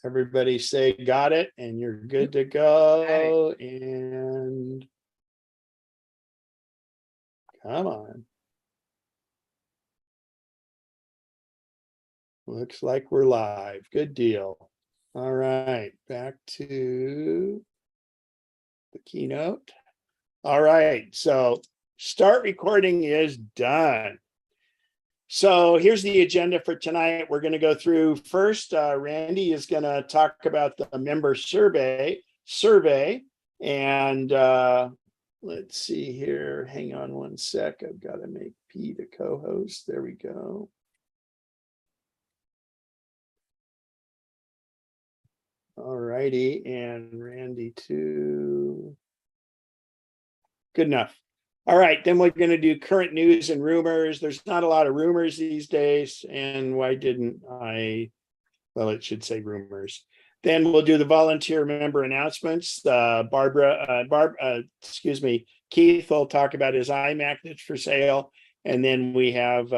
Everybody say got it, and you're good to go. And come on. Looks like we're live. Good deal. All right, back to the keynote. All right, so start recording is done. So here's the agenda for tonight. We're going to go through first. Randy is going to talk about the member survey, and let's see here. Hang on one sec. I've got to make Pete a co-host. There we go. All righty, and Randy too. Good enough. All right, then we're going to do current news and rumors. There's not a lot of rumors these days, and why didn't I? Well, it should say rumors. Then we'll do the volunteer member announcements. Keith will talk about his iMac that's for sale, and then we have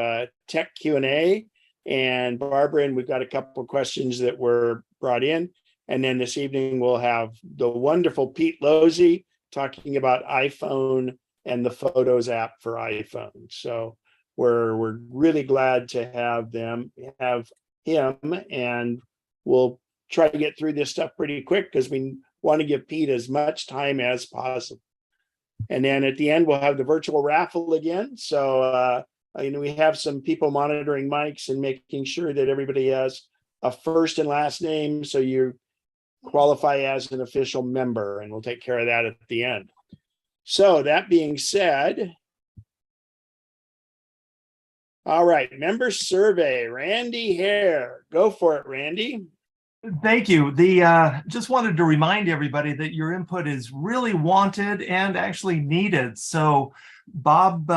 tech Q&A, and Barbara, and we've got a couple of questions that were brought in. And then this evening we'll have the wonderful Pete Losey talking about iPhone and the Photos app for iPhone. So we're really glad to have him, and we'll try to get through this stuff pretty quick because we want to give Pete as much time as possible. And then at the end, we'll have the virtual raffle again. So we have some people monitoring mics and making sure that everybody has a first and last name, so you qualify as an official member, and we'll take care of that at the end. So that being said, all right, member survey, Randy Hare, go for it, Randy. Thank you. Just wanted to remind everybody that your input is really wanted and actually needed. So Bob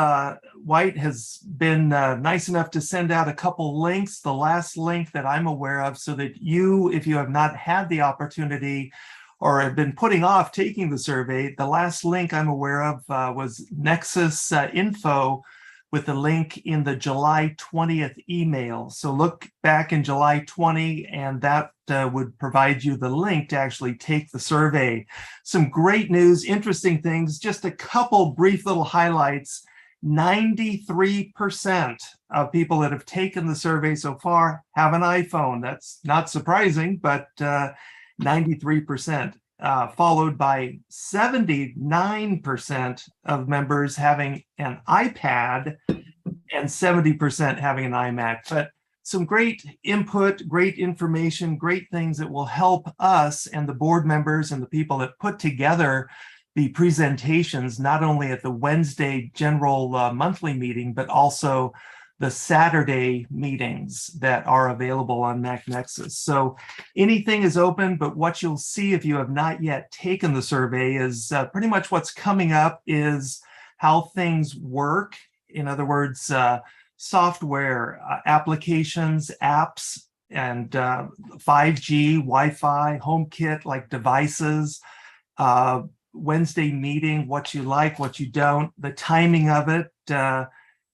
White has been nice enough to send out a couple links, the last link that I'm aware of, so that you, if you have not had the opportunity or have been putting off taking the survey, the last link I'm aware of was Nexus info with the link in the July 20th email. So look back in July 20, and that would provide you the link to actually take the survey. Some great news, interesting things, just a couple brief little highlights. 93% of people that have taken the survey so far have an iPhone. That's not surprising, but 93%. Followed by 79% of members having an iPad and 70% having an iMac. But some great input, great information, great things that will help us and the board members and the people that put together the presentations, not only at the Wednesday general monthly meeting, but also the Saturday meetings that are available on MacNexus. So anything is open, but what you'll see if you have not yet taken the survey is pretty much what's coming up is how things work. In other words, software, applications, apps, and 5G, Wi-Fi, HomeKit like devices, Wednesday meeting, what you like, what you don't, the timing of it.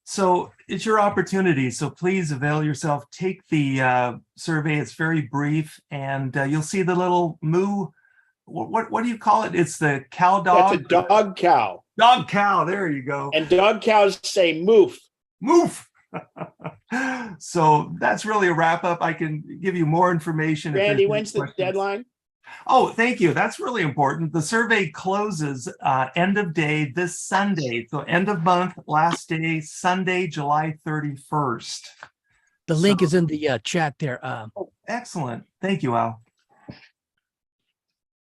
So it's your opportunity. So please avail yourself. Take the survey. It's very brief, and you'll see the little moo. What do you call it? It's the cow dog. That's a dog cow. Dog cow. There you go. And dog cows say moof. Moof. So that's really a wrap up. I can give you more information. Randy, when's the deadline? Oh, thank you. That's really important. The survey closes end of day this Sunday. So end of month, last day, Sunday, July 31st. The link is in the chat there. Oh, excellent. Thank you, Al.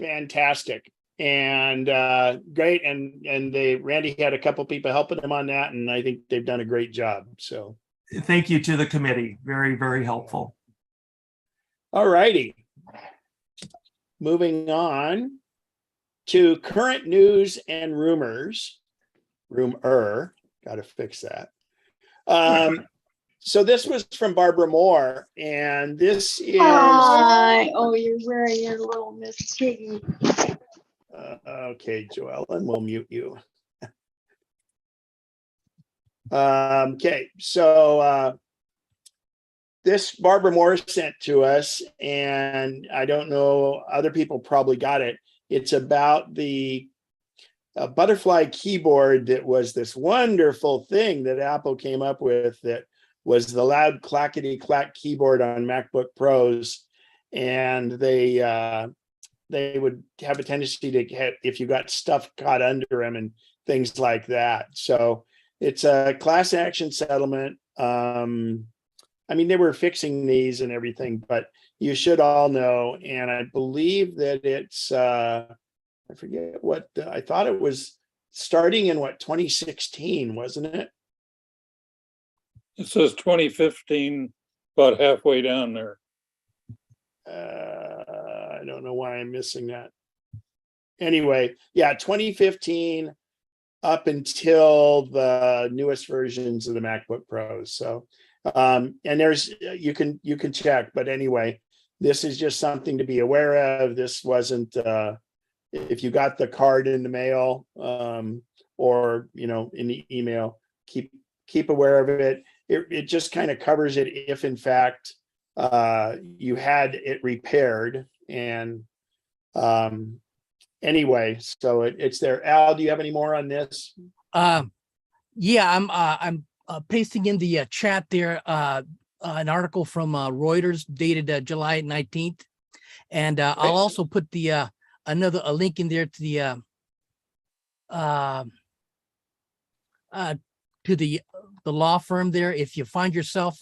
Fantastic. And great. And Randy had a couple people helping him on that, and I think they've done a great job. So thank you to the committee. Very, very helpful. All righty. Moving on to current news and rumors. Got to fix that. So this was from Barbara Moore, and this is. Hi. Oh, you're wearing your little Miss Piggy. Okay, Joellen, we'll mute you. Okay, so this Barbara Moore sent to us, and I don't know, other people probably got it. It's about the butterfly keyboard that was this wonderful thing that Apple came up with, that was the loud clackety clack keyboard on MacBook Pros. And they would have a tendency to get, if you got stuff caught under them and things like that. So it's a class action settlement. I mean, they were fixing these and everything, but you should all know. And I believe that it's, I forget what, I thought it was starting in 2016, wasn't it? It says 2015, about halfway down there. I don't know why I'm missing that. Anyway, yeah, 2015 up until the newest versions of the MacBook Pros. So, and there's, you can check, but anyway, this is just something to be aware of. This wasn't, if you got the card in the mail, or, in the email, keep aware of it. It just kind of covers it if in fact you had it repaired. And anyway, so it's there. Al, do you have any more on this? Yeah, I'm pasting in the chat there an article from Reuters dated July 19th, and I'll also put the a link in there to the law firm there. If you find yourself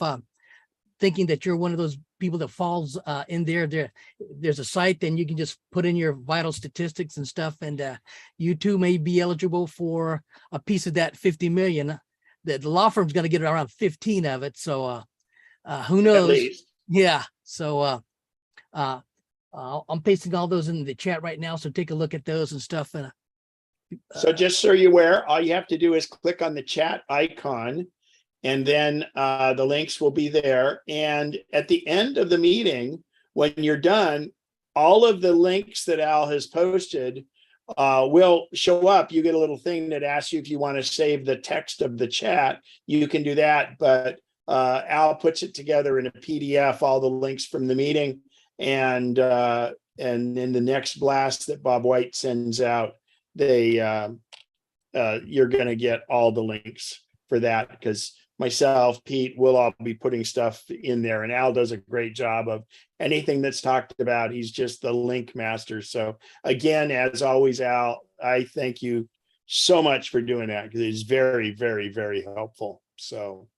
thinking that you're one of those people that falls in there's a site, then you can just put in your vital statistics and stuff, and you too may be eligible for a piece of that 50 million. The law firm's going to get around 15 of it, so who knows? Yeah, so I'm pasting all those in the chat right now, so take a look at those and stuff. And so just so you're aware, all you have to do is click on the chat icon, and then the links will be there. And at the end of the meeting, when you're done, all of the links that Al has posted will show up. You get a little thing that asks you if you want to save the text of the chat. You can do that, but Al puts it together in a PDF, all the links from the meeting, and in the next blast that Bob White sends out, you're going to get all the links for that, because myself, Pete, will all be putting stuff in there, and Al does a great job of anything that's talked about. He's just the link master. So again, as always, Al, I thank you so much for doing that, because it's very, very, very helpful. So,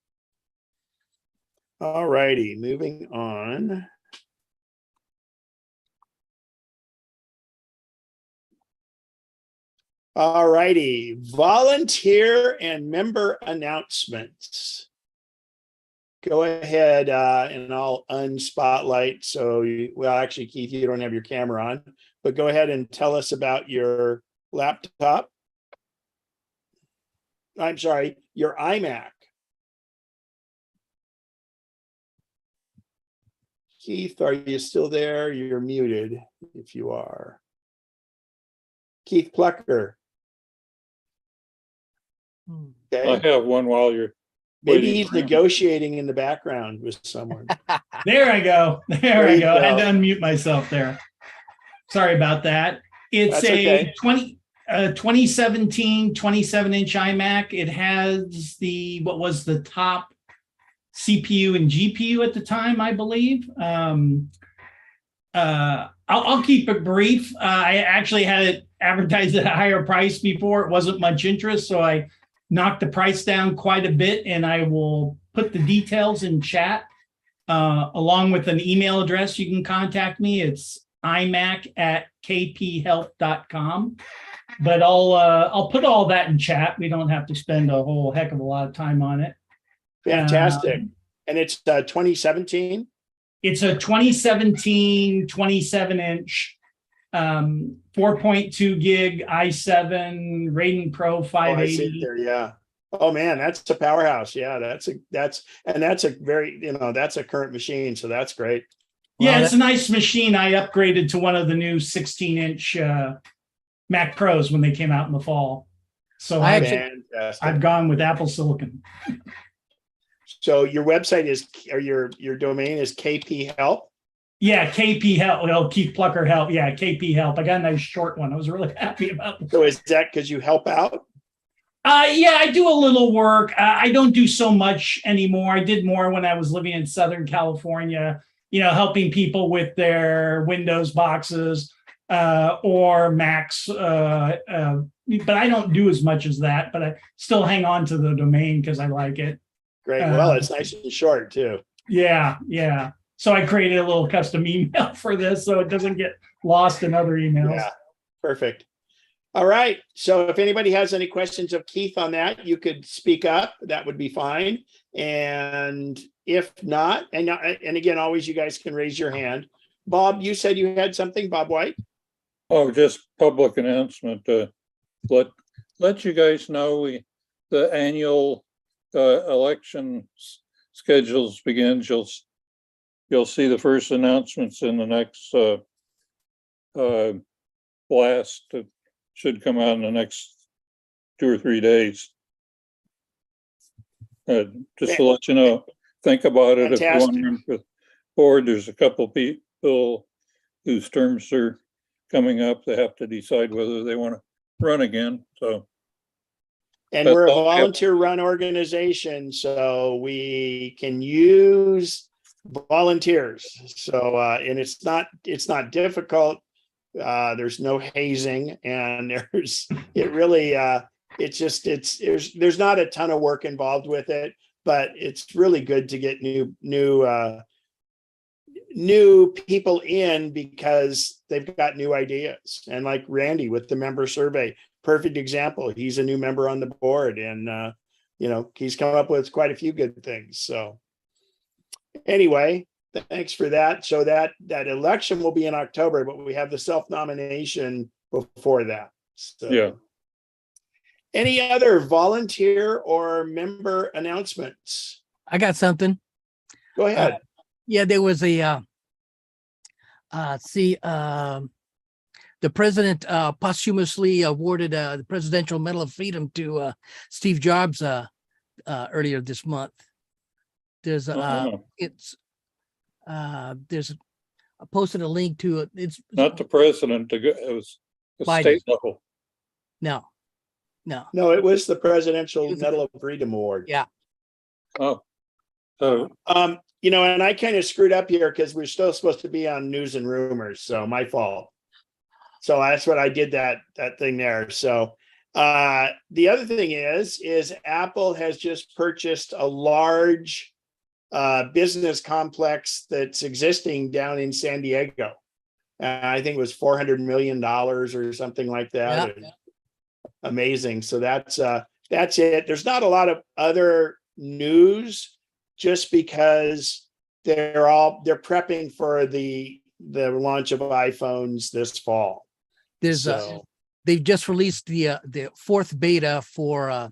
all righty, moving on. All righty, volunteer and member announcements. Go ahead and I'll unspotlight. So, well, actually, Keith, you don't have your camera on, but go ahead and tell us about your laptop. I'm sorry, your iMac. Keith, are you still there? You're muted if you are. Keith Plucker. Okay. I have one while you're Maybe waiting he's for him. negotiating in the background with someone. There I go. There I you go. I had go. to unmute myself there. Sorry about that. It's That's a okay. 2017 27-inch iMac. It has what was the top CPU and GPU at the time, I believe. I'll keep it brief. I actually had it advertised at a higher price before. It wasn't much interest, so I knocked the price down quite a bit, and I will put the details in chat along with an email address. You can contact me. It's imac@kphelp.com. But I'll put all that in chat. We don't have to spend a whole heck of a lot of time on it. Fantastic. And it's 2017? It's a 2017 27-inch 4.2 gig i7 Radeon Pro Oh, I see it 580. there. Yeah. Oh man, that's a powerhouse. Yeah, that's a very, that's a current machine. So that's great. Yeah, Well, it's a nice machine. I upgraded to one of the new 16-inch Mac Pros when they came out in the fall. So I I've actually- Fantastic. gone with Apple Silicon. So your website is, or your domain is KP Help? Yeah, KP Help, well, Keith Plucker Help. Yeah, KP Help. I got a nice short one. I was really happy about it. So is that because you help out? Yeah, I do a little work. I don't do so much anymore. I did more when I was living in Southern California, helping people with their Windows boxes or Macs. But I don't do as much as that, but I still hang on to the domain because I like it. Great. Well, it's nice and short too. Yeah, yeah. So I created a little custom email for this so it doesn't get lost in other emails. Yeah, perfect. All right. So if anybody has any questions of Keith on that, you could speak up. That would be fine. And if not, and again, always you guys can raise your hand. Bob, you said you had something, Bob White? Oh, just public announcement. Let you guys know the annual election schedules begins. You'll see the first announcements in the next blast. It should come out in the next 2 or 3 days. Just to let you know, think about it. Fantastic. If you want to run for the board, there's a couple people whose terms are coming up. They have to decide whether they want to run again. So, And we're a volunteer-run organization, so we can use volunteers. So, and it's not difficult. There's no hazing, and there's not a ton of work involved with it, but it's really good to get new people in because they've got new ideas. And like Randy with the member survey, perfect example. He's a new member on the board, and he's come up with quite a few good things. So anyway, thanks for that. So that election will be in October, but we have the self-nomination before that. So yeah. Any other volunteer or member announcements? I got something. Go ahead. Yeah, there was the president posthumously awarded the Presidential Medal of Freedom to Steve Jobs earlier this month. There's I posted a link to it. It's Not the president. It was the Biden. state level. No. No, it was the Presidential Medal of Freedom Award. Yeah. Oh, so And I kind of screwed up here because we're still supposed to be on news and rumors, so my fault. So that's what I did that thing there. So the other thing is Apple has just purchased a large business complex that's existing down in San Diego. I think it was $400 million or something like that. Yeah. Amazing. So that's it. There's not a lot of other news, just because they're prepping for the launch of iPhones this fall. There's they've just released the fourth beta for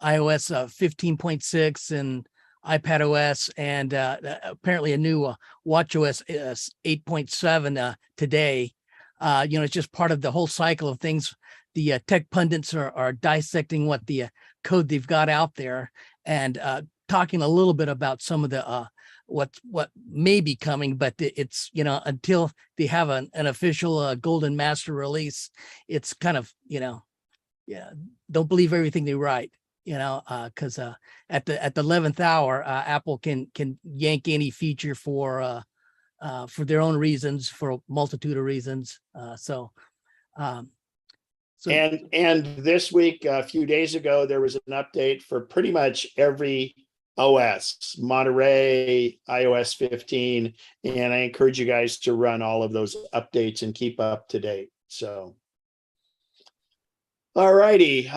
iOS 15.6 and iPadOS, and apparently a new watchOS 8.7 today. It's just part of the whole cycle of things. The tech pundits are dissecting what the code they've got out there, and talking a little bit about some of the what may be coming, but it's until they have an official golden master release, it's kind of don't believe everything they write, because at the 11th hour, Apple can yank any feature for their own reasons, for a multitude of reasons. And this week, a few days ago, there was an update for pretty much every OS, Monterey, iOS 15, and I encourage you guys to run all of those updates and keep up to date. So, all righty.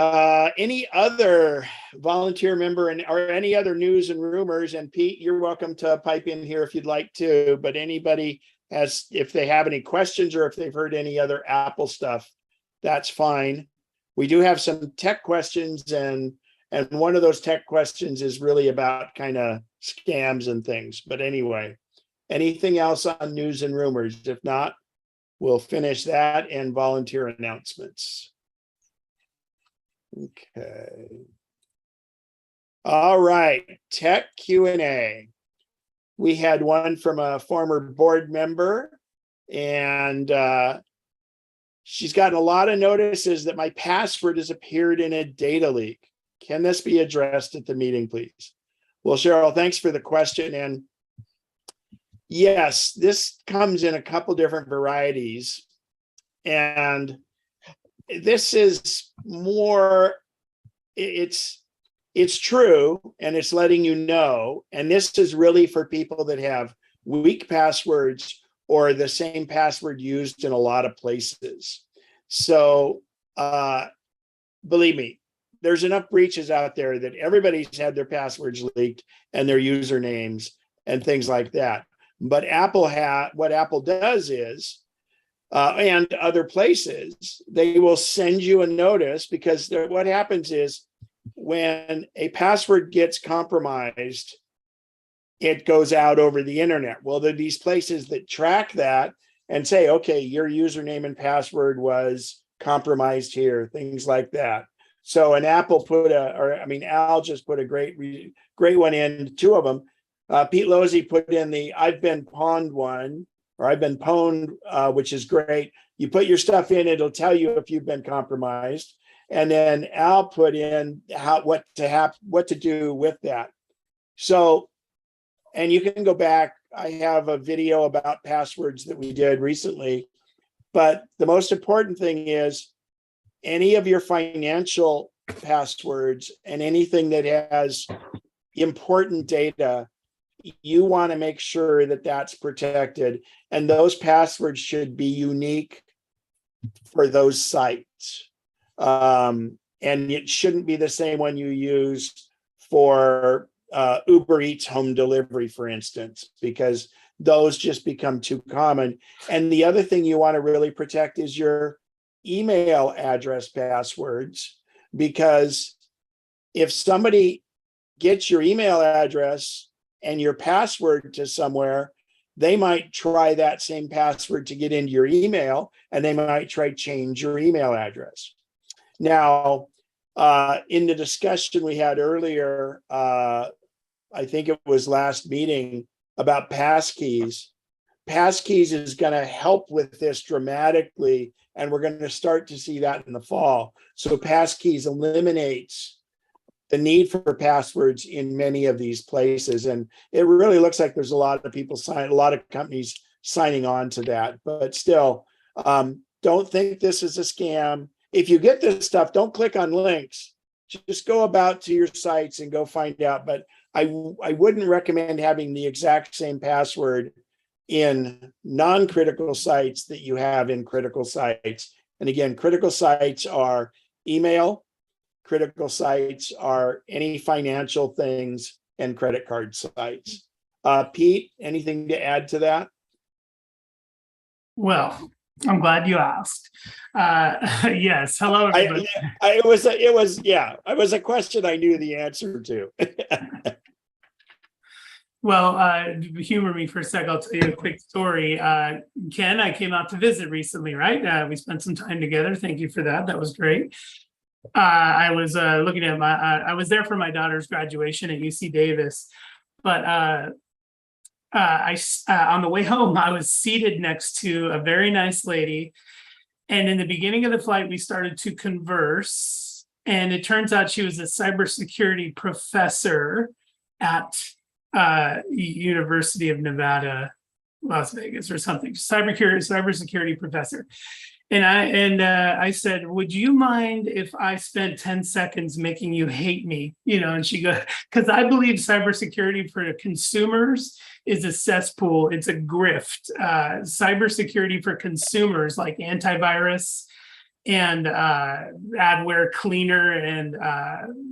Any other volunteer member or any other news and rumors? And Pete, you're welcome to pipe in here if you'd like to. But anybody if they have any questions or if they've heard any other Apple stuff, that's fine. We do have some tech questions, and one of those tech questions is really about kind of scams and things. But anyway, anything else on news and rumors? If not, we'll finish that and volunteer announcements. Okay. All right, tech Q&A. We had one from a former board member, and she's gotten a lot of notices that my password has appeared in a data leak. Can this be addressed at the meeting, please? Well, Cheryl, thanks for the question. And yes, this comes in a couple different varieties. And this is more, it's true, and it's letting you know. And this is really for people that have weak passwords or the same password used in a lot of places. So believe me, there's enough breaches out there that everybody's had their passwords leaked and their usernames and things like that. But what Apple does is, and other places, they will send you a notice, because what happens is when a password gets compromised, it goes out over the internet. Well, there are these places that track that and say, okay, your username and password was compromised here, things like that. So, and Apple Al just put a great one in, two of them. Pete Losey put in the I've been pawned one, or I've been pwned, which is great. You put your stuff in, it'll tell you if you've been compromised. And then Al put in what to do with that. So, and you can go back. I have a video about passwords that we did recently. But the most important thing is any of your financial passwords and anything that has important data, you want to make sure that that's protected. And those passwords should be unique for those sites. And it shouldn't be the same one you use for Uber Eats home delivery, for instance, because those just become too common. And the other thing you want to really protect is your email address passwords, because if somebody gets your email address and your password to somewhere, they might try that same password to get into your email, and they might try to change your email address. Now, in the discussion we had earlier, I think it was last meeting, about passkeys. Passkeys is going to help with this dramatically, and we're going to start to see that in the fall. So passkeys eliminates the need for passwords in many of these places, and it really looks like there's a lot of companies signing on to that. But still, don't think this is a scam. If you get this stuff, don't click on links. Just go about to your sites and go find out. But I wouldn't recommend having the exact same password in non-critical sites that you have in critical sites. And again, critical sites are email, critical sites are any financial things, and credit card sites. Pete, anything to add to that? Well, I'm glad you asked. Yes, hello, everybody. It was a question I knew the answer to. Well, humor me for a sec. I'll tell you a quick story. Ken, I came out to visit recently, right? We spent some time together. Thank you for that. That was great. I was looking at I was there for my daughter's graduation at UC Davis, but on the way home, I was seated next to a very nice lady. And in the beginning of the flight, we started to converse. And it turns out she was a cybersecurity professor at University of Nevada, Las Vegas or something, cybersecurity professor. And I said, would you mind if I spent 10 seconds making you hate me? And she goes, because I believe cybersecurity for consumers is a cesspool. It's a grift. Cybersecurity for consumers like antivirus and adware cleaner and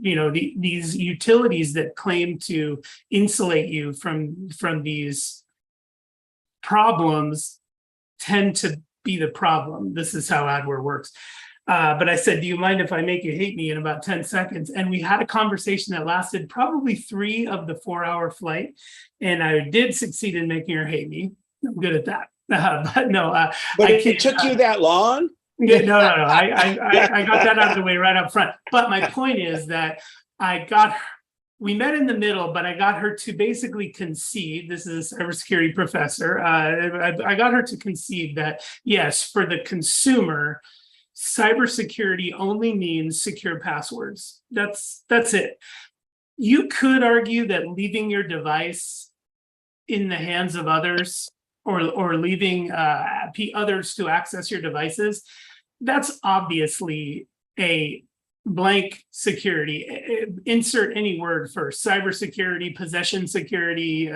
these utilities that claim to insulate you from these problems tend to be the problem. This is how adware works. But I said, do you mind if I make you hate me in about 10 seconds? And we had a conversation that lasted probably 3 of the 4-hour flight. And I did succeed in making her hate me. I'm good at that. But no. But it took you that long? No. I got that out of the way right up front. But my point is that I got we met in the middle, but I got her to basically concede. This is a cybersecurity professor. I got her to concede that yes, for the consumer, cybersecurity only means secure passwords. That's it. You could argue that leaving your device in the hands of others, or leaving others to access your devices, that's obviously a blank security. Insert any word for cybersecurity, possession security.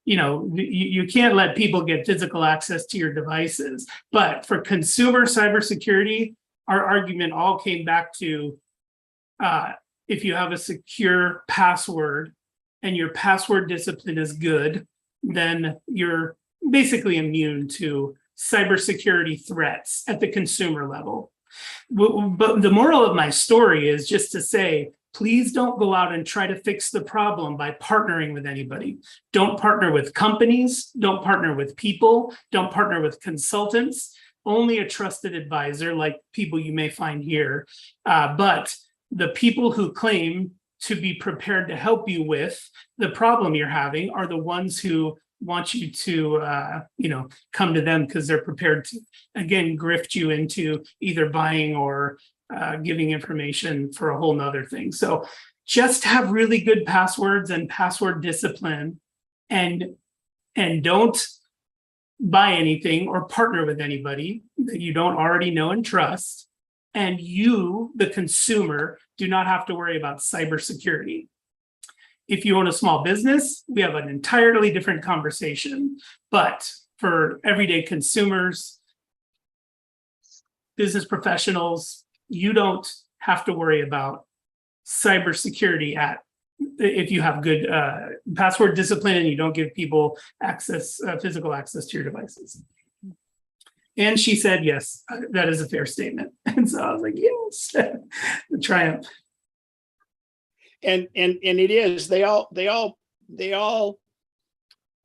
You can't let people get physical access to your devices. But for consumer cybersecurity, our argument all came back to if you have a secure password and your password discipline is good, then you're basically immune to cybersecurity threats at the consumer level. But the moral of my story is just to say, please don't go out and try to fix the problem by partnering with anybody. Don't partner with companies, don't partner with people, don't partner with consultants, only a trusted advisor like people you may find here. But the people who claim to be prepared to help you with the problem you're having are the ones who want you to come to them because they're prepared to, again, grift you into either buying or giving information for a whole nother thing. So just have really good passwords and password discipline, and don't buy anything or partner with anybody that you don't already know and trust. And you, the consumer, do not have to worry about cybersecurity. If you own a small business, we have an entirely different conversation. But for everyday consumers, business professionals, you don't have to worry about cybersecurity if you have good password discipline and you don't give people access, physical access to your devices. And she said, yes, that is a fair statement. And so I was like, yes, the triumph. And it is, they all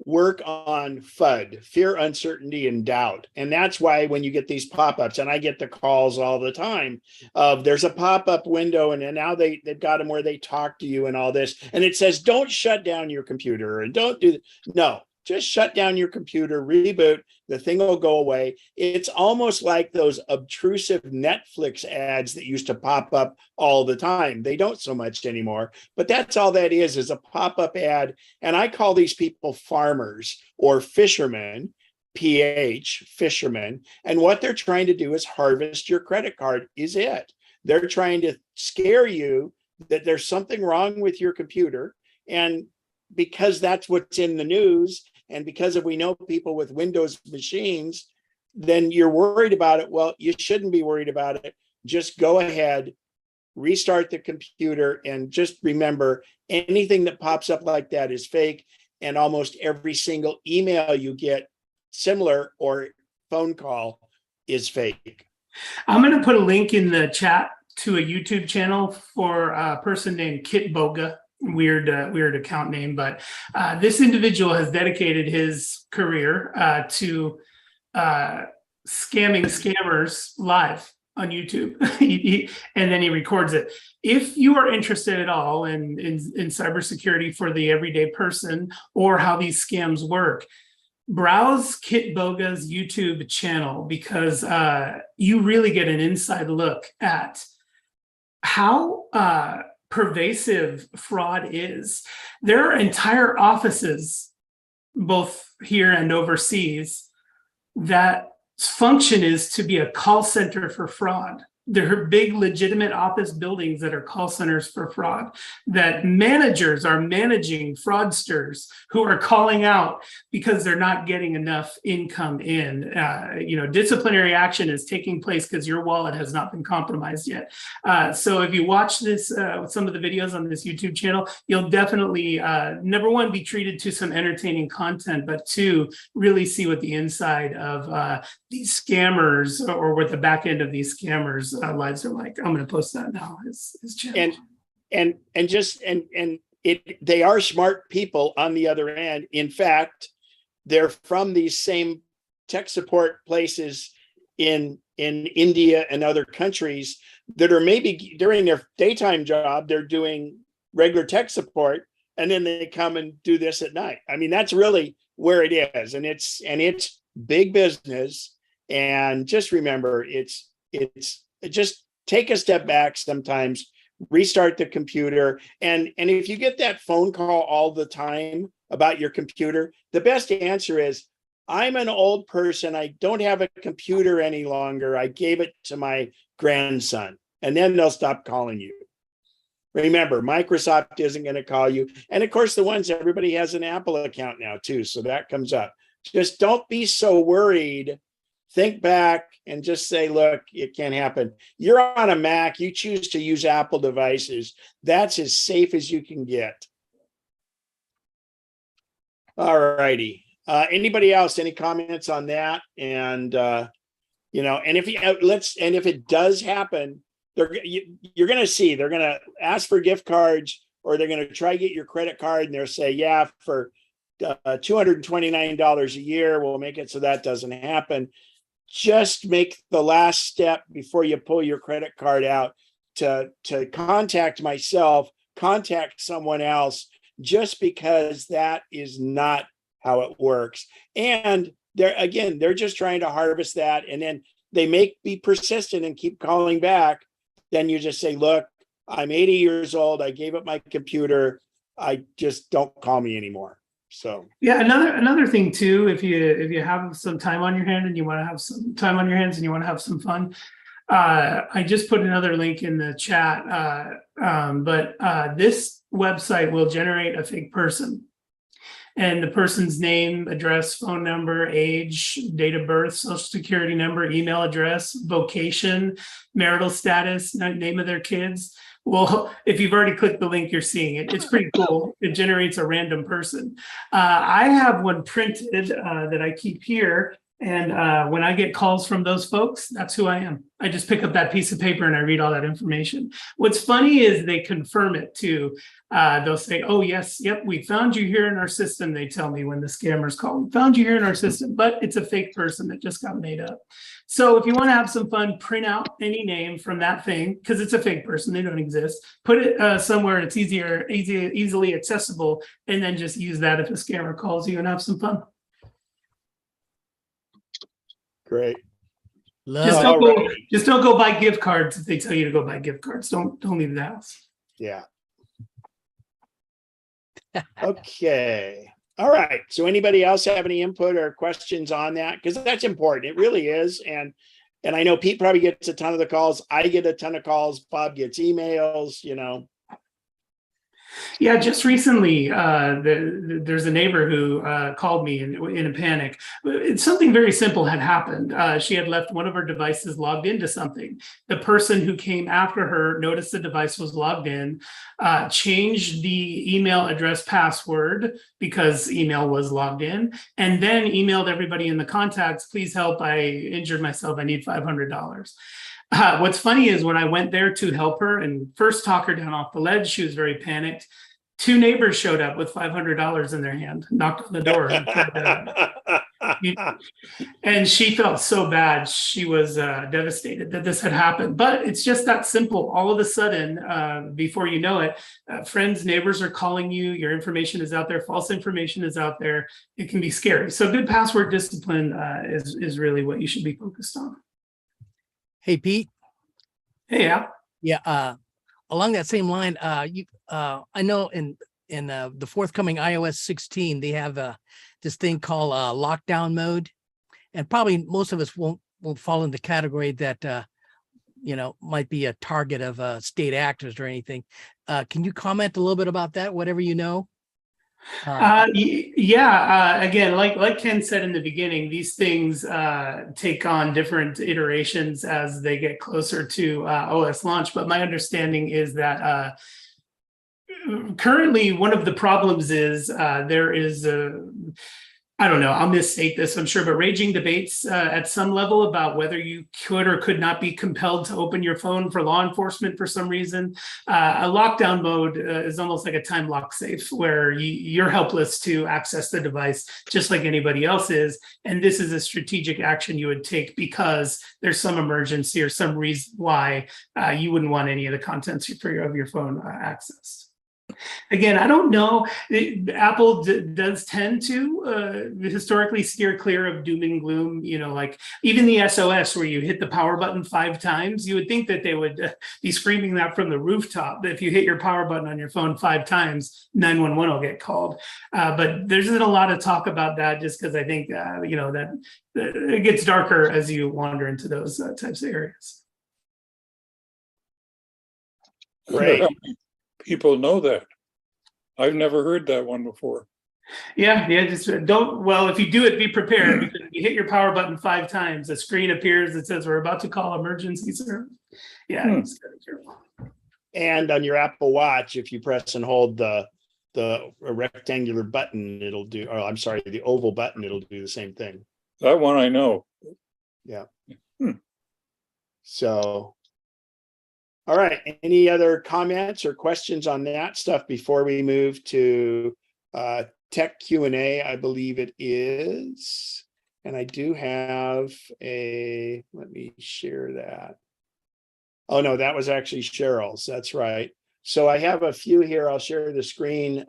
work on FUD, fear, uncertainty, and doubt. And that's why when you get these pop-ups, and I get the calls all the time of there's a pop-up window, and then now they've got them where they talk to you and all this, and it says, don't shut down your computer and don't do no, just shut down your computer, reboot, the thing will go away. It's almost like those obtrusive Netflix ads that used to pop up all the time. They don't so much anymore, but that's all that is a pop-up ad. And I call these people farmers or fishermen, fishermen. And what they're trying to do is harvest your credit card is it. They're trying to scare you that there's something wrong with your computer. And because that's what's in the news, and because if we know people with Windows machines, then you're worried about it. Well, you shouldn't be worried about it. Just go ahead, restart the computer, and just remember anything that pops up like that is fake. And almost every single email you get, similar or phone call, is fake. I'm going to put a link in the chat to a YouTube channel for a person named Kit Boga. Weird account name, but this individual has dedicated his career to scamming scammers live on YouTube. And then he records it. If you are interested at all in cybersecurity for the everyday person or how these scams work, browse Kit Boga's YouTube channel, because you really get an inside look at how pervasive fraud is. There are entire offices, both here and overseas, that function is to be a call center for fraud. There are big legitimate office buildings that are call centers for fraud, that managers are managing fraudsters who are calling out because they're not getting enough income in. Disciplinary action is taking place because your wallet has not been compromised yet. So if you watch this, some of the videos on this YouTube channel, you'll definitely, number one, be treated to some entertaining content, but two, really see what the inside of these scammers, or what the back end of these scammers lives are like. I'm going to post that now. His channel. And they are smart people on the other end. In fact, they're from these same tech support places in India and other countries that are maybe during their daytime job, they're doing regular tech support, and then they come and do this at night. I mean, that's really where it is, and it's big business. And just remember, it's just take a step back sometimes, restart the computer, and if you get that phone call all the time about your computer, the best answer is, I'm an old person. I don't have a computer any longer. I gave it to my grandson. And then they'll stop calling you. Remember, Microsoft isn't going to call you. And of course, everybody has an Apple account now too. So that comes up. Just don't be so worried. Think back and just say, look, it can't happen. You're on a Mac. You choose to use Apple devices. That's as safe as you can get. All righty. Anybody else? Any comments on that? And and if it does happen, you're going to see they're going to ask for gift cards, or they're going to try to get your credit card, and they'll say, yeah, for $229 a year, we'll make it so that doesn't happen. Just make the last step before you pull your credit card out to contact myself, contact someone else, just because that is not how it works. And they're just trying to harvest that. And then they may be persistent and keep calling back. Then you just say, look, I'm 80 years old. I gave up my computer. I just don't call me anymore. So yeah, another thing too, if you have some time on your hand and you want to have some time on your hands and you want to have some fun, I just put another link in the chat. But this website will generate a fake person. And the person's name, address, phone number, age, date of birth, social security number, email address, vocation, marital status, name of their kids. Well, if you've already clicked the link, you're seeing it. It's pretty cool. It generates a random person. I have one printed that I keep here. And when I get calls from those folks, that's who I am. I just pick up that piece of paper and I read all that information. What's funny is they confirm it too. They'll say, oh, yes, yep, we found you here in our system. They tell me when the scammers call, we found you here in our system, but it's a fake person that just got made up. So if you want to have some fun, print out any name from that thing, because it's a fake person, they don't exist. Put it somewhere it's easily accessible, and then just use that if a scammer calls you, and have some fun. great. Just don't go buy gift cards if they tell you to go buy gift cards. Don't leave the house. Yeah. Okay. All right. So anybody else have any input or questions on that? Because that's important. It really is. And I know Pete probably gets a ton of the calls. I get a ton of calls. Bob gets emails, Yeah, just recently, there's a neighbor who called me in a panic. Something very simple had happened. She had left one of her devices logged into something. The person who came after her noticed the device was logged in, changed the email address password because email was logged in, and then emailed everybody in the contacts, please help, I injured myself, I need $500. What's funny is when I went there to help her and first talk her down off the ledge, she was very panicked. Two neighbors showed up with $500 in their hand, knocked on the door, and she felt so bad. She was devastated that this had happened. But it's just that simple. All of a sudden, before you know it, friends, neighbors are calling you. Your information is out there. False information is out there. It can be scary. So good password discipline is really what you should be focused on. Hey, Pete. Hey, Al. Yeah. Along that same line, I know in the forthcoming iOS 16, they have this thing called lockdown mode, and probably most of us won't fall in the category that might be a target of state actors or anything. Can you comment a little bit about that? Whatever you know. Again, like Ken said in the beginning, these things take on different iterations as they get closer to OS launch. But my understanding is that currently one of the problems is there is I don't know, I'll misstate this, I'm sure, but raging debates at some level about whether you could or could not be compelled to open your phone for law enforcement for some reason. A lockdown mode is almost like a time lock safe where you're helpless to access the device just like anybody else is. And this is a strategic action you would take because there's some emergency or some reason why you wouldn't want any of the contents of your phone accessed. Again, I don't know. Apple does tend to historically steer clear of doom and gloom. You know, like even the SOS where you hit the power button 5 times, you would think that they would be screaming that from the rooftop. That if you hit your power button on your phone 5 times, 911 will get called. But there isn't a lot of talk about that, just because I think you know that it gets darker as you wander into those types of areas. Great. People know that. I've never heard that one before. Yeah, just don't. Well, if you do it, be prepared, because if you hit your power button 5 times, a screen appears that says we're about to call emergency service. Yeah, just gotta be careful. And on your Apple Watch, if you press and hold the rectangular button, it'll do, or I'm sorry, the oval button, it'll do the same thing. That one I know. Yeah. So, all right. Any other comments or questions on that stuff before we move to tech Q&A? I believe it is. And I do have let me share that. Oh, no, that was actually Cheryl's. That's right. So I have a few here. I'll share the screen.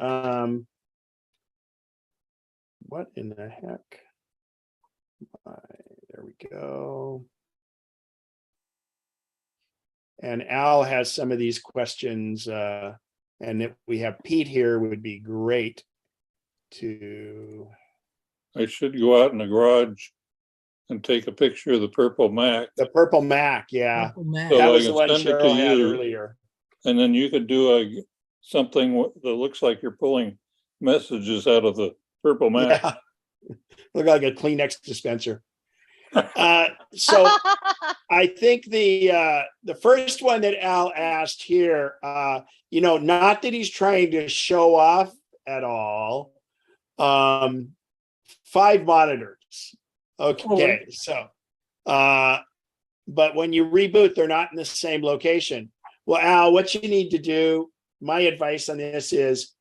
What in the heck? There we go. And Al has some of these questions, and if we have Pete here, would be great to. I should go out in the garage and take a picture of the purple Mac. The purple Mac, yeah. Purple Mac. So That I was can the one send it to Cheryl had you. earlier. And then you could do something that looks like you're pulling messages out of the purple Mac. Yeah. Look like a Kleenex dispenser. So I think the first one that Al asked here, you know, not that he's trying to show off at all. 5 monitors. Okay, so but when you reboot, they're not in the same location. Well, Al, what you need to do, my advice on this is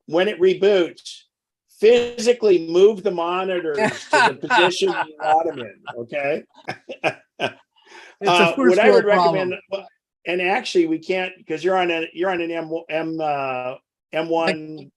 when it reboots, physically move the monitors to the position you want them in, okay? It's a What first I would world problem. recommend, and actually we can't, because you're on an M1.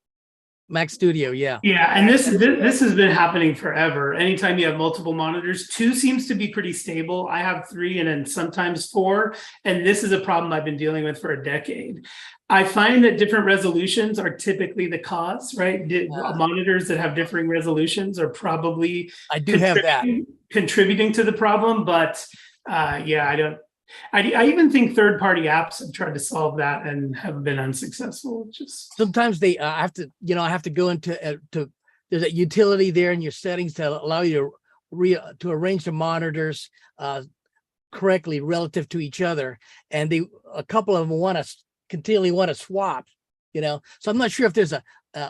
Mac Studio, yeah. Yeah, and this has been happening forever. Anytime you have multiple monitors, 2 seems to be pretty stable. I have 3 and then sometimes 4, and this is a problem I've been dealing with for a decade. I find that different resolutions are typically the cause, right? Monitors that have differing resolutions are probably I do have that. contributing to the problem, but yeah, I even think third-party apps have tried to solve that and have been unsuccessful. Just Sometimes they I have to go into there's a utility there in your settings to allow you to arrange the monitors correctly relative to each other, and a couple of them continually want to swap, you know. So I'm not sure if there's a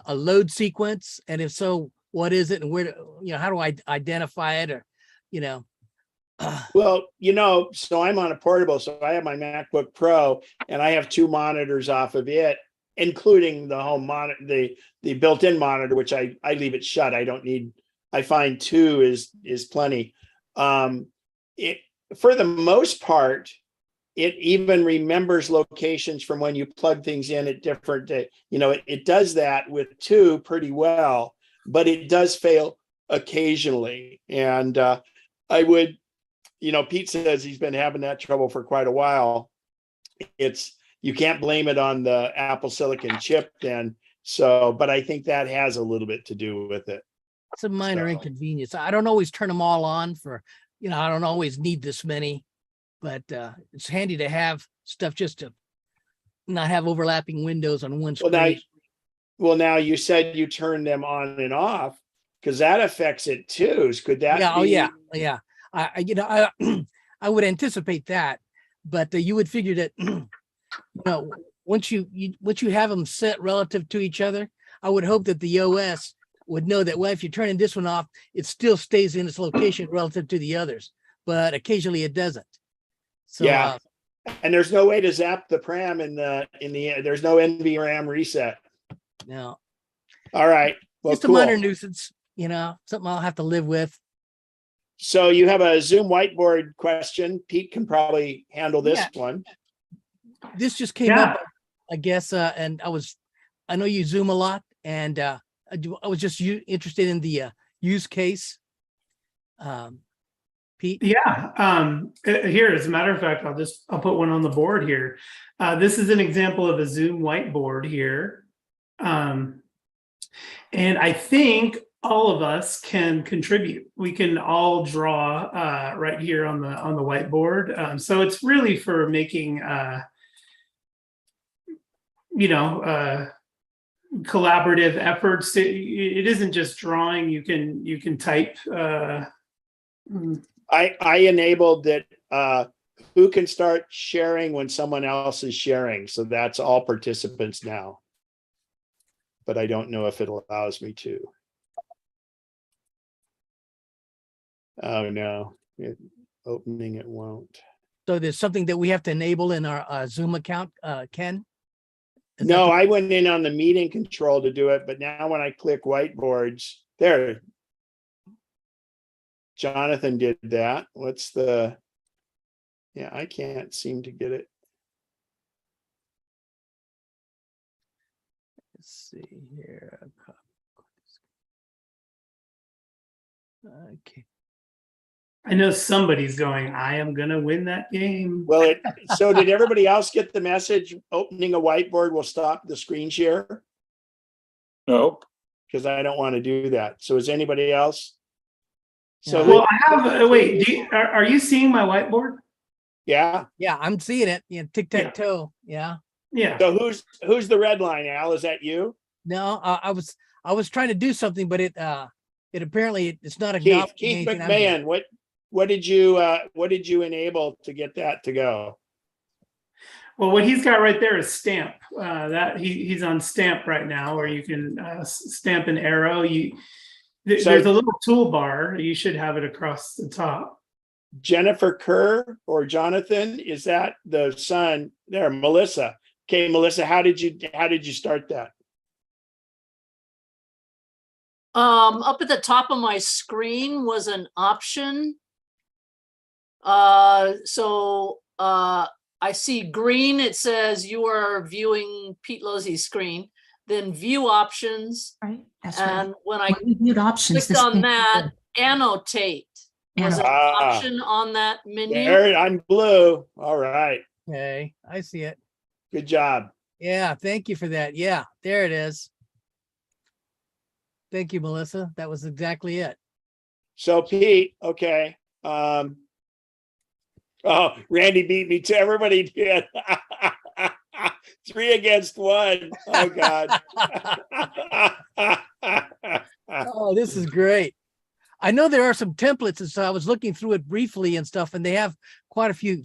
load sequence, and if so, what is it, and where how do I identify it, or you know. Well, you know, so I'm on a portable, so I have my MacBook Pro, and I have 2 monitors off of it, including the home monitor, the built-in monitor, which I leave it shut. I don't need. I find 2 is plenty. For the most part, it even remembers locations from when you plug things in at different, it does that with 2 pretty well, but it does fail occasionally, and I would. Pete says he's been having that trouble for quite a while. You can't blame it on the Apple Silicon chip then. So, but I think that has a little bit to do with it. It's a minor inconvenience. I don't always turn them all on I don't always need this many, but it's handy to have stuff just to not have overlapping windows on one screen. Well, now you said you turn them on and off, because that affects it too. Could that? Yeah. Oh, yeah. Yeah. I would anticipate that, but you would figure that, once you have them set relative to each other, I would hope that the OS would know that, well, if you're turning this one off, it still stays in its location relative to the others, but occasionally it doesn't. So, yeah. And there's no way to zap the pram there's no NVRAM reset. No. All right. Well, just a minor nuisance, something I'll have to live with. So you have a Zoom whiteboard question. Pete can probably handle this one. This just came up I guess, and I know you Zoom a lot, and I was just interested in the use case. Pete? Yeah, here, as a matter of fact, I'll put one on the board here. This is an example of a Zoom whiteboard here. And I think all of us can contribute. We can all draw right here on the whiteboard. So it's really for making collaborative efforts. It isn't just drawing. You can type. I enabled that who can start sharing when someone else is sharing. So that's all participants now. But I don't know if it allows me to. Oh no, opening it won't. So there's something that we have to enable in our Zoom account, Ken? Is that No, the- I went in on the meeting control to do it, but now when I click whiteboards, there. Jonathan did that. What's the? Yeah, I can't seem to get it. Let's see here. Okay. I know somebody's going, I am gonna win that game. Well, so did everybody else get the message? Opening a whiteboard will stop the screen share? No, Because I don't want to do that. So is anybody else? So, Well, I have, wait, are you seeing my whiteboard? yeah. Yeah, I'm seeing it. Yeah, tic-tac-toe. Yeah. Yeah. So who's the red line, Al? Is that you? No, I was trying to do something, but it apparently it's not Keith acknowledging anything I'm doing. McMahon, what did you enable to get that to go? Well, what he's got right there is stamp. That he's on stamp right now, where you can stamp an arrow. There's a little toolbar. You should have it across the top. Jennifer Kerr or Jonathan, is that the son there? Melissa. Okay, Melissa, how did you start that? Up at the top of my screen was an option. I see green, it says you are viewing Pete Losey's screen, then view options. Right, that's right. And when I When we viewed options, clicked this on thing- that, annotate was an Ah. option on that menu. There, I'm blue. All right. Okay, I see it. Good job. Yeah, thank you for that. Yeah, there it is. Thank you, Melissa. That was exactly it. So Pete, okay. Oh, Randy beat me too. Everybody did. 3 against 1. Oh God. Oh, this is great. I know there are some templates, and so I was looking through it briefly and stuff, and they have quite a few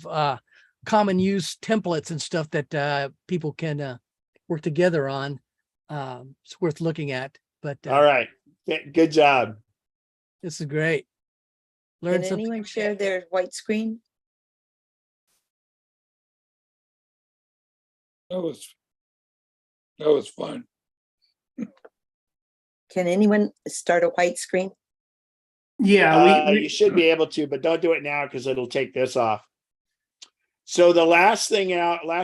common use templates and stuff that people can work together on. It's worth looking at. But All right. Good job. this is great. Learn Can something. anyone share their white screen? that was fun. Can anyone start a white screen? Yeah, You should be able to, but don't do it now because it'll take this off. So the last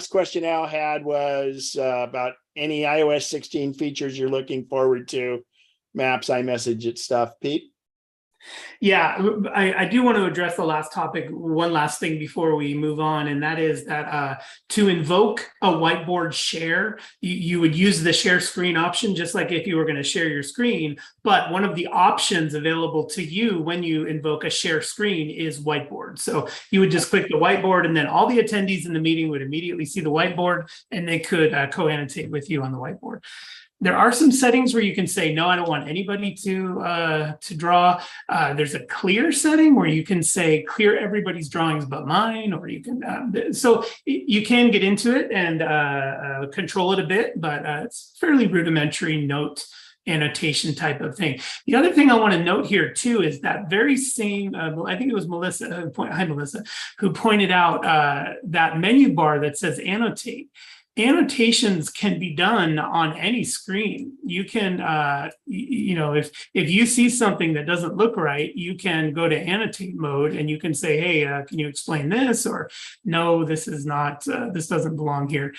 question Al had was about any iOS 16 features you're looking forward to, Maps, iMessage, it stuff. Pete? Yeah, I do want to address the last topic, one last thing before we move on, and that is that to invoke a whiteboard share, you would use the share screen option, just like if you were going to share your screen. But one of the options available to you when you invoke a share screen is whiteboard. So you would just click the whiteboard, and then all the attendees in the meeting would immediately see the whiteboard, and they could co-annotate with you on the whiteboard. There are some settings where you can say, no, I don't want anybody to draw. There's a clear setting where you can say clear everybody's drawings but mine, or you can, so you can get into it and control it a bit, but it's fairly rudimentary note annotation type of thing. The other thing I want to note here too is that very same, I think it was Melissa, hi Melissa, who pointed out that menu bar that says annotate. Annotations can be done on any screen. You can, if you see something that doesn't look right, you can go to annotate mode and you can say, hey, can you explain this? Or no, this is not, this doesn't belong here.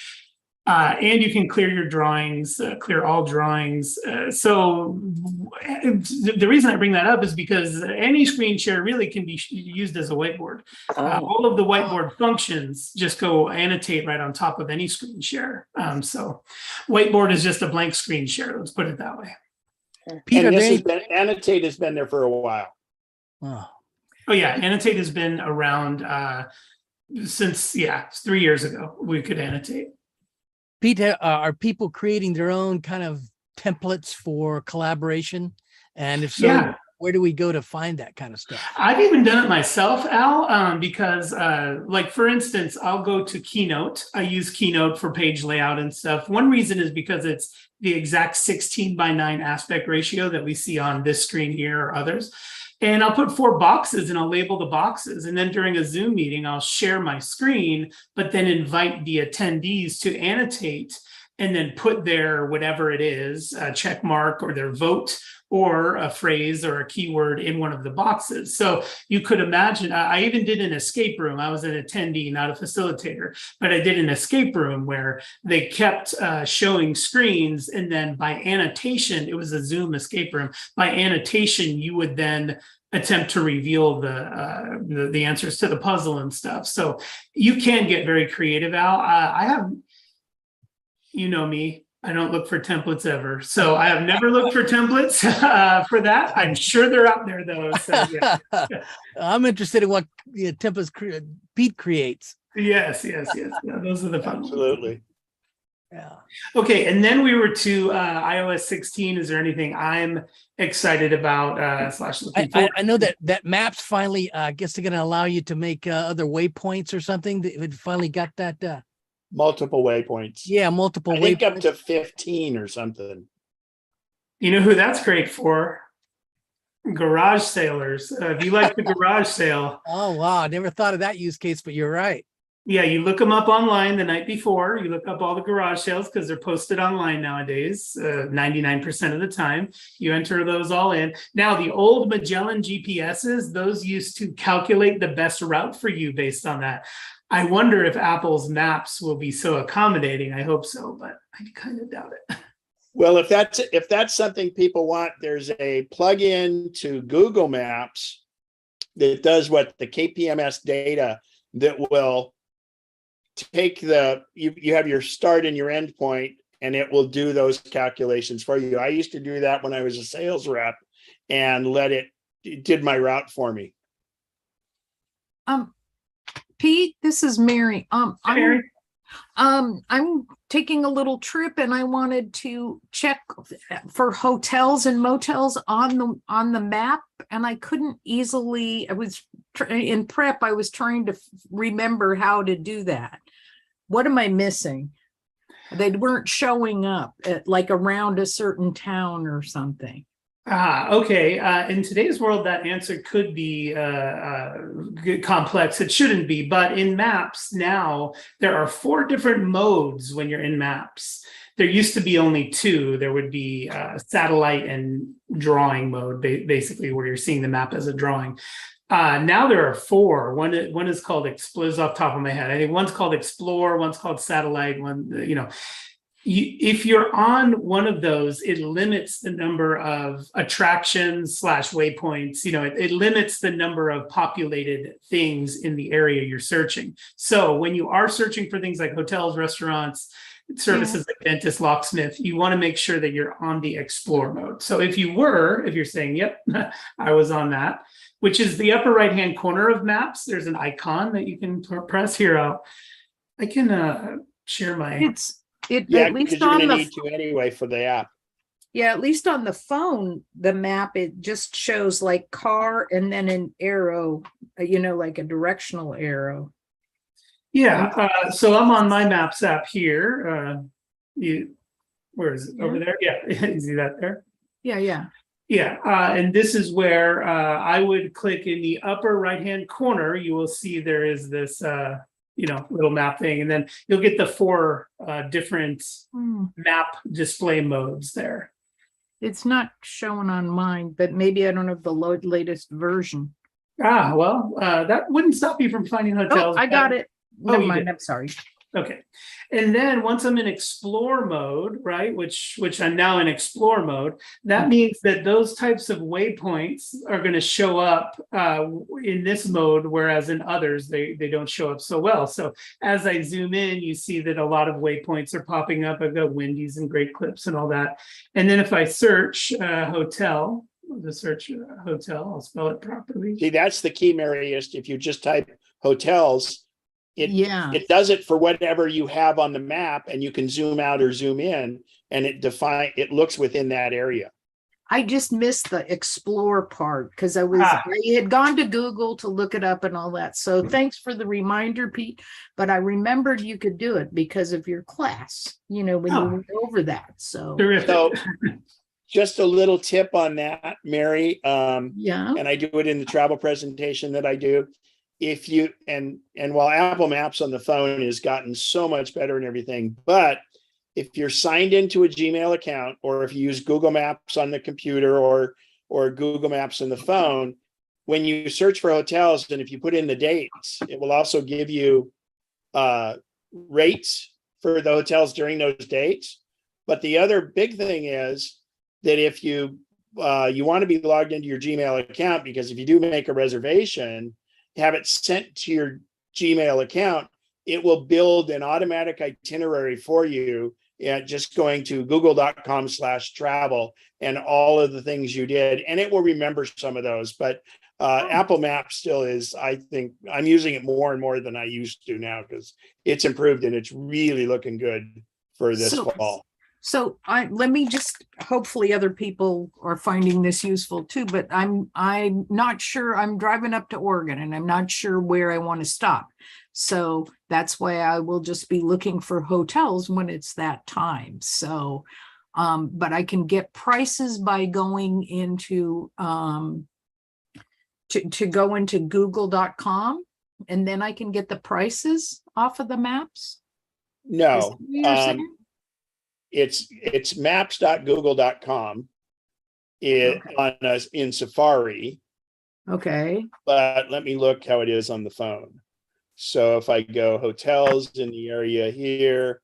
And you can clear your drawings, clear all drawings. So the reason I bring that up is because any screen share really can be used as a whiteboard. All of the whiteboard functions just go annotate right on top of any screen share. So whiteboard is just a blank screen share. Let's put it that way. Pete, And are this there has been, Annotate has been there for a while. Oh yeah, annotate has been around since 3 years ago. We could annotate. Pete, are people creating their own kind of templates for collaboration? And if so, Yeah. where do we go to find that kind of stuff? I've even done it myself, Al, because like for instance, I'll go to Keynote. I use Keynote for page layout and stuff. One reason is because it's the exact 16:9 aspect ratio that we see on this screen here or others. And I'll put 4 boxes and I'll label the boxes. And then during a Zoom meeting, I'll share my screen, but then invite the attendees to annotate and then put their whatever it is, a check mark or their vote or a phrase or a keyword in one of the boxes. So you could imagine, I even did an escape room. I was an attendee, not a facilitator, but I did an escape room where they kept showing screens, and then by annotation, it was a Zoom escape room. By annotation, you would then attempt to reveal the answers to the puzzle and stuff. So you can get very creative, Al. I have, you know me, I don't look for templates ever. So I have never looked for templates for that. I'm sure they're out there though. So yeah. I'm interested in what templates Pete creates. Yes. Yeah, those are the fun ones. Absolutely. Yeah. Okay, and then we were to iOS 16. Is there anything I'm excited about / looking for? I know that Maps finally, I guess they're going to allow you to make other waypoints or something. It finally got that. Multiple waypoints. Yeah, multiple I think waypoints. up to 15 or something. You know who that's great for? Garage sailors. If you like the garage sale, Oh, wow. I never thought of that use case, but you're right. yeah, you look them up online the night before. You look up all the garage sales because they're posted online nowadays, 99% of the time. You enter those all in. Now, the old Magellan GPSs, those used to calculate the best route for you based on that. I wonder if Apple's maps will be so accommodating. I hope so, but I kind of doubt it. Well, if that's something people want, there's a plugin to Google Maps that does what the KPMS data that will take you have your start and your end point, and it will do those calculations for you. I used to do that when I was a sales rep and it did my route for me. Pete, this is Mary. Mary. I'm taking a little trip and I wanted to check for hotels and motels on the map, and I couldn't easily. I was in prep. I was trying to remember how to do that. What am I missing? They weren't showing up at like around a certain town or something. Okay. In today's world, that answer could be complex. It shouldn't be, but in Maps now, there are 4 different modes when you're in Maps. There used to be only 2. There would be satellite and drawing mode, basically where you're seeing the map as a drawing. Now there are 4. One is called Explore, off the top of my head. I think one's called Explore, one's called Satellite, if you're on one of those, it limits the number of attractions / waypoints. It limits the number of populated things in the area you're searching. So when you are searching for things like hotels, restaurants, services like dentist, locksmith, you want to make sure that you're on the Explore mode. So if you're saying, yep, I was on that, which is the upper right-hand corner of Maps, there's an icon that you can press here. I can share my... At least you're going to need to anyway for the app. Yeah, at least on the phone, the map, it just shows like car and then an arrow, like a directional arrow. Yeah, so I'm on my Maps app here. Where is it? Over there? Yeah, you see that there? Yeah. Yeah, and this is where I would click in the upper right-hand corner. You will see there is this little map thing, and then you'll get the 4 different map display modes there. It's not showing on mine, but maybe I don't have the latest version. Well, that wouldn't stop you from finding hotels. I got it. Never mind. did. I'm sorry. Okay. And then once I'm in explore mode, right, which I'm now in explore mode, that means that those types of waypoints are going to show up in this mode, whereas in others, they don't show up so well. So as I zoom in, you see that a lot of waypoints are popping up. I've got Wendy's and Great Clips and all that. And then if I search hotel, the search hotel, I'll spell it properly. See, that's the key, Mary, is if you just type hotels, Yeah. it does it for whatever you have on the map, and you can zoom out or zoom in, and it looks within that area. I just missed the explore part because I had gone to Google to look it up and all that. So thanks for the reminder, Pete. But I remembered you could do it because of your class, when you went over that. So, So just a little tip on that, Mary. yeah. And I do it in the travel presentation that I do. If you, and while Apple Maps on the phone has gotten so much better and everything, but if you're signed into a Gmail account, or if you use Google Maps on the computer or Google Maps on the phone, when you search for hotels, and if you put in the dates, it will also give you rates for the hotels during those dates. But the other big thing is that if you want to be logged into your Gmail account, because if you do make a reservation, have it sent to your Gmail account, it will build an automatic itinerary for you, just going to google.com/travel and all of the things you did. And it will remember some of those, but Apple Maps still is, I think I'm using it more and more than I used to now, because it's improved and it's really looking good for this fall. So let me just, hopefully other people are finding this useful too, but I'm not sure. I'm driving up to Oregon and I'm not sure where I want to stop. So that's why I will just be looking for hotels when it's that time. So, but I can get prices by going into, to go into google.com, and then I can get the prices off of the maps. No, it's maps.google.com in Safari. Okay. But let me look how it is on the phone. So if I go hotels in the area here,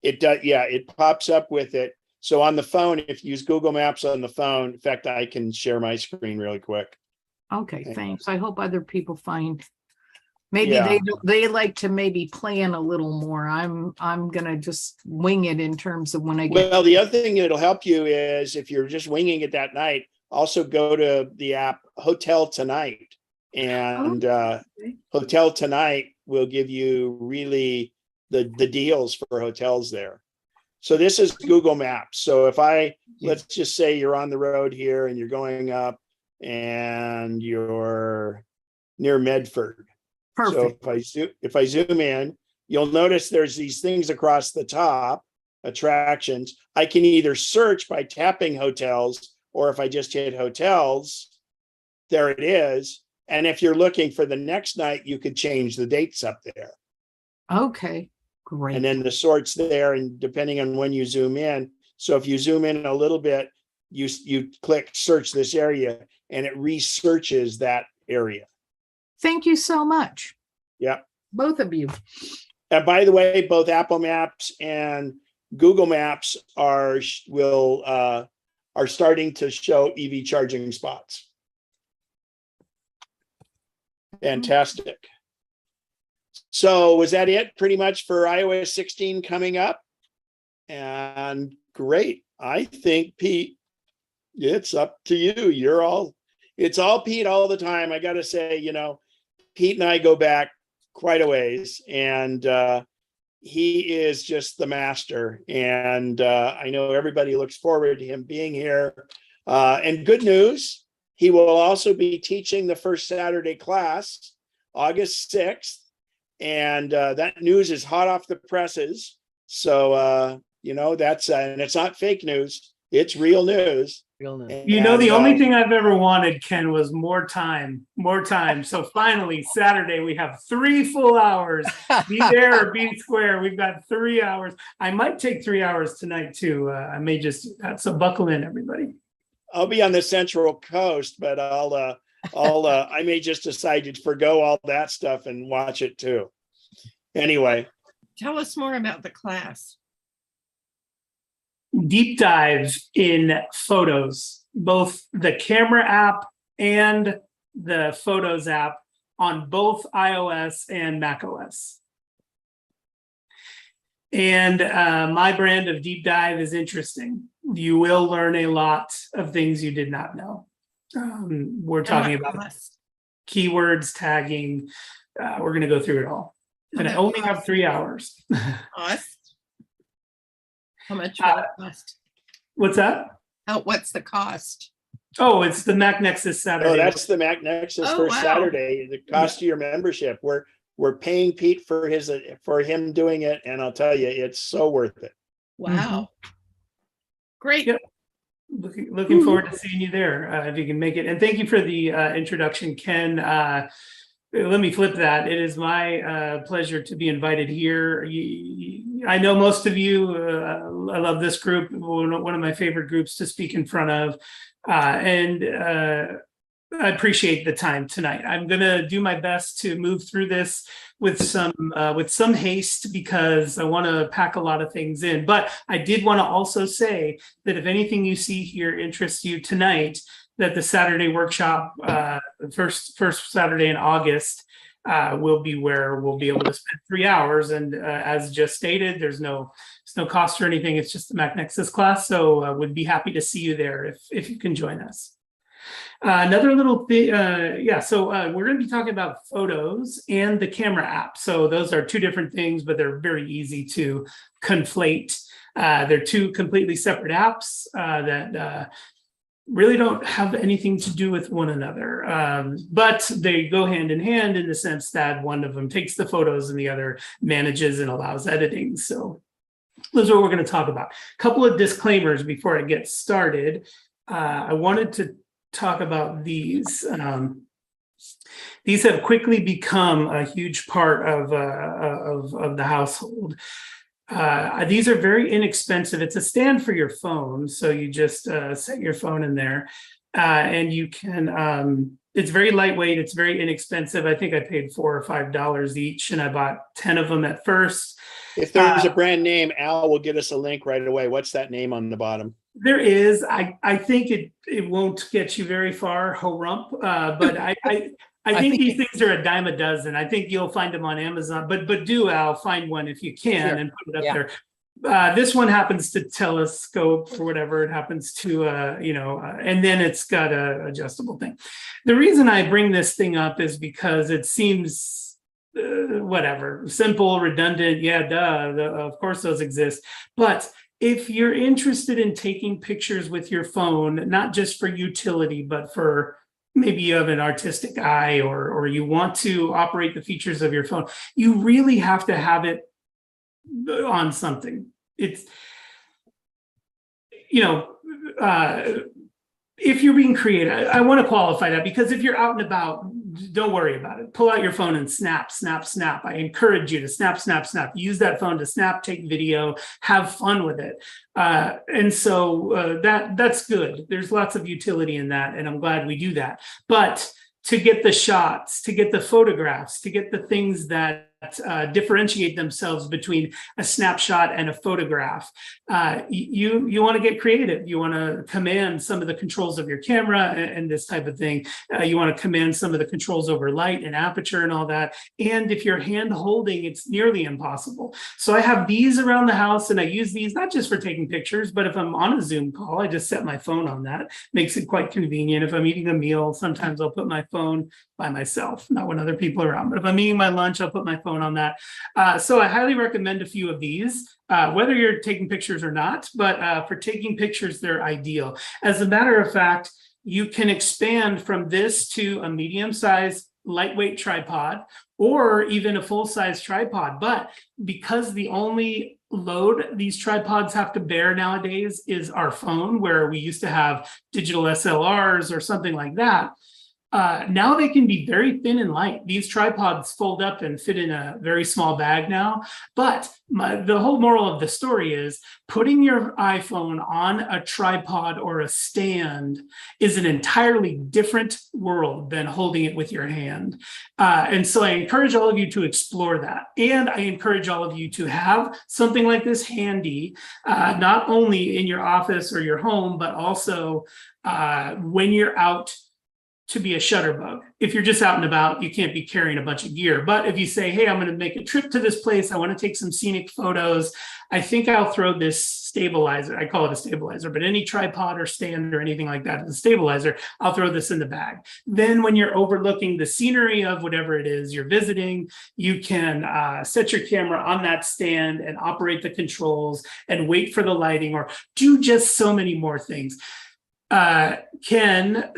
it does, yeah, it pops up with it. So on the phone, if you use Google Maps on the phone, in fact, I can share my screen really quick. Okay, thanks. I hope other people find, maybe they like to maybe plan a little more. I'm gonna just wing it in terms of when I get. Well, the other thing that'll help you is if you're just winging it that night, also go to the app Hotel Tonight, and Hotel Tonight will give you really the deals for hotels there. So this is Google Maps. So if let's just say you're on the road here and you're going up and you're near Medford. Perfect. So if I zoom in, you'll notice there's these things across the top, attractions. I can either search by tapping hotels, or if I just hit hotels, there it is. And if you're looking for the next night, you could change the dates up there. Okay, great. And then the sort's there, and depending on when you zoom in. So if you zoom in a little bit, you click search this area and it researches that area. Thank you so much. Yeah. Both of you. And by the way, both Apple Maps and Google Maps are starting to show EV charging spots. Fantastic. So was that it pretty much for iOS 16 coming up? And great. I think, Pete, it's up to you. It's all Pete all the time. I got to say, Pete and I go back quite a ways, and he is just the master. And I know everybody looks forward to him being here. And good news, he will also be teaching the first Saturday class, August 6th. And that news is hot off the presses. So, that's, and it's not fake news. It's real news. The only thing I've ever wanted, Ken, was more time. So finally, Saturday, we have 3 full hours. Be there or be square. We've got 3 hours. I might take 3 hours tonight too. I may just, so buckle in, everybody. I'll be on the Central Coast, but I may just decide to forgo all that stuff and watch it too. Anyway, Tell us more about the class. Deep dive in photos, both the camera app and the Photos app on both iOS and macOS. And my brand of deep dive is interesting. You will learn a lot of things you did not know. We're talking about keywords, tagging. We're going to go through it all. And I only have 3 hours. Cost? How much will it cost? What's that? What's the cost? Oh, it's the MacNexus-7. Oh, that's the MacNexus Oh, for wow. Saturday. The cost of your membership. We're paying Pete for him doing it, and I'll tell you, it's so worth it. Wow. Great. Yep. Looking forward to seeing you there if you can make it. And thank you for the introduction, Ken. Let me flip that. It is my pleasure to be invited here. I know most of you. I love this group. One of my favorite groups to speak in front of. And I appreciate the time tonight. I'm going to do my best to move through this with some haste because I want to pack a lot of things in. But I did want to also say that if anything you see here interests you tonight, that the Saturday workshop, first Saturday in August, will be where we'll be able to spend 3 hours. And as just stated, there's no cost or anything. It's just the MacNexus class. So I would be happy to see you there if you can join us. Another little thing, so we're going to be talking about photos and the camera app. So those are two different things, but they're very easy to conflate. They're two completely separate apps that really don't have anything to do with one another, but they go hand in hand in the sense that one of them takes the photos and the other manages and allows editing. So those are what we're going to talk about. A couple of disclaimers before I get started. I wanted to talk about these. These have quickly become a huge part of the household. These are very inexpensive. It's a stand for your phone. So you just set your phone in there and you can, it's very lightweight. It's very inexpensive. I think I paid $4 or $5 each and I bought 10 of them at first. If there's a brand name, Al will get us a link right away. What's that name on the bottom? There is. I think it won't get you very far, ho-rump, but I think these things are a dime a dozen. I think you'll find them on Amazon, but do, Al, find one if you can and put it up there. This one happens to telescope or whatever it happens to, and then it's got a adjustable thing. The reason I bring this thing up is because it seems whatever, simple, redundant. Yeah, duh. Of course those exist. But if you're interested in taking pictures with your phone, not just for utility, but for maybe you have an artistic eye or you want to operate the features of your phone, you really have to have it on something. It's, if you're being creative, I want to qualify that because if you're out and about, don't worry about it. Pull out your phone and snap, snap, snap. I encourage you to snap, snap, snap. Use that phone to snap, take video, have fun with it. And so that's good. There's lots of utility in that, and I'm glad we do that. But to get the shots, to get the photographs, to get the things that differentiate themselves between a snapshot and a photograph. You want to get creative. You want to command some of the controls of your camera and this type of thing. You want to command some of the controls over light and aperture and all that. And if you're hand holding, it's nearly impossible. So I have these around the house and I use these not just for taking pictures, but if I'm on a Zoom call, I just set my phone on that. Makes it quite convenient. If I'm eating a meal, sometimes I'll put my phone by myself, not when other people are around. But if I'm eating my lunch, I'll put my phone on that. So I highly recommend a few of these, whether you're taking pictures or not, but for taking pictures, they're ideal. As a matter of fact, you can expand from this to a medium-sized lightweight tripod or even a full-size tripod. But because the only load these tripods have to bear nowadays is our phone, where we used to have digital SLRs or something like that, Now they can be very thin and light. These tripods fold up and fit in a very small bag now. But the whole moral of the story is putting your iPhone on a tripod or a stand is an entirely different world than holding it with your hand. And so I encourage all of you to explore that. And I encourage all of you to have something like this handy, not only in your office or your home, but also when you're out to be a shutterbug. If you're just out and about, you can't be carrying a bunch of gear. But if you say, hey, I'm going to make a trip to this place, I want to take some scenic photos, I think I'll throw this stabilizer. I call it a stabilizer, but any tripod or stand or anything like that is a stabilizer. I'll throw this in the bag. Then when you're overlooking the scenery of whatever it is you're visiting, you can set your camera on that stand and operate the controls and wait for the lighting or do just so many more things. Ken,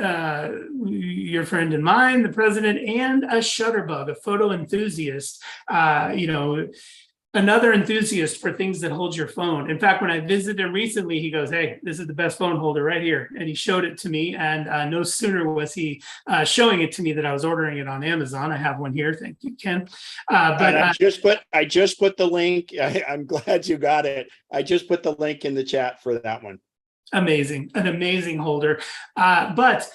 your friend and mine, the president, and a shutterbug, a photo enthusiast, another enthusiast for things that hold your phone. In fact, when I visited him recently, he goes, hey, this is the best phone holder right here. And he showed it to me. And no sooner was he showing it to me that I was ordering it on Amazon. I have one here. Thank you, Ken. But I just put the link. I'm glad you got it. I just put the link in the chat for that one. Amazing, an amazing holder. But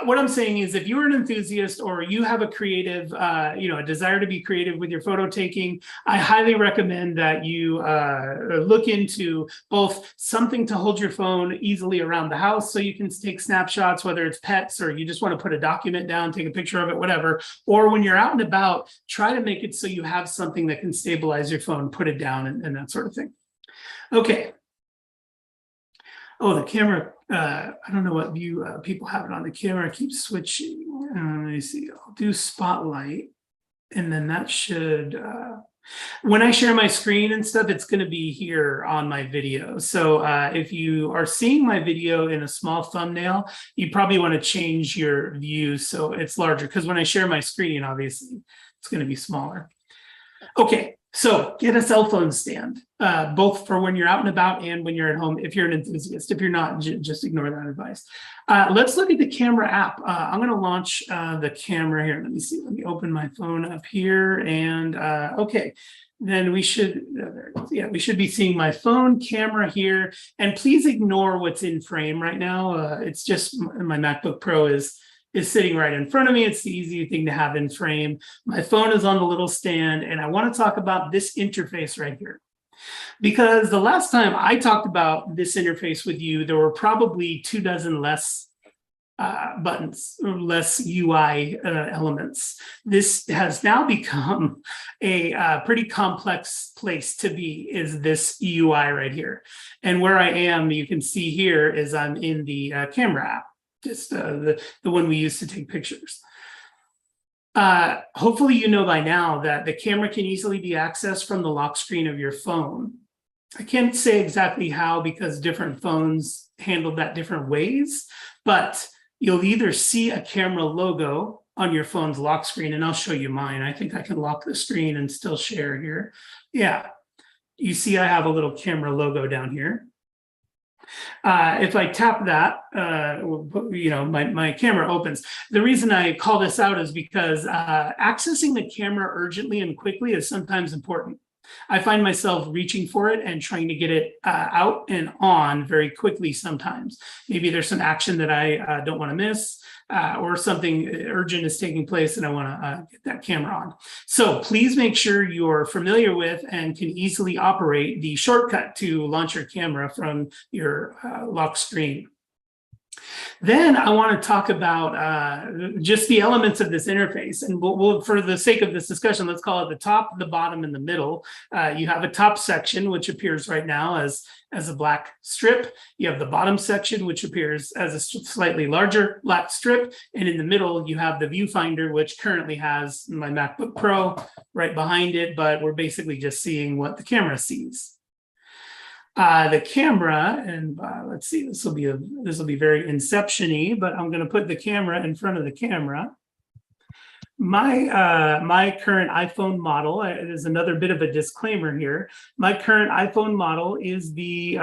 what I'm saying is if you're an enthusiast or you have a creative, a desire to be creative with your photo taking, I highly recommend that you look into both something to hold your phone easily around the house so you can take snapshots, whether it's pets or you just want to put a document down, take a picture of it, whatever. Or when you're out and about, try to make it so you have something that can stabilize your phone, put it down and that sort of thing. Okay. Oh, the camera, I don't know what view people have it on. The camera keeps switching. Let me see, I'll do spotlight. And then that should, when I share my screen and stuff, it's gonna be here on my video. So if you are seeing my video in a small thumbnail, you probably wanna change your view so it's larger, because when I share my screen, obviously, it's gonna be smaller. Okay. So get a cell phone stand, both for when you're out and about and when you're at home, if you're an enthusiast. If you're not, just ignore that advice. Let's look at the camera app. I'm going to launch the camera here. Let me see. Let me open my phone up here. And okay, then we should, we should be seeing my phone camera here. And please ignore what's in frame right now. It's just my MacBook Pro is sitting right in front of me. It's the easy thing to have in frame. My phone is on the little stand, and I want to talk about this interface right here. Because the last time I talked about this interface with you, there were probably 24 less buttons, or less UI elements. This has now become a pretty complex place to be, is this UI right here. And where I am, you can see here, is I'm in the camera app. Just the one we use to take pictures. Hopefully you know by now that the camera can easily be accessed from the lock screen of your phone. I can't say exactly how because different phones handle that different ways, but you'll either see a camera logo on your phone's lock screen, and I'll show you mine. I think I can lock the screen and still share here. Yeah, you see I have a little camera logo down here. If I tap that, my camera opens. The reason I call this out is because accessing the camera urgently and quickly is sometimes important. I find myself reaching for it and trying to get it out and on very quickly sometimes. Maybe there's some action that I don't want to miss, or something urgent is taking place and I want to get that camera on. So please make sure you're familiar with and can easily operate the shortcut to launch your camera from your lock screen. Then I want to talk about just the elements of this interface. And we'll, for the sake of this discussion, let's call it the top, the bottom, and the middle. You have a top section, which appears right now as a black strip. You have the bottom section, which appears as a slightly larger black strip. And in the middle, you have the viewfinder, which currently has my MacBook Pro right behind it, but we're basically just seeing what the camera sees. The camera, and let's see, this will be very Inception-y, but I'm going to put the camera in front of the camera. My current iPhone model, there's another bit of a disclaimer here. My current iPhone model is the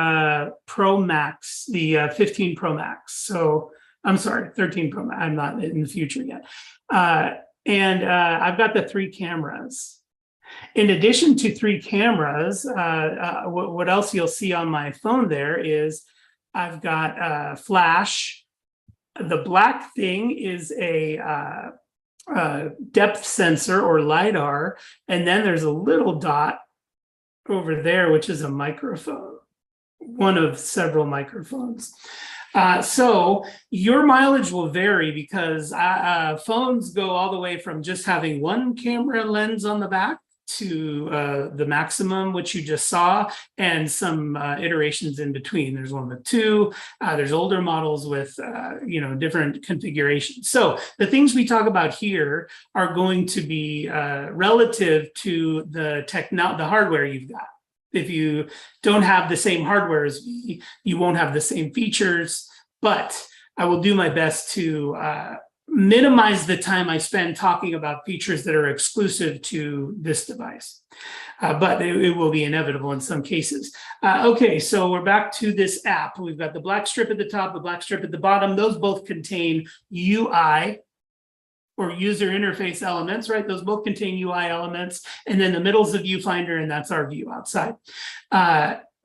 Pro Max, the 15 Pro Max. So I'm sorry, 13 Pro Max. I'm not in the future yet. And I've got the 3 cameras. In addition to 3 cameras, what else you'll see on my phone there is I've got flash. The black thing is a depth sensor or LiDAR. And then there's a little dot over there, which is a microphone, one of several microphones. So your mileage will vary because phones go all the way from just having 1 camera lens on the back to the maximum, which you just saw, and some iterations in between. There's one with 2, there's older models with, different configurations. So the things we talk about here are going to be relative to the hardware you've got. If you don't have the same hardware as me, you won't have the same features, but I will do my best to minimize the time I spend talking about features that are exclusive to this device. But it will be inevitable in some cases. Okay, so we're back to this app. We've got the black strip at the top, the black strip at the bottom. Those both contain UI, or user interface elements, right? Those both contain UI elements. And then the middle's the viewfinder, and that's our view outside.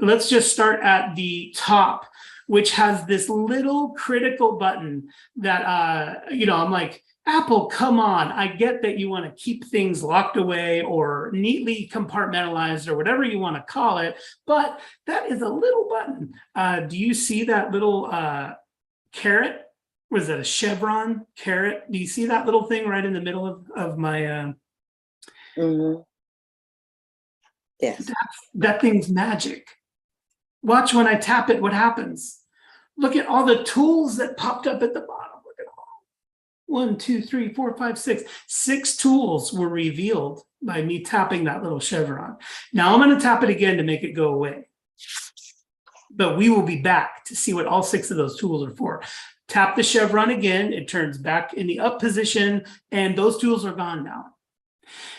Let's just start at the top, which has this little critical button that, I'm like, Apple, come on. I get that you want to keep things locked away or neatly compartmentalized or whatever you want to call it, but that is a little button. Do you see that little caret? Was that a chevron caret? Do you see that little thing right in the middle of my Yes. That thing's magic. Watch when I tap it, what happens. Look at all the tools that popped up at the bottom. Look at all. 1, 2, 3, 4, 5, 6. 6 tools were revealed by me tapping that little chevron. Now I'm going to tap it again to make it go away. But we will be back to see what all 6 of those tools are for. Tap the chevron again, it turns back in the up position, and those tools are gone now.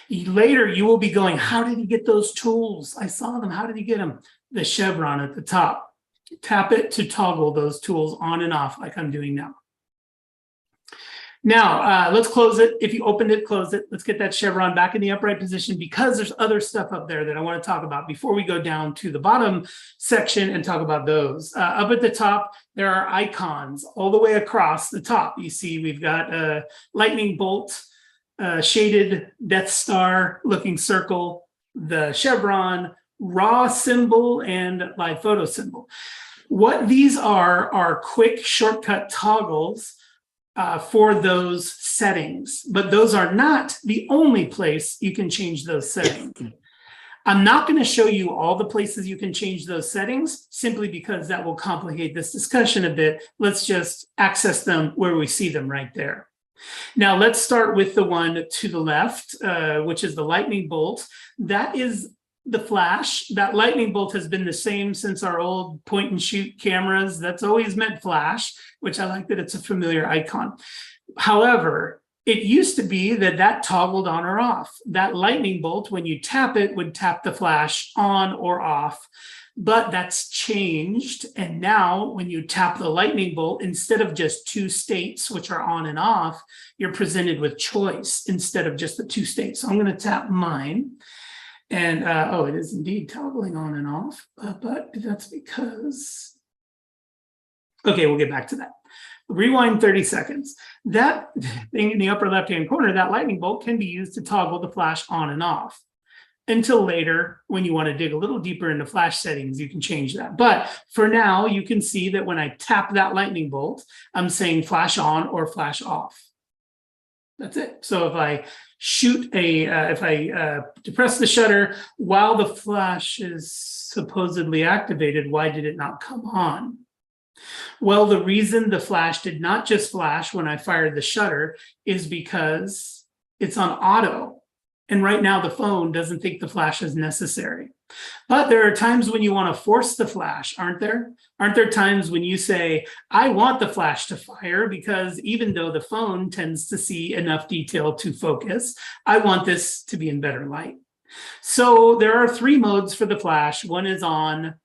Later, you will be going, how did he get those tools? I saw them, how did he get them? The chevron at the top. Tap it to toggle those tools on and off like I'm doing now. Now, let's close it. If you opened it, close it. Let's get that chevron back in the upright position because there's other stuff up there that I want to talk about before we go down to the bottom section and talk about those. Up at the top, there are icons all the way across the top. You see we've got a lightning bolt, shaded Death Star looking circle, the chevron, raw symbol, and live photo symbol. What these are quick shortcut toggles for those settings, but those are not the only place you can change those settings. I'm not going to show you all the places you can change those settings simply because that will complicate this discussion a bit. Let's just access them where we see them right there. Now let's start with the one to the left, which is the lightning bolt. That is the flash. That lightning bolt has been the same since our old point and shoot cameras. That's always meant flash, which I like that it's a familiar icon. However, it used to be that toggled on or off. That lightning bolt, when you tap it, would tap the flash on or off. But that's changed. And now when you tap the lightning bolt, instead of just 2 states, which are on and off, you're presented with choice instead of just the 2 states. So I'm going to tap mine. And, it is indeed toggling on and off, but that's because, okay, we'll get back to that. Rewind 30 seconds. That thing in the upper left-hand corner, that lightning bolt can be used to toggle the flash on and off. Until later, when you want to dig a little deeper into flash settings, you can change that. But for now, you can see that when I tap that lightning bolt, I'm saying flash on or flash off. That's it. So if I shoot if I depress the shutter while the flash is supposedly activated, why did it not come on? Well, the reason the flash did not just flash when I fired the shutter is because it's on auto. And right now the phone doesn't think the flash is necessary. But there are times when you want to force the flash, aren't there? Aren't there times when you say, I want the flash to fire because even though the phone tends to see enough detail to focus, I want this to be in better light. So there are 3 modes for the flash. One is on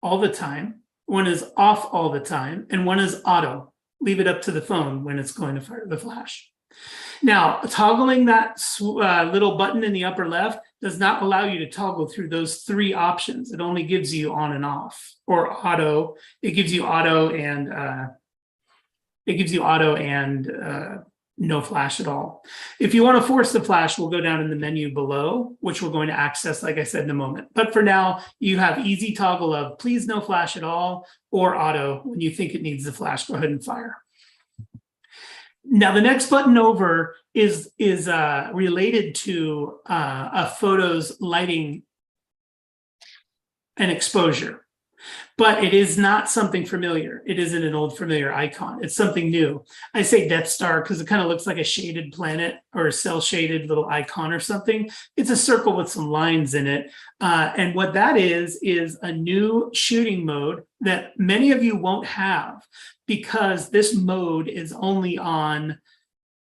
all the time. one is off all the time, and one is auto. Leave it up to the phone when it's going to fire the flash. Now, toggling that little button in the upper left does not allow you to toggle through those three options. It only gives you on and off, or auto. It gives you auto and no flash at all. If you want to force the flash, we'll go down in the menu below, which we're going to access, like I said, in a moment. But for now, you have easy toggle of please no flash at all, or auto. When you think it needs the flash, go ahead and fire. Now, the next button over is related to a photo's lighting and exposure, but it is not something familiar. It isn't an old familiar icon. It's something new. I say Death Star because it kind of looks like a shaded planet or a cell shaded little icon or something. It's a circle with some lines in it. And what that is a new shooting mode that many of you won't have, because this mode is only on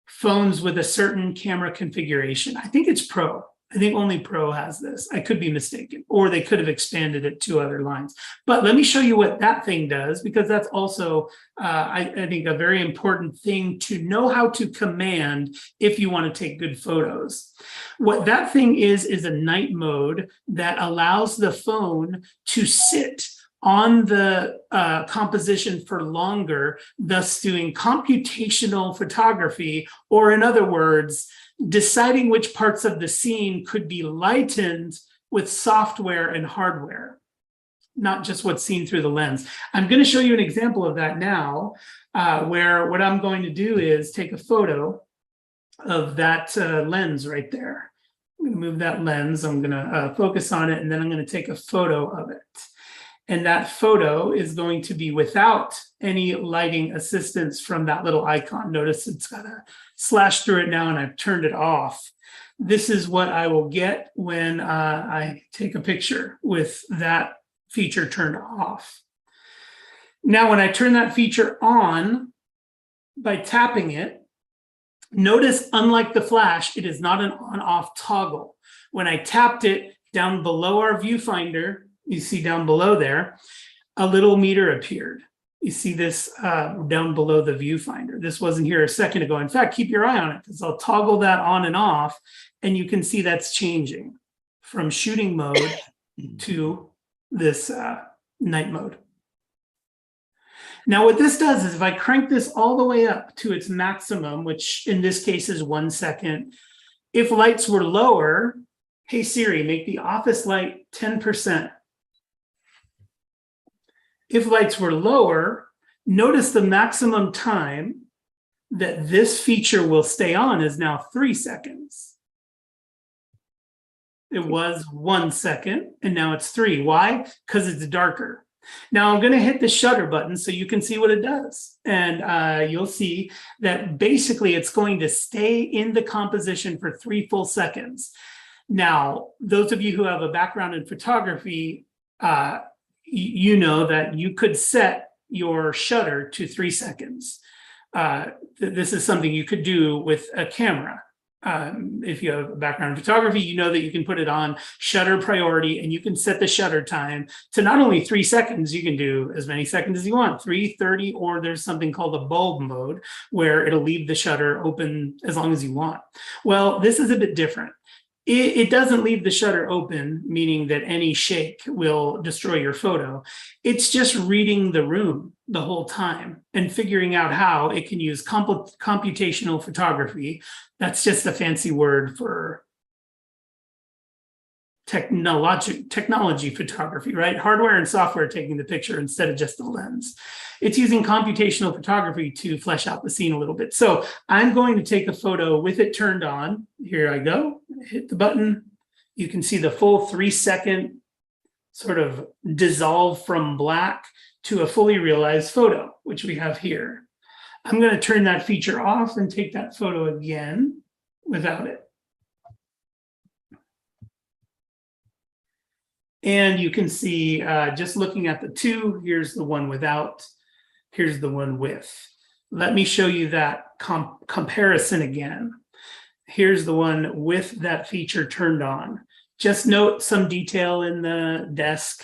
phones with a certain camera configuration. I think it's Pro. I think only Pro has this. I could be mistaken, or they could have expanded it to other lines. But let me show you what that thing does, because that's also, I think, a very important thing to know how to command if you want to take good photos. What that thing is a night mode that allows the phone to sit on the composition for longer, thus doing computational photography, or in other words, deciding which parts of the scene could be lightened with software and hardware, not just what's seen through the lens. I'm going to show you an example of that now, where what I'm going to do is take a photo of that lens right there. I'm going to move that lens. I'm going to focus on it, and then I'm going to take a photo of it. And that photo is going to be without any lighting assistance from that little icon. Notice it's got a slash through it now, and I've turned it off. This is what I will get when I take a picture with that feature turned off. Now, when I turn that feature on by tapping it, notice, unlike the flash, it is not an on-off toggle. When I tapped it down below our viewfinder, you see down below there, a little meter appeared. You see this down below the viewfinder. This wasn't here a second ago. In fact, keep your eye on it, because I'll toggle that on and off, and you can see that's changing from shooting mode to this night mode. Now, what this does is if I crank this all the way up to its maximum, which in this case is 1 second, if lights were lower, hey Siri, make the office light 10%. If lights were lower, notice the maximum time that this feature will stay on is now 3 seconds. It was 1 second, and now it's 3. Why? Because it's darker. Now I'm going to hit the shutter button so you can see what it does. And you'll see that basically it's going to stay in the composition for 3 full seconds. Now, those of you who have a background in photography, you know that you could set your shutter to 3 seconds. This is something you could do with a camera. If you have a background in photography, you know that you can put it on shutter priority, and you can set the shutter time to not only 3 seconds, you can do as many seconds as you want, 3, 30, or there's something called a bulb mode where it'll leave the shutter open as long as you want. Well, this is a bit different. It doesn't leave the shutter open, meaning that any shake will destroy your photo. It's just reading the room the whole time and figuring out how it can use computational photography. That's just a fancy word for technology photography, right? Hardware and software taking the picture instead of just the lens. It's using computational photography to flesh out the scene a little bit. So I'm going to take a photo with it turned on. Here I go, hit the button. You can see the full 3 second sort of dissolve from black to a fully realized photo, which we have here. I'm going to turn that feature off and take that photo again without it. And you can see, just looking at the two, here's the one without, here's the one with. Let me show you that comparison again. Here's the one with that feature turned on. Just note some detail in the desk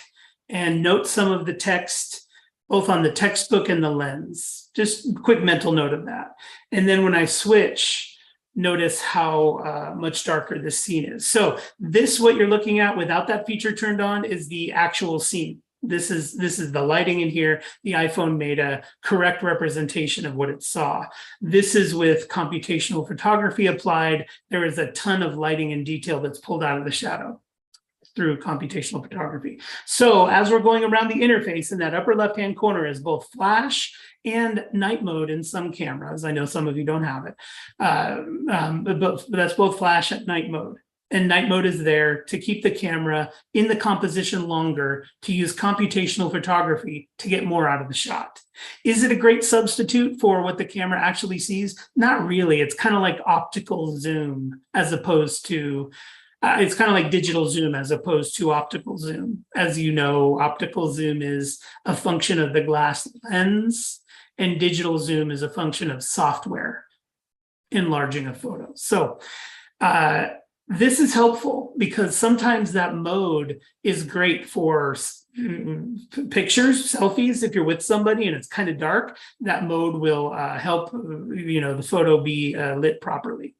and note some of the text both on the textbook and the lens. Just a quick mental note of that. And then when I switch, notice how much darker this scene is. So this, what you're looking at without that feature turned on, is the actual scene. This is the lighting in here. The iPhone made a correct representation of what it saw. This is with computational photography applied. There is a ton of lighting and detail that's pulled out of the shadow through computational photography. So as we're going around the interface, in that upper left-hand corner is both flash and night mode in some cameras. I know some of you don't have it, but that's both flash and night mode. And night mode is there to keep the camera in the composition longer, to use computational photography to get more out of the shot. Is it a great substitute for what the camera actually sees? Not really. It's kind of like optical zoom as opposed to, it's kind of like digital zoom as opposed to optical zoom. As you know, optical zoom is a function of the glass lens, and digital zoom is a function of software enlarging a photo. So, this is helpful because sometimes that mode is great for pictures, selfies. If you're with somebody and it's kind of dark, that mode will help, the photo be lit properly.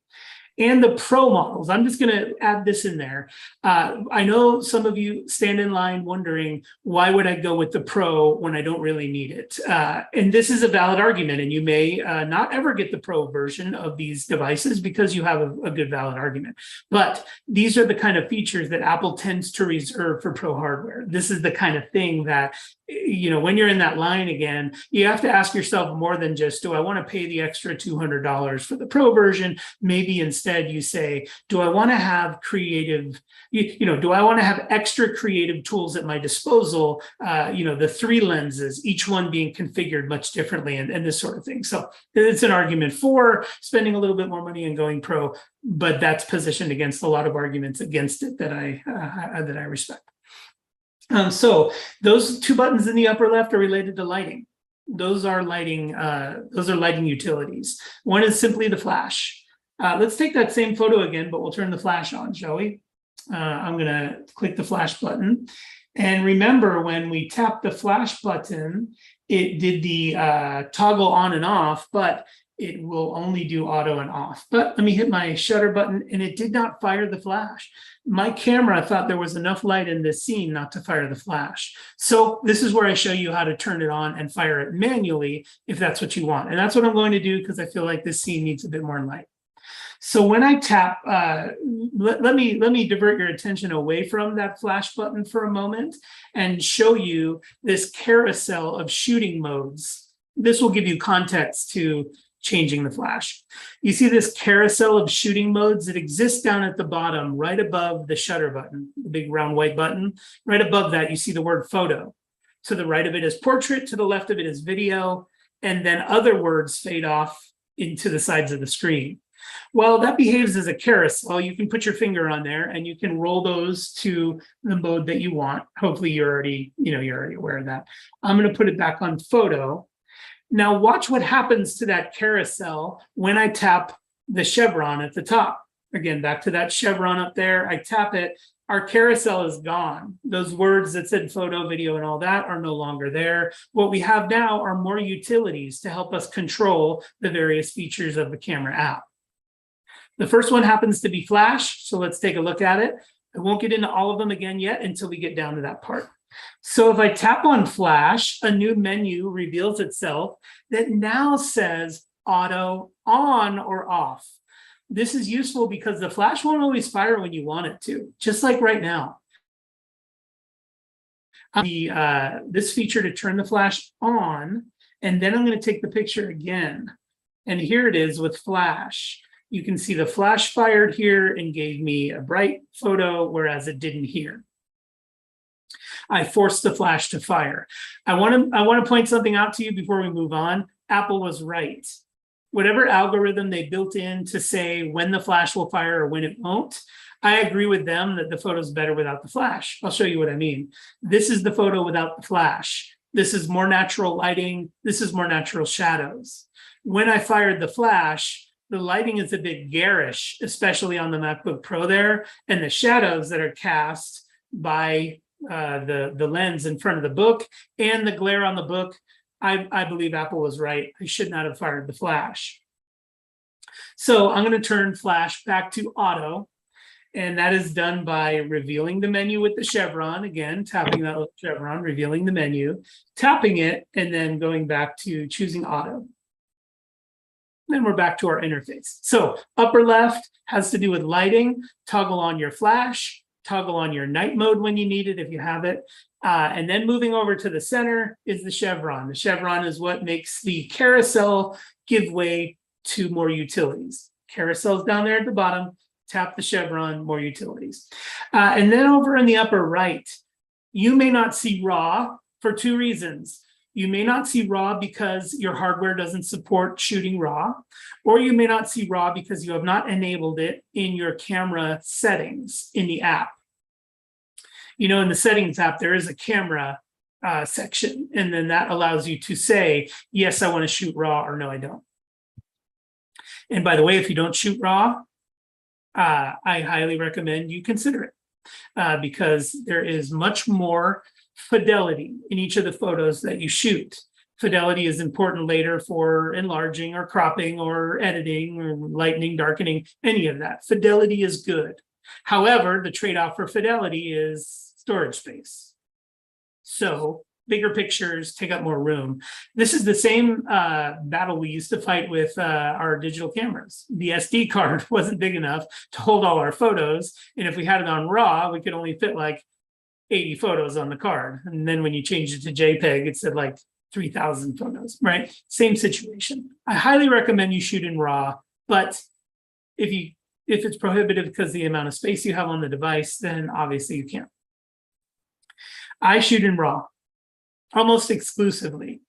And the pro models, I'm just going to add this in there. I know some of you stand in line wondering, why would I go with the pro when I don't really need it? And this is a valid argument, and you may not ever get the pro version of these devices because you have a good valid argument. But these are the kind of features that Apple tends to reserve for pro hardware. This is the kind of thing that, when you're in that line again, you have to ask yourself more than just, do I want to pay the extra $200 for the pro version? Maybe instead you say, do I want to have creative, do I want to have extra creative tools at my disposal? The 3 lenses, each one being configured much differently, and this sort of thing. So it's an argument for spending a little bit more money and going pro, but that's positioned against a lot of arguments against it that I respect. So those 2 buttons in the upper left are related to lighting. Those are lighting utilities. One is simply the flash. Let's take that same photo again, but we'll turn the flash on, shall we? I'm gonna click the flash button. And remember, when we tap the flash button, it did the toggle on and off, but it will only do auto and off. But let me hit my shutter button and it did not fire the flash. My camera thought there was enough light in this scene not to fire the flash. So this is where I show you how to turn it on and fire it manually if that's what you want. And that's what I'm going to do because I feel like this scene needs a bit more light. So when I tap, let me divert your attention away from that flash button for a moment and show you this carousel of shooting modes. This will give you context to changing the flash. You see this carousel of shooting modes that exists down at the bottom, right above the shutter button, the big round white button. Right above that, you see the word photo. To the right of it is portrait, to the left of it is video, and then other words fade off into the sides of the screen. Well, that behaves as a carousel. You can put your finger on there and you can roll those to the mode that you want. Hopefully you're already aware of that. I'm going to put it back on photo. Now watch what happens to that carousel when I tap the chevron at the top. Again, back to that chevron up there. I tap it. Our carousel is gone. Those words that said photo, video, and all that are no longer there. What we have now are more utilities to help us control the various features of the camera app. The first one happens to be flash, so let's take a look at it. I won't get into all of them again yet until we get down to that part. So if I tap on flash, a new menu reveals itself that now says auto on or off. This is useful because the flash won't always fire when you want it to, just like right now. This feature to turn the flash on, and then I'm going to take the picture again. And here it is with flash. You can see the flash fired here and gave me a bright photo, whereas it didn't here. I forced the flash to fire. I want to point something out to you before we move on. Apple was right. Whatever algorithm they built in to say when the flash will fire or when it won't, I agree with them that the photo is better without the flash. I'll show you what I mean. This is the photo without the flash. This is more natural lighting. This is more natural shadows. When I fired the flash, the lighting is a bit garish, especially on the MacBook Pro there, and the shadows that are cast by the lens in front of the book and the glare on the book, I believe Apple was right. I should not have fired the flash. So I'm going to turn flash back to auto. And that is done by revealing the menu with the chevron. Again, tapping that little chevron, revealing the menu, tapping it, and then going back to choosing auto. Then we're back to our interface. So upper left has to do with lighting. Toggle on your flash, toggle on your night mode when you need it if you have it. And then moving over to the center is the chevron. The chevron is what makes the carousel give way to more utilities. Carousel's down there at the bottom. Tap the chevron, more utilities. And then over in the upper right, you may not see RAW for two reasons. You may not see RAW because your hardware doesn't support shooting RAW, or you may not see RAW because you have not enabled it in your camera settings in the app. You know, in the settings app, there is a camera section, and then that allows you to say, yes, I want to shoot RAW, or no, I don't. And by the way, if you don't shoot RAW, I highly recommend you consider it because there is much more fidelity in each of the photos that you shoot. Fidelity is important later for enlarging or cropping or editing or lightening, darkening, any of that. Fidelity is good. However, the trade-off for fidelity is storage space. So bigger pictures take up more room. This is the same battle we used to fight with our digital cameras. The SD card wasn't big enough to hold all our photos. And if we had it on RAW, we could only fit like 80 photos on the card. And then when you changed it to JPEG, it said like 3,000 photos, right? Same situation. I highly recommend you shoot in RAW, but if it's prohibitive because of the amount of space you have on the device, then obviously you can't. I shoot in RAW. Almost exclusively,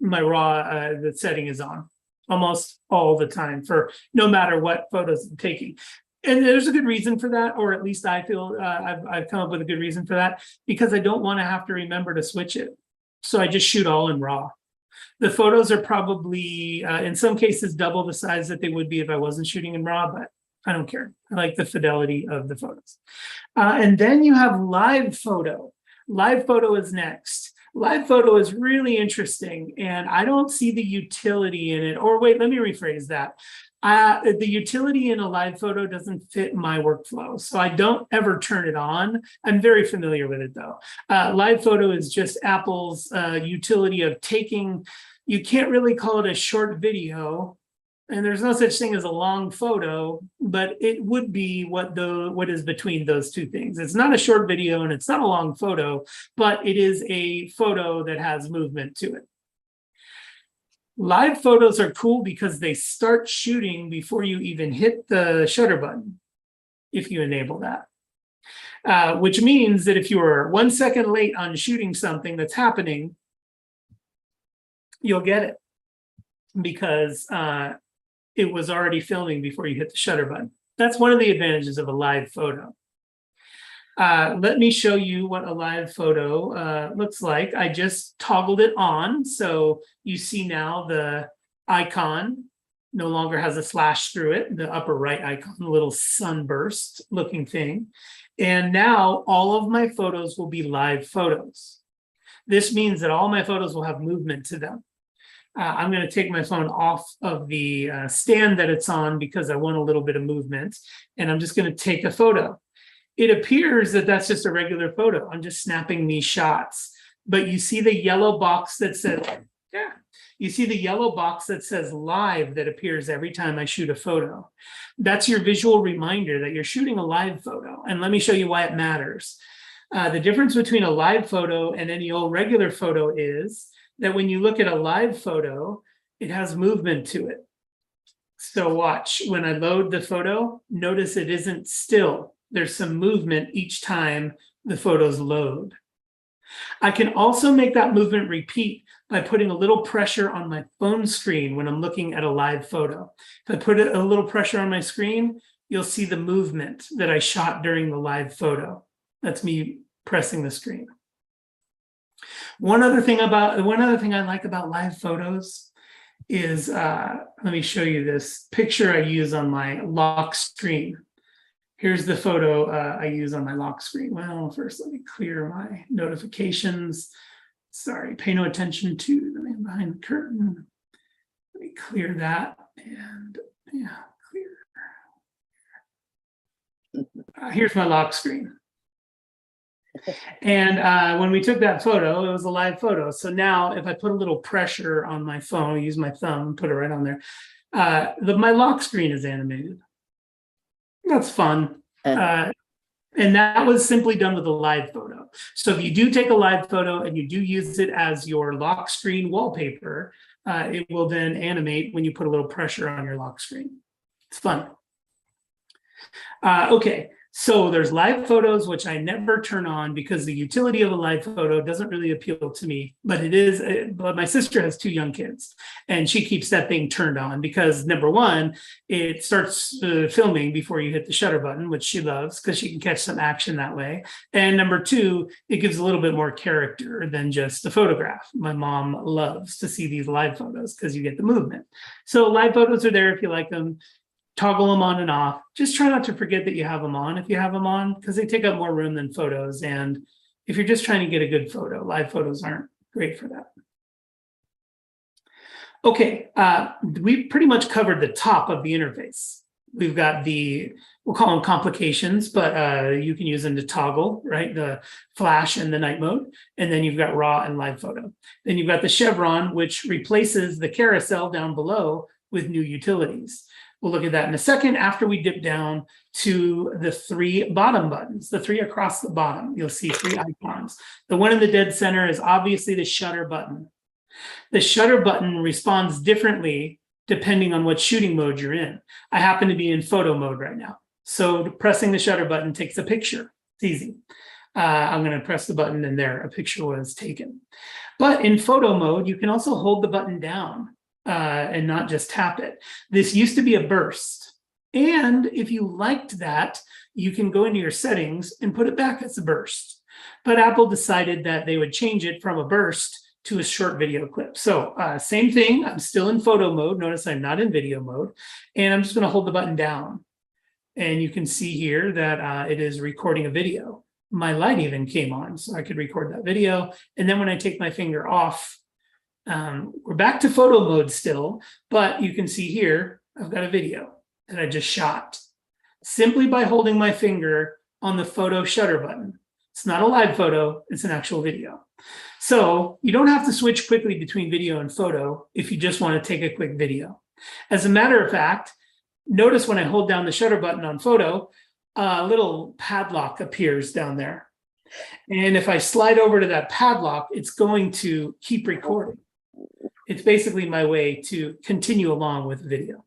my RAW, the setting is on almost all the time for no matter what photos I'm taking. And there's a good reason for that, or at least I feel I've come up with a good reason for that, because I don't want to have to remember to switch it. So I just shoot all in RAW. The photos are probably, in some cases, double the size that they would be if I wasn't shooting in RAW, but I don't care. I like the fidelity of the photos. And then you have live photo. Live photo is next. Live photo is really interesting, and I don't see the utility in it. Or wait, let me rephrase that. The utility in a live photo doesn't fit my workflow, so I don't ever turn it on. I'm very familiar with it though. Live photo is just Apple's utility of taking, you can't really call it a short video, and there's no such thing as a long photo, but it would be what is between those two things. It's not a short video and it's not a long photo, but it is a photo that has movement to it. Live photos are cool because they start shooting before you even hit the shutter button, if you enable that. Which means that if you are 1 second late on shooting something that's happening, you'll get it because it was already filming before you hit the shutter button. That's one of the advantages of a live photo. Let me show you what a live photo looks like. I just toggled it on. So you see now the icon no longer has a flash through it, the upper right icon, the little sunburst looking thing. And now all of my photos will be live photos. This means that all my photos will have movement to them. I'm going to take my phone off of the stand that it's on because I want a little bit of movement. And I'm just going to take a photo. It appears that that's just a regular photo. I'm just snapping these shots. But you see the yellow box that says, yeah, you see the yellow box that says live that appears every time I shoot a photo. That's your visual reminder that you're shooting a live photo. And let me show you why it matters. The difference between a live photo and any old regular photo is that when you look at a live photo, it has movement to it. So watch, when I load the photo, notice it isn't still. There's some movement each time the photos load. I can also make that movement repeat by putting a little pressure on my phone screen when I'm looking at a live photo. If I put a little pressure on my screen, you'll see the movement that I shot during the live photo. That's me pressing the screen. One other thing I like about live photos is, let me show you this picture I use on my lock screen. Here's the photo I use on my lock screen. Well, first let me clear my notifications. Sorry, pay no attention to the man behind the curtain. Let me clear that and yeah, clear. Here's my lock screen. And when we took that photo, it was a live photo. So now if I put a little pressure on my phone, use my thumb, put it right on there, my lock screen is animated. That's fun. And that was simply done with a live photo. So if you do take a live photo and you do use it as your lock screen wallpaper, it will then animate when you put a little pressure on your lock screen. It's fun. Okay, so there's live photos, which I never turn on because the utility of a live photo doesn't really appeal to me, but it is, but my sister has 2 young kids and she keeps that thing turned on because number one, it starts filming before you hit the shutter button, which she loves because she can catch some action that way. And number 2, it gives a little bit more character than just the photograph. My mom loves to see these live photos because you get the movement. So live photos are there if you like them. Toggle them on and off. Just try not to forget that you have them on if you have them on, because they take up more room than photos. And if you're just trying to get a good photo, live photos aren't great for that. Okay, we pretty much covered the top of the interface. We've got we'll call them complications, but you can use them to toggle, right? The flash and the night mode. And then you've got raw and live photo. Then you've got the chevron, which replaces the carousel down below with new utilities. We'll look at that in a second after we dip down to the 3 bottom buttons, the 3 across the bottom. You'll see 3 icons. The one in the dead center is obviously the shutter button. The shutter button responds differently depending on what shooting mode you're in. I happen to be in photo mode right now. So pressing the shutter button takes a picture. It's easy. I'm going to press the button and there, a picture was taken. But in photo mode, you can also hold the button down and not just tap it. This used to be a burst. And if you liked that, you can go into your settings and put it back as a burst. But Apple decided that they would change it from a burst to a short video clip. So same thing, I'm still in photo mode. Notice I'm not in video mode. And I'm just going to hold the button down. And you can see here that it is recording a video. My light even came on, so I could record that video. And then when I take my finger off, we're back to photo mode still, but you can see here, I've got a video that I just shot simply by holding my finger on the photo shutter button. It's not a live photo, it's an actual video. So you don't have to switch quickly between video and photo if you just want to take a quick video. As a matter of fact, notice when I hold down the shutter button on photo, a little padlock appears down there. And if I slide over to that padlock, it's going to keep recording. It's basically my way to continue along with video.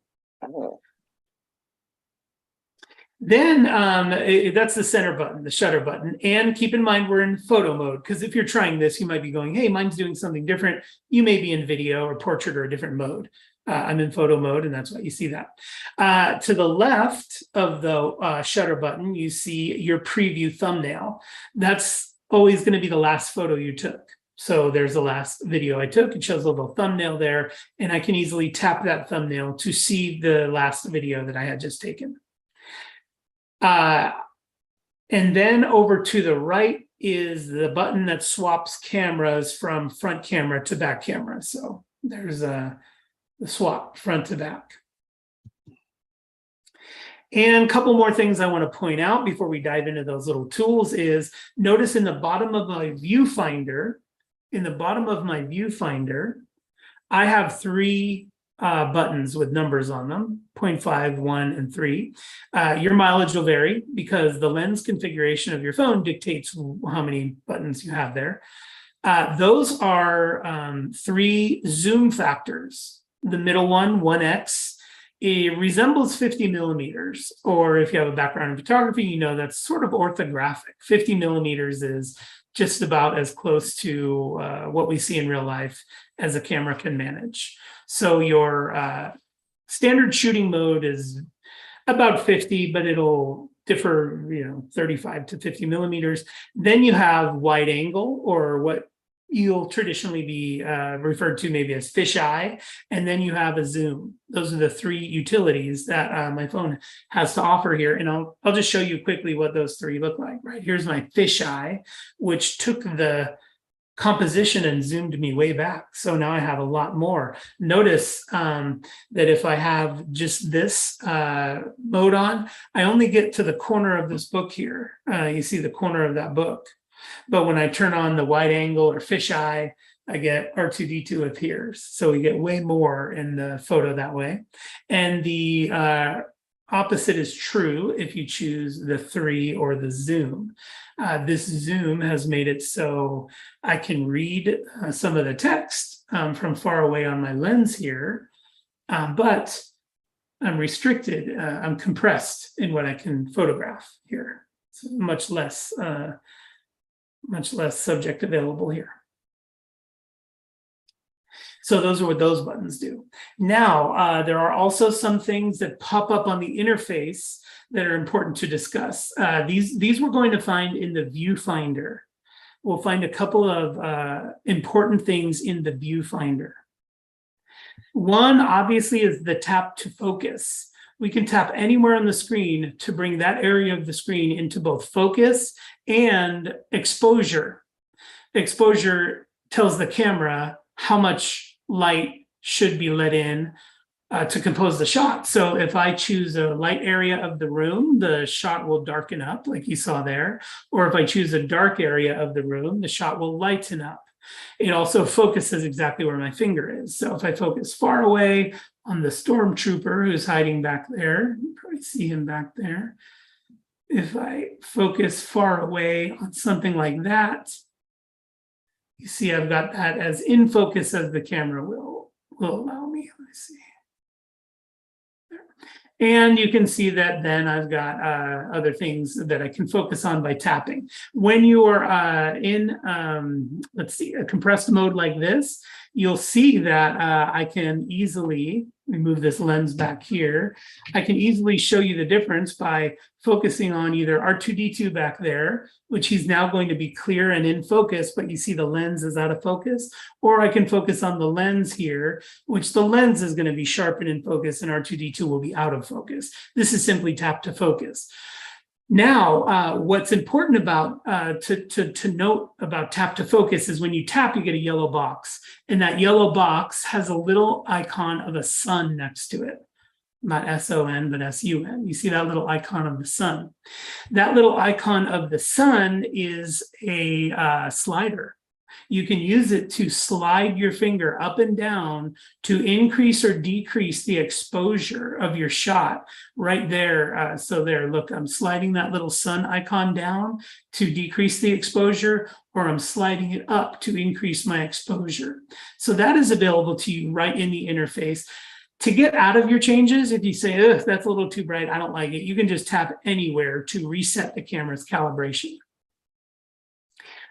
Then that's the center button, the shutter button. And keep in mind, we're in photo mode, because if you're trying this, you might be going, hey, mine's doing something different. You may be in video or portrait or a different mode. I'm in photo mode, and that's why you see that. To the left of the shutter button, you see your preview thumbnail. That's always going to be the last photo you took. So there's the last video I took. It shows a little thumbnail there, and I can easily tap that thumbnail to see the last video that I had just taken. And then over to the right is the button that swaps cameras from front camera to back camera. So there's the swap front to back. And a couple more things I want to point out before we dive into those little tools is notice in the bottom of my viewfinder, I have 3 buttons with numbers on them, 0.5, 1, and 3. Your mileage will vary because the lens configuration of your phone dictates how many buttons you have there. Those are 3 zoom factors. The middle one, 1x, it resembles 50 millimeters, or if you have a background in photography, you know that's sort of orthographic. 50 millimeters is just about as close to what we see in real life as a camera can manage. So your standard shooting mode is about 50, but it'll differ, 35 to 50 millimeters. Then you have wide angle, or what you'll traditionally be referred to maybe as fisheye, and then you have a zoom. Those are the three utilities that my phone has to offer here. And I'll just show you quickly what those three look like. Right, here's my fisheye, which took the composition and zoomed me way back. So now I have a lot more. Notice that if I have just this mode on, I only get to the corner of this book here. You see the corner of that book. But when I turn on the wide angle or fisheye, I get R2D2 appears. So we get way more in the photo that way. And the opposite is true if you choose the 3 or the zoom. This zoom has made it so I can read some of the text from far away on my lens here, but I'm restricted. I'm compressed in what I can photograph here. It's much less subject available here. So those are what those buttons do. Now, there are also some things that pop up on the interface that are important to discuss. These we're going to find in the viewfinder. We'll find a couple of important things in the viewfinder. One, obviously, is the tap to focus. We can tap anywhere on the screen to bring that area of the screen into both focus and exposure. Exposure tells the camera how much light should be let in to compose the shot. So if I choose a light area of the room, the shot will darken up like you saw there. Or if I choose a dark area of the room, the shot will lighten up. It also focuses exactly where my finger is. So if I focus far away on the stormtrooper who's hiding back there, you probably see him back there. If I focus far away on something like that, you see I've got that as in focus as the camera will allow me. Let me see. And you can see that then I've got other things that I can focus on by tapping. When you are in, let's see, a compressed mode like this, you'll see that I can easily, let me move this lens back here. I can easily show you the difference by focusing on either R2D2 back there, which he's now going to be clear and in focus, but you see the lens is out of focus, or I can focus on the lens here, which the lens is going to be sharp and in focus, and R2D2 will be out of focus. This is simply tap to focus. Now, what's important about to note about tap to focus is when you tap, you get a yellow box, and that yellow box has a little icon of a sun next to it. Not S-O-N, but S-U-N. You see that little icon of the sun. That little icon of the sun is a slider. You can use it to slide your finger up and down to increase or decrease the exposure of your shot right there. So there, look, I'm sliding that little sun icon down to decrease the exposure, or I'm sliding it up to increase my exposure. So that is available to you right in the interface. To get out of your changes, if you say, ugh, that's a little too bright, I don't like it, you can just tap anywhere to reset the camera's calibration.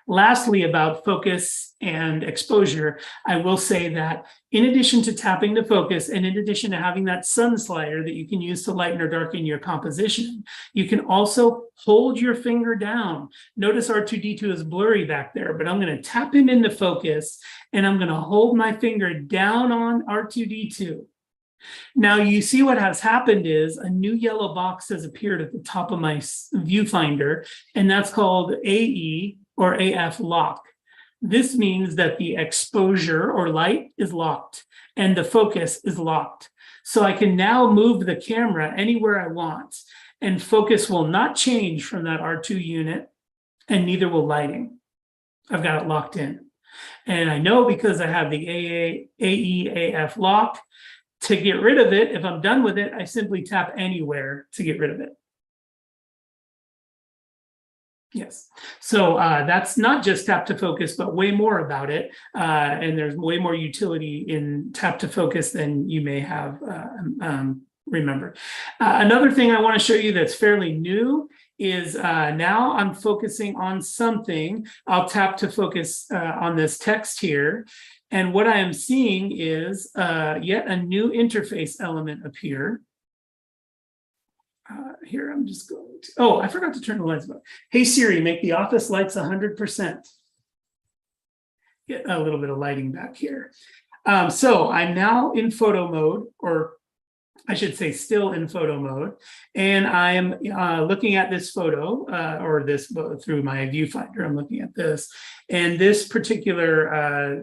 Lastly, about focus and exposure, I will say that in addition to tapping to focus, and in addition to having that sun slider that you can use to lighten or darken your composition, you can also hold your finger down. Notice R2D2 is blurry back there, but I'm going to tap him into focus, and I'm going to hold my finger down on R2D2. Now you see what has happened is a new yellow box has appeared at the top of my viewfinder, and that's called AE or AF lock. This means that the exposure or light is locked and the focus is locked. So I can now move the camera anywhere I want, and focus will not change from that R2 unit, and neither will lighting. I've got it locked in. And I know because I have the AE/AF lock. To get rid of it, if I'm done with it, I simply tap anywhere to get rid of it. Yes, so that's not just tap to focus, but way more about it. And there's way more utility in tap to focus than you may have remembered. Another thing I want to show you that's fairly new is now I'm focusing on something. I'll tap to focus on this text here. And what I am seeing is yet a new interface element appear. Here, I'm just going to, oh, I forgot to turn the lights on. Hey Siri, make the office lights 100%. get a little bit of lighting back here. So I'm now in photo mode, or I should say still in photo mode, and I am looking at this photo or this through my viewfinder. I'm looking at this, and this particular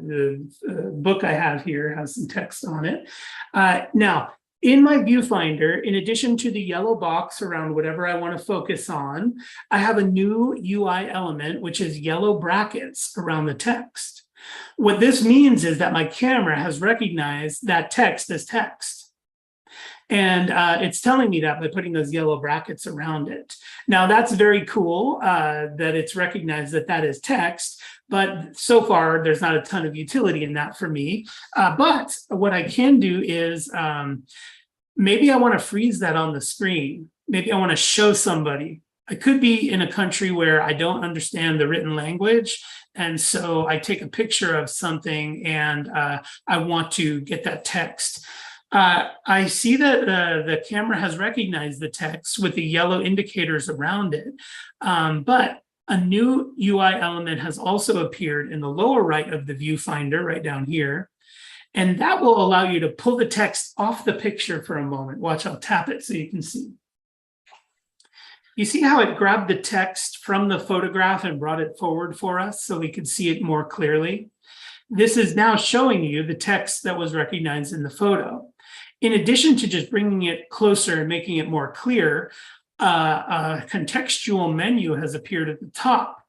book I have here has some text on it. Now, in my viewfinder, in addition to the yellow box around whatever I want to focus on, I have a new UI element, which is yellow brackets around the text. What this means is that my camera has recognized that text as text. And it's telling me that by putting those yellow brackets around it. Now, that's very cool that it's recognized that that is text, but so far there's not a ton of utility in that for me. But what I can do is maybe I want to freeze that on the screen. Maybe I want to show somebody. I could be in a country where I don't understand the written language. And so I take a picture of something and I want to get that text. I see that the camera has recognized the text with the yellow indicators around it, but a new UI element has also appeared in the lower right of the viewfinder, right down here, and that will allow you to pull the text off the picture for a moment. Watch, I'll tap it so you can see. You see how it grabbed the text from the photograph and brought it forward for us so we could see it more clearly? This is now showing you the text that was recognized in the photo. In addition to just bringing it closer and making it more clear, a contextual menu has appeared at the top.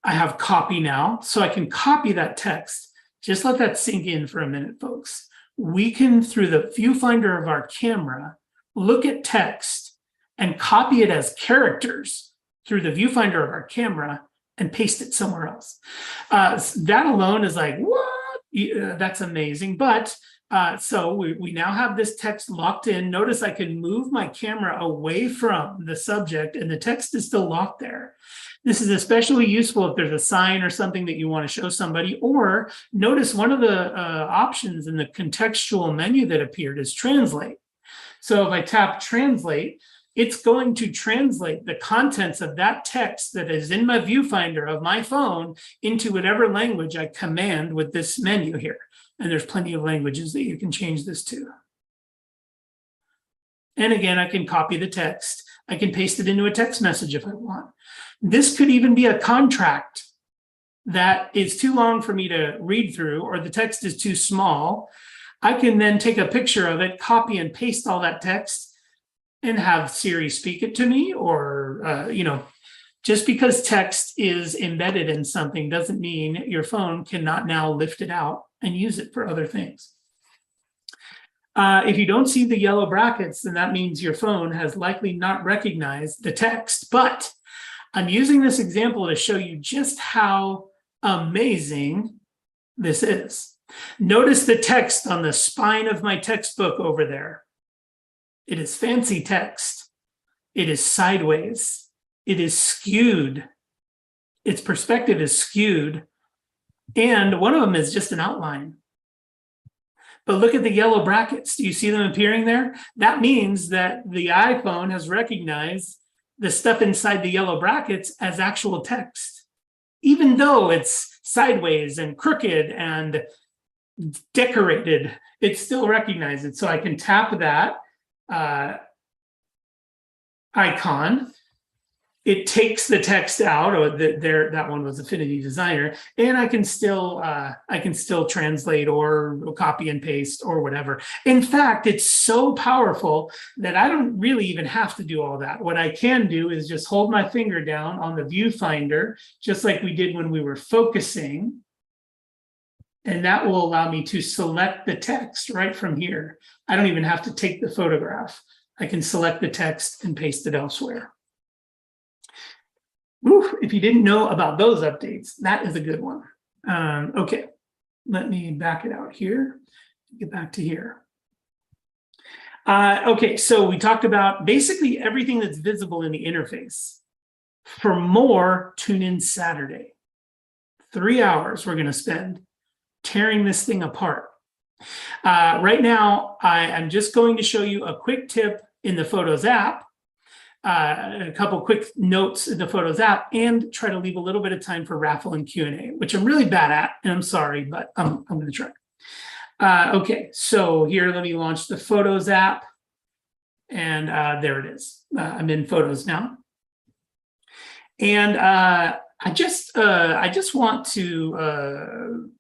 I have copy now, so I can copy that text. Just let that sink in for a minute, folks. We can, through the viewfinder of our camera, look at text and copy it as characters through the viewfinder of our camera and paste it somewhere else. That alone is like, what? That's amazing. But so we now have this text locked in. Notice I can move my camera away from the subject and the text is still locked there. This is especially useful if there's a sign or something that you want to show somebody, or notice one of the options in the contextual menu that appeared is translate. So if I tap translate, it's going to translate the contents of that text that is in my viewfinder of my phone into whatever language I command with this menu here. And there's plenty of languages that you can change this to. And again, I can copy the text. I can paste it into a text message if I want. This could even be a contract that is too long for me to read through, or the text is too small. I can then take a picture of it, copy and paste all that text, and have Siri speak it to me, or, just because text is embedded in something doesn't mean your phone cannot now lift it out and use it for other things. If you don't see the yellow brackets, then that means your phone has likely not recognized the text. But I'm using this example to show you just how amazing this is. Notice the text on the spine of my textbook over there. It is fancy text. It is sideways. It is skewed. Its perspective is skewed. And one of them is just an outline. But look at the yellow brackets. Do you see them appearing there? That means that the iPhone has recognized the stuff inside the yellow brackets as actual text, even though it's sideways and crooked and decorated, it still recognizes it. So I can tap that icon. It takes the text out, or that one was Affinity Designer, and I can still translate or copy and paste or whatever. In fact, it's so powerful that I don't really even have to do all that. What I can do is just hold my finger down on the viewfinder, just like we did when we were focusing, and that will allow me to select the text right from here. I don't even have to take the photograph. I can select the text and paste it elsewhere. Woo, if you didn't know about those updates, that is a good one. Okay, let me back it out here. Get back to here. Okay, so we talked about basically everything that's visible in the interface. For more, tune in Saturday. 3 hours we're going to spend tearing this thing apart. Right now, I'm just going to show you a quick tip in the Photos app a couple quick notes in the Photos app, and try to leave a little bit of time for raffle and Q&A, which I'm really bad at, and I'm sorry, but I'm going to try. Okay, so here, let me launch the Photos app, and there it is. I'm in Photos now, and I just want to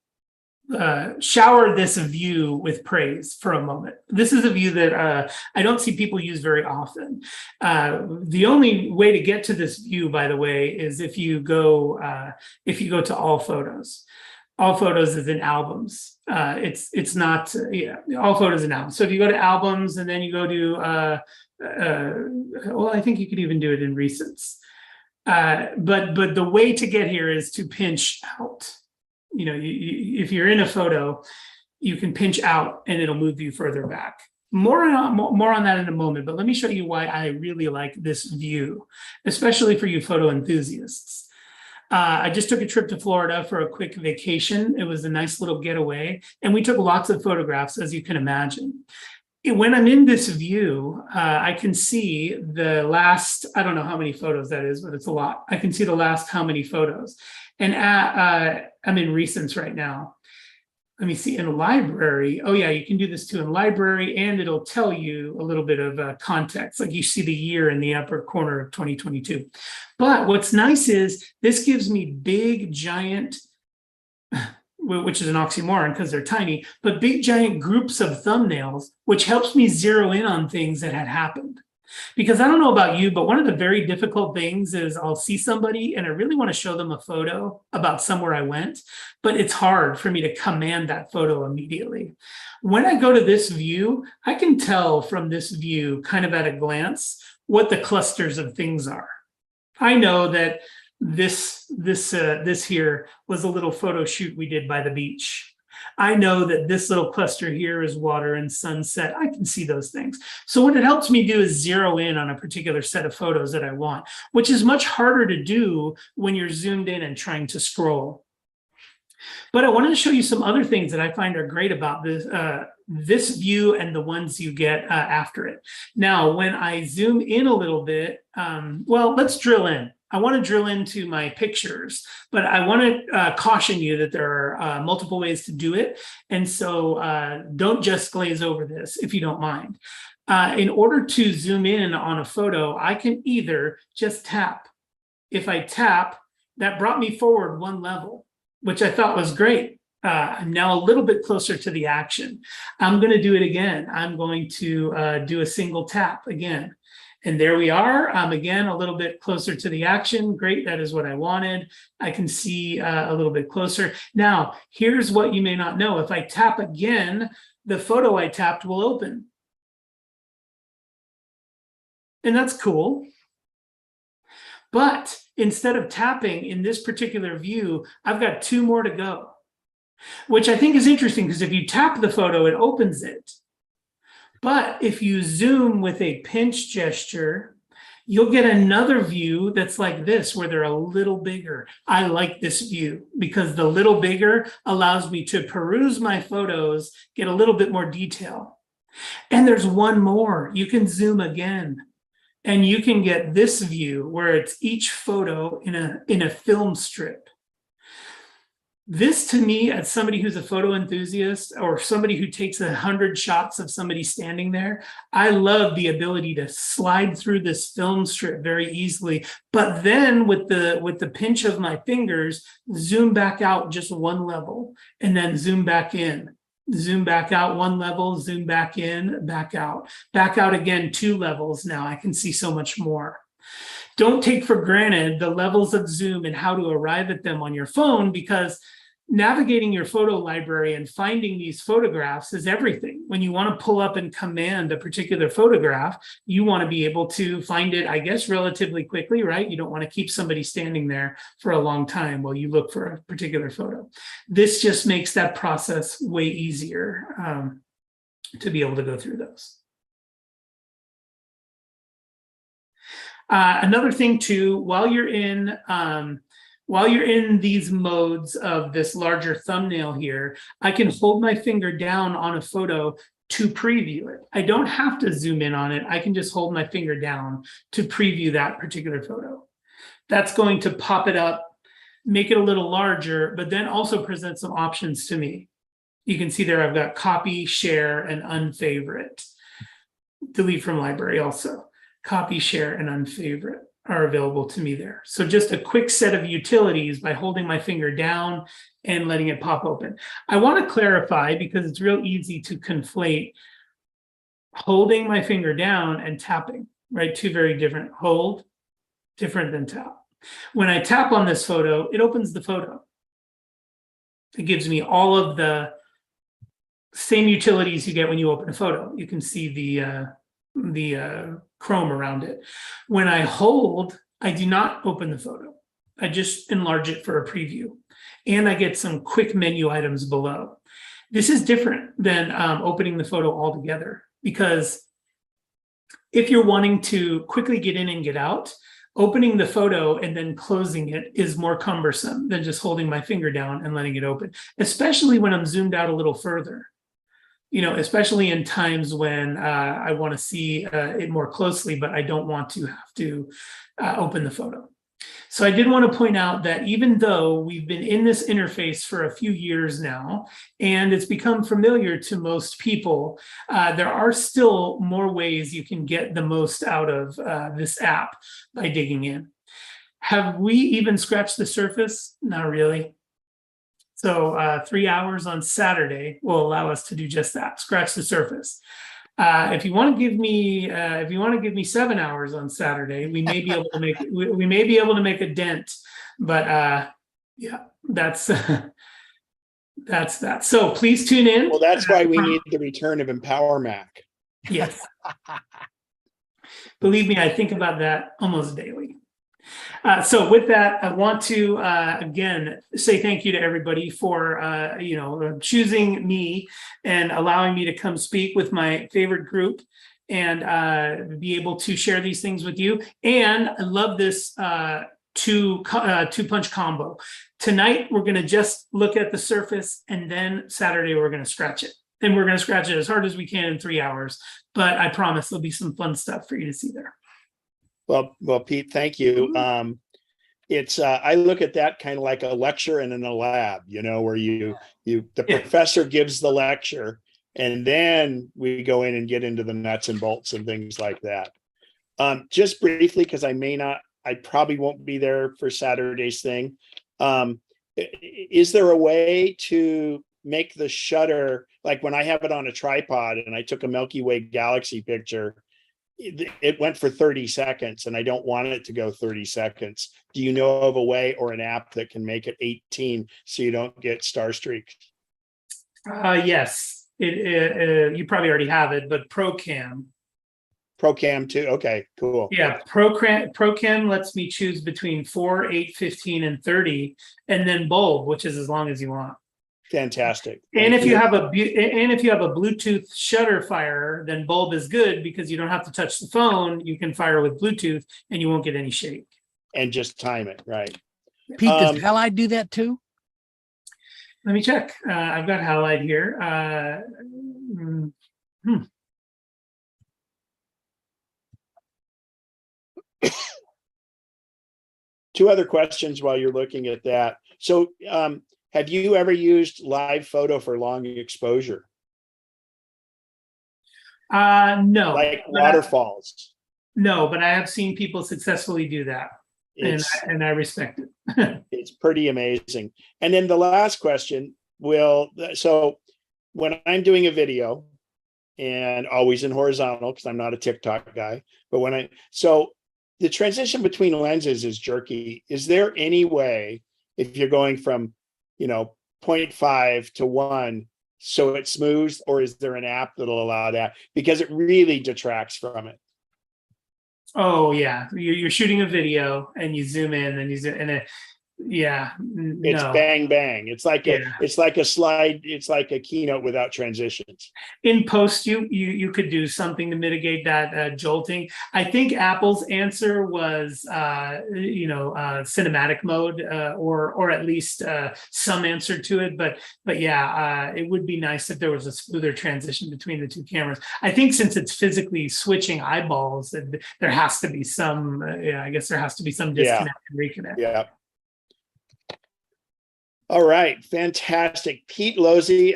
shower this view with praise for a moment. This is a view that I don't see people use very often. The only way to get to this view, by the way, is if you go to all photos. All photos is in albums. It's not, yeah, all photos in albums. So if you go to albums and then you go to, well, I think you could even do it in recents. But the way to get here is to pinch out. You know, if you're in a photo, you can pinch out and it'll move you further back. More on that in a moment, but let me show you why I really like this view, especially for you photo enthusiasts. I just took a trip to Florida for a quick vacation. It was a nice little getaway, and we took lots of photographs, as you can imagine. When I'm in this view, I can see the last, I don't know how many photos that is, but it's a lot. I can see the last how many photos. And I'm in recents right now. Let me see, in library. Oh yeah, you can do this too in library, and it'll tell you a little bit of context. Like you see the year in the upper corner of 2022. But what's nice is this gives me big, giant, which is an oxymoron because they're tiny, but big, giant groups of thumbnails, which helps me zero in on things that had happened. Because I don't know about you, but one of the very difficult things is I'll see somebody and I really want to show them a photo about somewhere I went, but it's hard for me to command that photo immediately. When I go to this view, I can tell from this view kind of at a glance what the clusters of things are. I know that this here was a little photo shoot we did by the beach. I know that this little cluster here is water and sunset. I can see those things. So what it helps me do is zero in on a particular set of photos that I want, which is much harder to do when you're zoomed in and trying to scroll. But I wanted to show you some other things that I find are great about this view and the ones you get after it. Now, when I zoom in a little bit, well, let's drill in. I want to drill into my pictures, but I want to caution you that there are multiple ways to do it. And so don't just glaze over this if you don't mind. In order to zoom in on a photo, I can either just tap. If I tap, that brought me forward one level, which I thought was great. I'm now a little bit closer to the action. I'm going to do it again. I'm going to do a single tap again. And there we are. I'm again a little bit closer to the action. Great, that is what I wanted. I can see a little bit closer. Now, here's what you may not know. If I tap again, the photo I tapped will open. And that's cool. But instead of tapping in this particular view, I've got two more to go, which I think is interesting because if you tap the photo, it opens it. But if you zoom with a pinch gesture, you'll get another view that's like this, where they're a little bigger. I like this view because the little bigger allows me to peruse my photos, get a little bit more detail. And there's one more. You can zoom again, and you can get this view where it's each photo in a film strip. This, to me, as somebody who's a photo enthusiast or somebody who takes 100 shots of somebody standing there, I love the ability to slide through this film strip very easily, but then with the pinch of my fingers, zoom back out just one level and then zoom back in. Zoom back out one level, zoom back in, back out again 2 levels. Now I can see so much more. Don't take for granted the levels of zoom and how to arrive at them on your phone, because navigating your photo library and finding these photographs is everything. When you want to pull up and command a particular photograph, you want to be able to find it, I guess, relatively quickly, right? You don't want to keep somebody standing there for a long time while you look for a particular photo. This just makes that process way easier to be able to go through those. Another thing too, while you're in these modes of this larger thumbnail here, I can hold my finger down on a photo to preview it. I don't have to zoom in on it. I can just hold my finger down to preview that particular photo. That's going to pop it up, make it a little larger, but then also present some options to me. You can see there I've got copy, share, and unfavorite. Delete from library also. Copy, share, and unfavorite are available to me there. So just a quick set of utilities by holding my finger down and letting it pop open. I want to clarify, because it's real easy to conflate holding my finger down and tapping, right? Two very different. Hold, different than tap. When I tap on this photo, it opens the photo. It gives me all of the same utilities you get when you open a photo. You can see the Chrome around it. When I hold, I do not open the photo. I just enlarge it for a preview. And I get some quick menu items below. This is different than opening the photo altogether, because if you're wanting to quickly get in and get out, opening the photo and then closing it is more cumbersome than just holding my finger down and letting it open, especially when I'm zoomed out a little further. You know, especially in times when I want to see it more closely, but I don't want to have to open the photo. So I did want to point out that even though we've been in this interface for a few years now, and it's become familiar to most people, there are still more ways you can get the most out of this app by digging in. Have we even scratched the surface? Not really. So 3 hours on Saturday will allow us to do just that, scratch the surface. If you want to give me 7 hours on Saturday, we may be able to make we may be able to make a dent. But yeah, that's that. So please tune in. Well, that's why we need the return of Empower Mac. Yes. Believe me, I think about that almost daily. So with that, I want to again say thank you to everybody for choosing me and allowing me to come speak with my favorite group and be able to share these things with you. And I love this two punch combo. Tonight we're going to just look at the surface, and then Saturday we're going to scratch it. And we're going to scratch it as hard as we can in 3 hours. But I promise there'll be some fun stuff for you to see there. Well, Pete, thank you. It's I look at that kind of like a lecture and in a lab, where the professor gives the lecture, and then we go in and get into the nuts and bolts and things like that. Just briefly, because I probably won't be there for Saturday's thing. Is there a way to make the shutter, like when I have it on a tripod and I took a Milky Way galaxy picture, it went for 30 seconds and I don't want it to go 30 seconds. Do you know of a way or an app that can make it 18 so you don't get star streaks? Yes, you probably already have it, but ProCam too. Okay, cool. Yeah, ProCam lets me choose between 4, 8, 15, and 30, and then bulb, which is as long as you want. Fantastic. And if you have a Bluetooth shutter fire, then bulb is good because you don't have to touch the phone. You can fire with Bluetooth and you won't get any shake. And just time it, right? Pete, does Halide do that too? Let me check. I've got Halide here. Two other questions while you're looking at that. So, have you ever used live photo for long exposure? No. Like waterfalls? No, but I have seen people successfully do that. And I respect it. It's pretty amazing. And then the last question so when I'm doing a video, and always in horizontal because I'm not a TikTok guy, but the transition between lenses is jerky. Is there any way, if you're going from 0.5 to 1, so it smooths, or is there an app that'll allow that? Because it really detracts from it. Oh yeah, you're shooting a video and you zoom in and Yeah, It's no. bang, bang. It's like Yeah. it's like a slide. It's like a keynote without transitions. In post, you could do something to mitigate that jolting. I think Apple's answer was cinematic mode, or at least some answer to it. But yeah, it would be nice if there was a smoother transition between the two cameras. I think since it's physically switching eyeballs, there has to be some. I guess there has to be some disconnect and reconnect. Yeah. All right, fantastic. Pete Losey,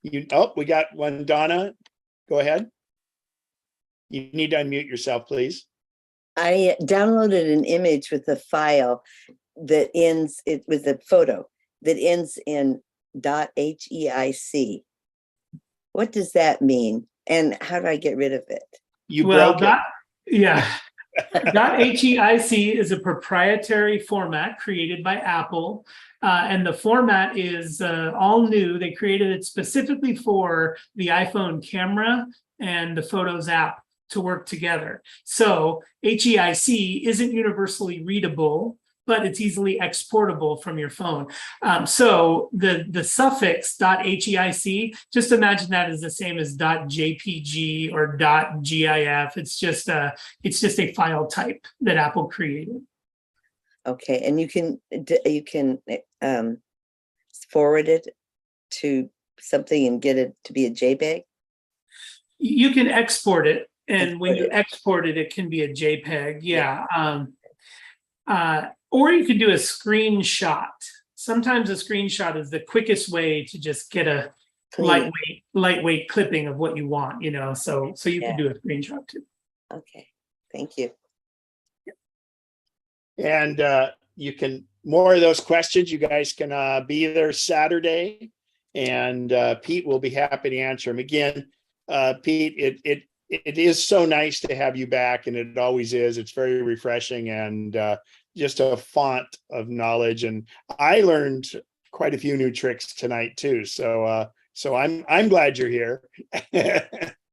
we got one. Donna, go ahead. You need to unmute yourself, please. I downloaded an image with a file that ends it with a photo that ends in .heic. What does that mean? And how do I get rid of it? You broke it. Yeah. .heic is a proprietary format created by Apple, and the format is all new. They created it specifically for the iPhone camera and the Photos app to work together. So HEIC isn't universally readable, but it's easily exportable from your phone. So the suffix .heic, just imagine that as the same as .jpg or .gif. It's just a file type that Apple created. Okay, and you can forward it to something and get it to be a JPEG? You can export it, and when you export it, it can be a JPEG. Yeah. Or you could do a screenshot. Sometimes a screenshot is the quickest way to just get a lightweight clipping of what you want, so you can do a screenshot too. Okay, thank you. And you can, more of those questions, you guys can be there Saturday, and Pete will be happy to answer them. Again, Pete, it is so nice to have you back, and it always is. It's very refreshing and just a font of knowledge. And I learned quite a few new tricks tonight too. So I'm glad you're here.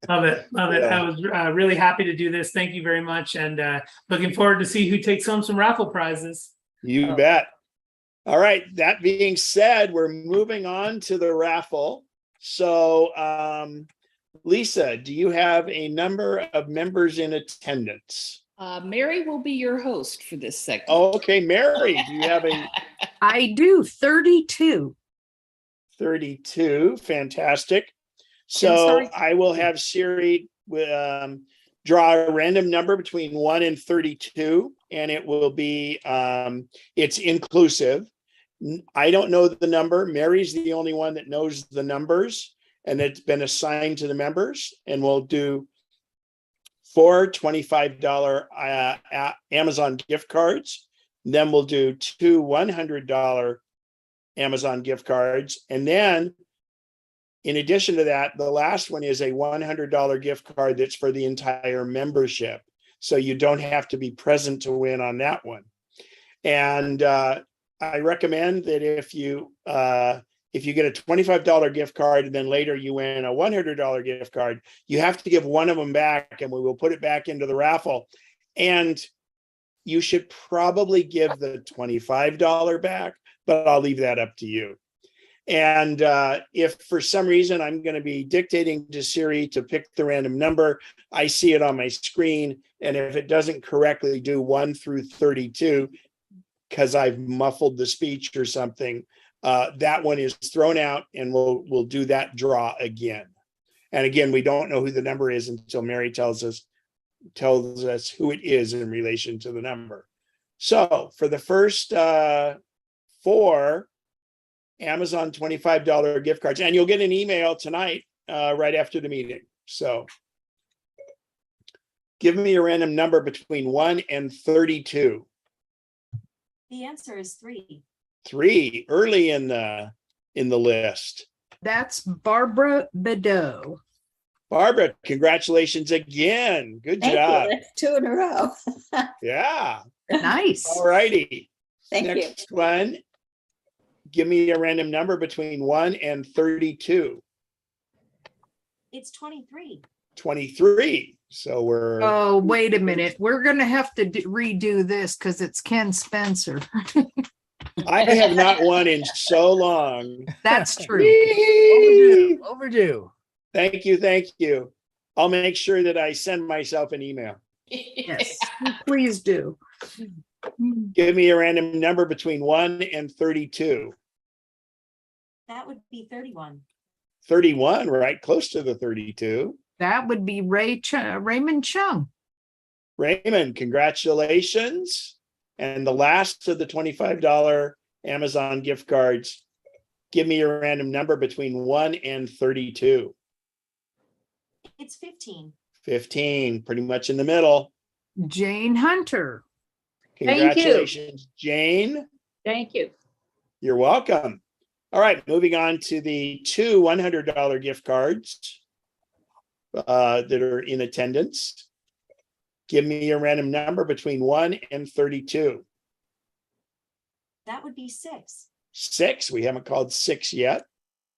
Love it. Yeah. I was really happy to do this. Thank you very much, and looking forward to see who takes home some raffle prizes. You bet. All right. That being said, we're moving on to the raffle. So, Lisa, do you have a number of members in attendance? Mary will be your host for this segment. Oh, okay, Mary, do you have a I do 32. 32? Fantastic. So I will have Siri draw a random number between 1 and 32, and it will be it's inclusive. I don't know the number. Mary's the only one that knows the numbers, and it's been assigned to the members, and we'll do 4 $25 Amazon gift cards. Then we'll do 2 $100 Amazon gift cards. And then in addition to that, the last one is a $100 gift card that's for the entire membership. So you don't have to be present to win on that one. And I recommend that if you get a $25 gift card and then later you win a $100 gift card, you have to give one of them back, and we will put it back into the raffle. And you should probably give the $25 back, but I'll leave that up to you. And if for some reason I'm going to be dictating to Siri to pick the random number, I see it on my screen. And if it doesn't correctly do 1 through 32, because I've muffled the speech or something, that one is thrown out, and we'll do that draw again. And again, we don't know who the number is until Mary tells us who it is in relation to the number. So for the first 4 Amazon $25 gift cards, and you'll get an email tonight right after the meeting. So give me a random number between 1 and 32. The answer is 3. 3, early in the list. That's Barbara Bedeau. Barbara, congratulations again. Good Thank job. you. That's 2 in a row. Yeah. Nice. All righty. Thank you. Next one. Give me a random number between 1 and 32. It's 23. 23. So we're, Oh, wait a minute. We're gonna have to redo this because it's Ken Spencer. I have not won in so long. That's true. Overdue, overdue. Thank you, thank you. I'll make sure that I send myself an email. Yes, please do. Give me a random number between 1 and 32. That would be 31. 31, right? Close to the 32. That would be Raymond Chung. Raymond, congratulations. And the last of the $25 Amazon gift cards. Give me a random number between 1 and 32. It's 15. 15, pretty much in the middle. Jane Hunter. Thank you. Congratulations, Jane. Thank you. You're welcome. All right, moving on to the two $100 gift cards that are in attendance. Give me a random number between 1 and 32. That would be 6. 6, we haven't called 6 yet.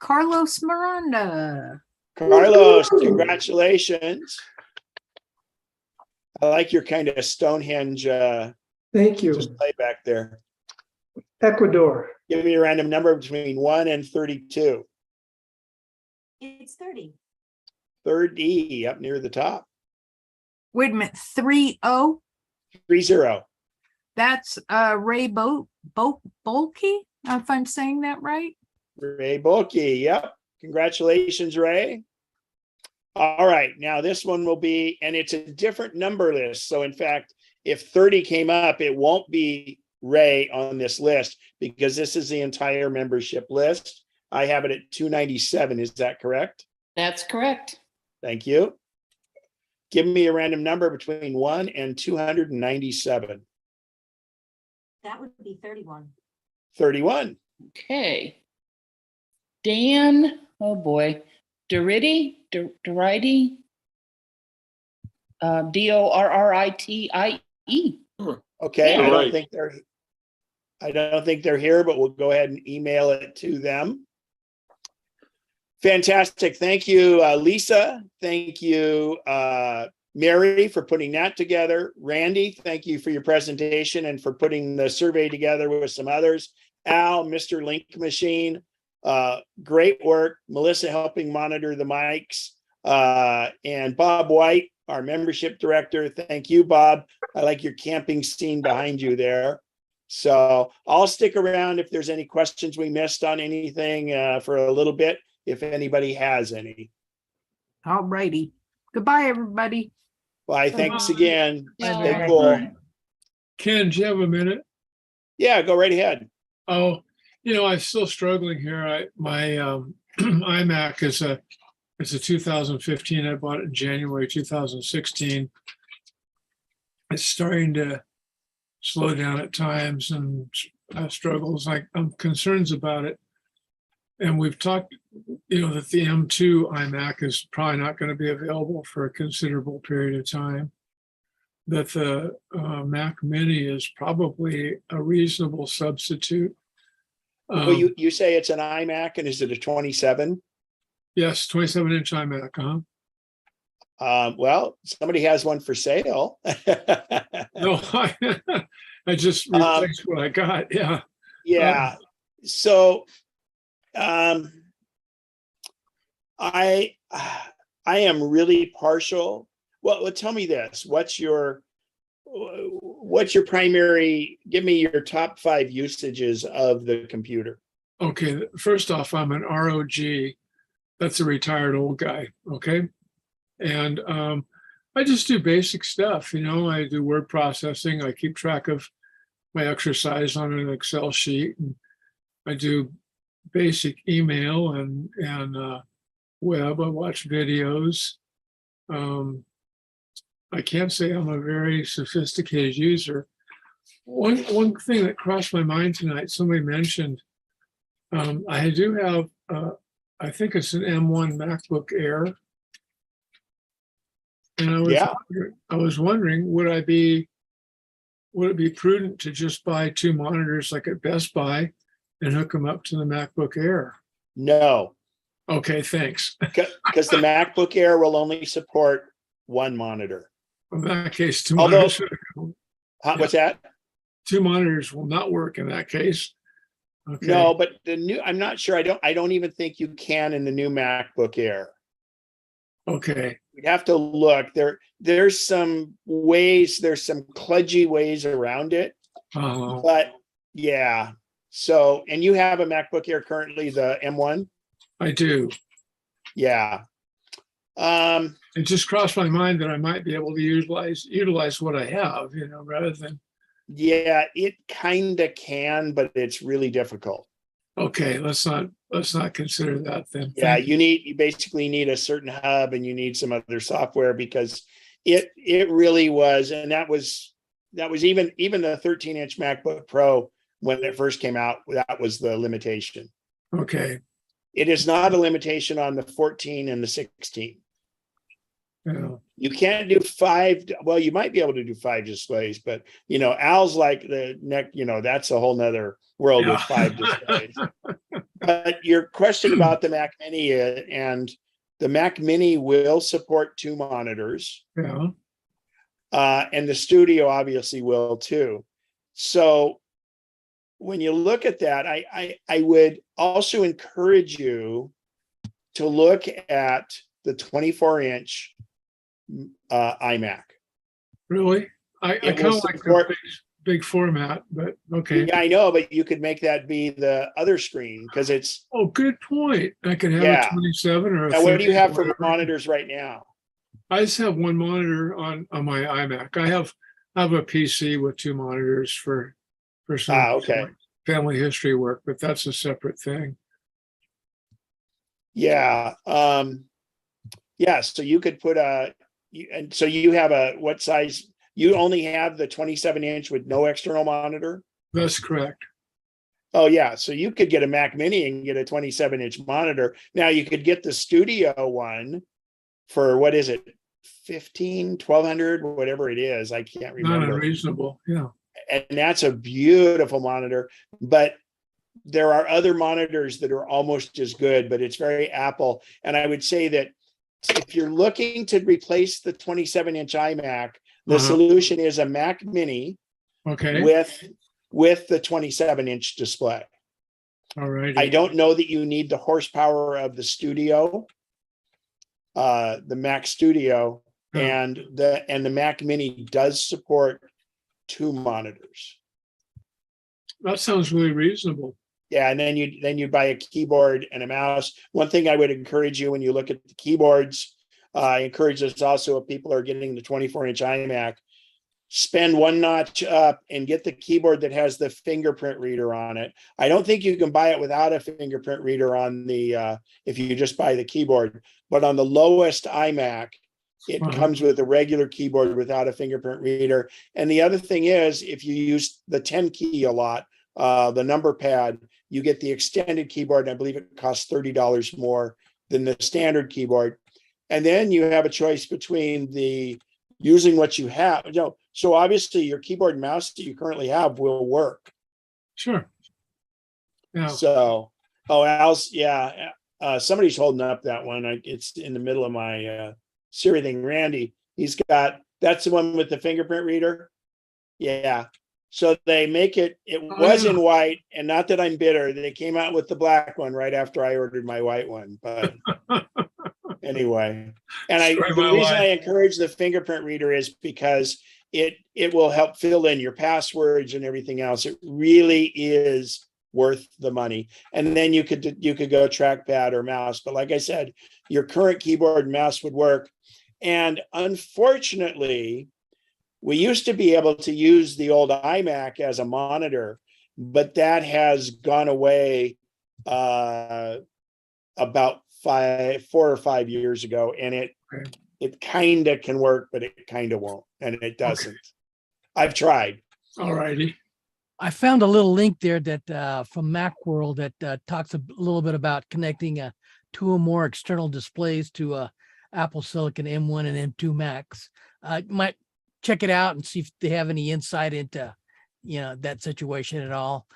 Carlos Miranda. Carlos, congratulations. I like your kind of Stonehenge Thank you. display back there. Ecuador. Give me a random number between 1 and 32. It's 30. 30, up near the top. Wait a minute, 30. 30. That's Ray Bolke, if I'm saying that right. Ray Bulkey, yep. Congratulations, Ray. All right, now this one will be, and it's a different number list. So in fact, if 30 came up, it won't be Ray on this list because this is the entire membership list. I have it at 297. Is that correct? That's correct. Thank you. Give me a random number between 1 and 297. That would be 31. 31. Okay. Dan, oh boy, Dorritie, Dorritie, Dorritie. Okay, Yeah. I don't think they're here, but we'll go ahead and email it to them. Fantastic. Thank you, Lisa. Thank you, Mary, for putting that together. Randy, thank you for your presentation and for putting the survey together with some others. Al, Mr. Link Machine, great work. Melissa helping monitor the mics. And Bob White, our membership director. Thank you, Bob. I like your camping scene behind you there. So I'll stick around if there's any questions we missed on anything for a little bit, if anybody has any. All righty. Goodbye, everybody. Bye. Thanks again. Stay Bye. cool. Ken, do you have a minute? Yeah, go right ahead. Oh, I'm still struggling here. My iMac is a 2015. I bought it in January 2016. It's starting to slow down at times and struggles. I'm concerns about it. And we've talked, that the M2 iMac is probably not going to be available for a considerable period of time. That the Mac Mini is probably a reasonable substitute. Well, you say it's an iMac, and is it a 27? Yes, 27-inch iMac, Well, somebody has one for sale. No, I just replaced what I got. Yeah. Yeah. So I am really partial. Well, tell me this. What's your primary, give me your top 5 usages of the computer. Okay. First off, I'm an ROG. That's a retired old guy. Okay. And I just do basic stuff. I do word processing. I keep track of my exercise on an Excel sheet. And I do basic email and web. I watch videos. I can't say I'm a very sophisticated user. One thing that crossed my mind tonight, somebody mentioned, I do have, I think it's an M1 MacBook Air. And I was wondering, would it be prudent to just buy 2 monitors like at Best Buy and hook them up to the MacBook Air? No. Okay, thanks. Because the MacBook Air will only support one monitor. In that case, two Although- monitors, What's that? two monitors will not work in that case. Okay. No, but the new, I'm not sure. I don't even think you can in the new MacBook Air. Okay. We'd have to look. There's some ways, there's some kludgy ways around it. Uh, But yeah. So, and you have a MacBook Air currently, the M1? I do. Yeah. It just crossed my mind that I might be able to utilize what I have, rather than, Yeah, it kind of can, but it's really difficult. okay, let's not consider that then. Yeah, Thank you. you basically need a certain hub and you need some other software because it really was, and that was even the 13-inch MacBook Pro when it first came out, that was the limitation. Okay. It is not a limitation on the 14 and the 16. Yeah. You can't do 5. Well, you might be able to do 5 displays, but Al's like the neck, that's a whole nother world with 5 displays. But your question about the Mac Mini and the Mac Mini will support 2 monitors. Yeah. And the Studio obviously will too. So when you look at that, I would also encourage you to look at the 24-inch iMac. Really? I It kind will of like support- the big format, but okay. Yeah, I know, but you could make that be the other screen because it's. Oh, good point. I can have Yeah. a 27 or a Now, what do you 50 or have for whatever. monitors right now? I just have one monitor on my iMac. I have a PC with 2 monitors for some Okay. family history work, but that's a separate thing. Yeah. Yeah. So you could put and so you have what size? You only have the 27-inch with no external monitor? That's correct. Oh, yeah. So you could get a Mac Mini and get a 27-inch monitor. Now you could get the Studio one for what is it? 1,200, whatever it is. I can't Not remember. unreasonable. Yeah. And that's a beautiful monitor, but there are other monitors that are almost as good, but it's very Apple. And I would say that if you're looking to replace the 27-inch iMac, the solution is a Mac Mini Okay. with the 27-inch display. All right. I don't know that you need the horsepower of the Studio, the Mac Studio, and the Mac Mini does support 2 monitors. That sounds really reasonable. Yeah, and then you buy a keyboard and a mouse. One thing I would encourage you when you look at the keyboards, I encourage this also if people are getting the 24-inch iMac, spend 1 notch up and get the keyboard that has the fingerprint reader on it. I don't think you can buy it without a fingerprint reader on the if you just buy the keyboard, but on the lowest iMac, it comes with a regular keyboard without a fingerprint reader. And the other thing is, if you use the 10 key a lot, the number pad, you get the extended keyboard, and I believe it costs $30 more than the standard keyboard. And then you have a choice between using what you have. So obviously your keyboard and mouse that you currently have will work. Sure. Yeah. So, Al's, yeah, somebody's holding up that one. It's in the middle of my Siri thing. Randy, that's the one with the fingerprint reader. Yeah. So they make it was in white, and not that I'm bitter, they came out with the black one right after I ordered my white one. But anyway, and the reason I encourage the fingerprint reader is because it will help fill in your passwords and everything else. It really is worth the money. And then you could go trackpad or mouse. But like I said, your current keyboard and mouse would work. And unfortunately, we used to be able to use the old iMac as a monitor, but that has gone away about 4 or 5 years ago. And it kind of can work, but it kind of won't. And it doesn't. Okay. I've tried. All righty. I found a little link there that from Macworld that talks a little bit about connecting 2 or more external displays to Apple Silicon M1 and M2 Macs. Might check it out and see if they have any insight into, that situation at all.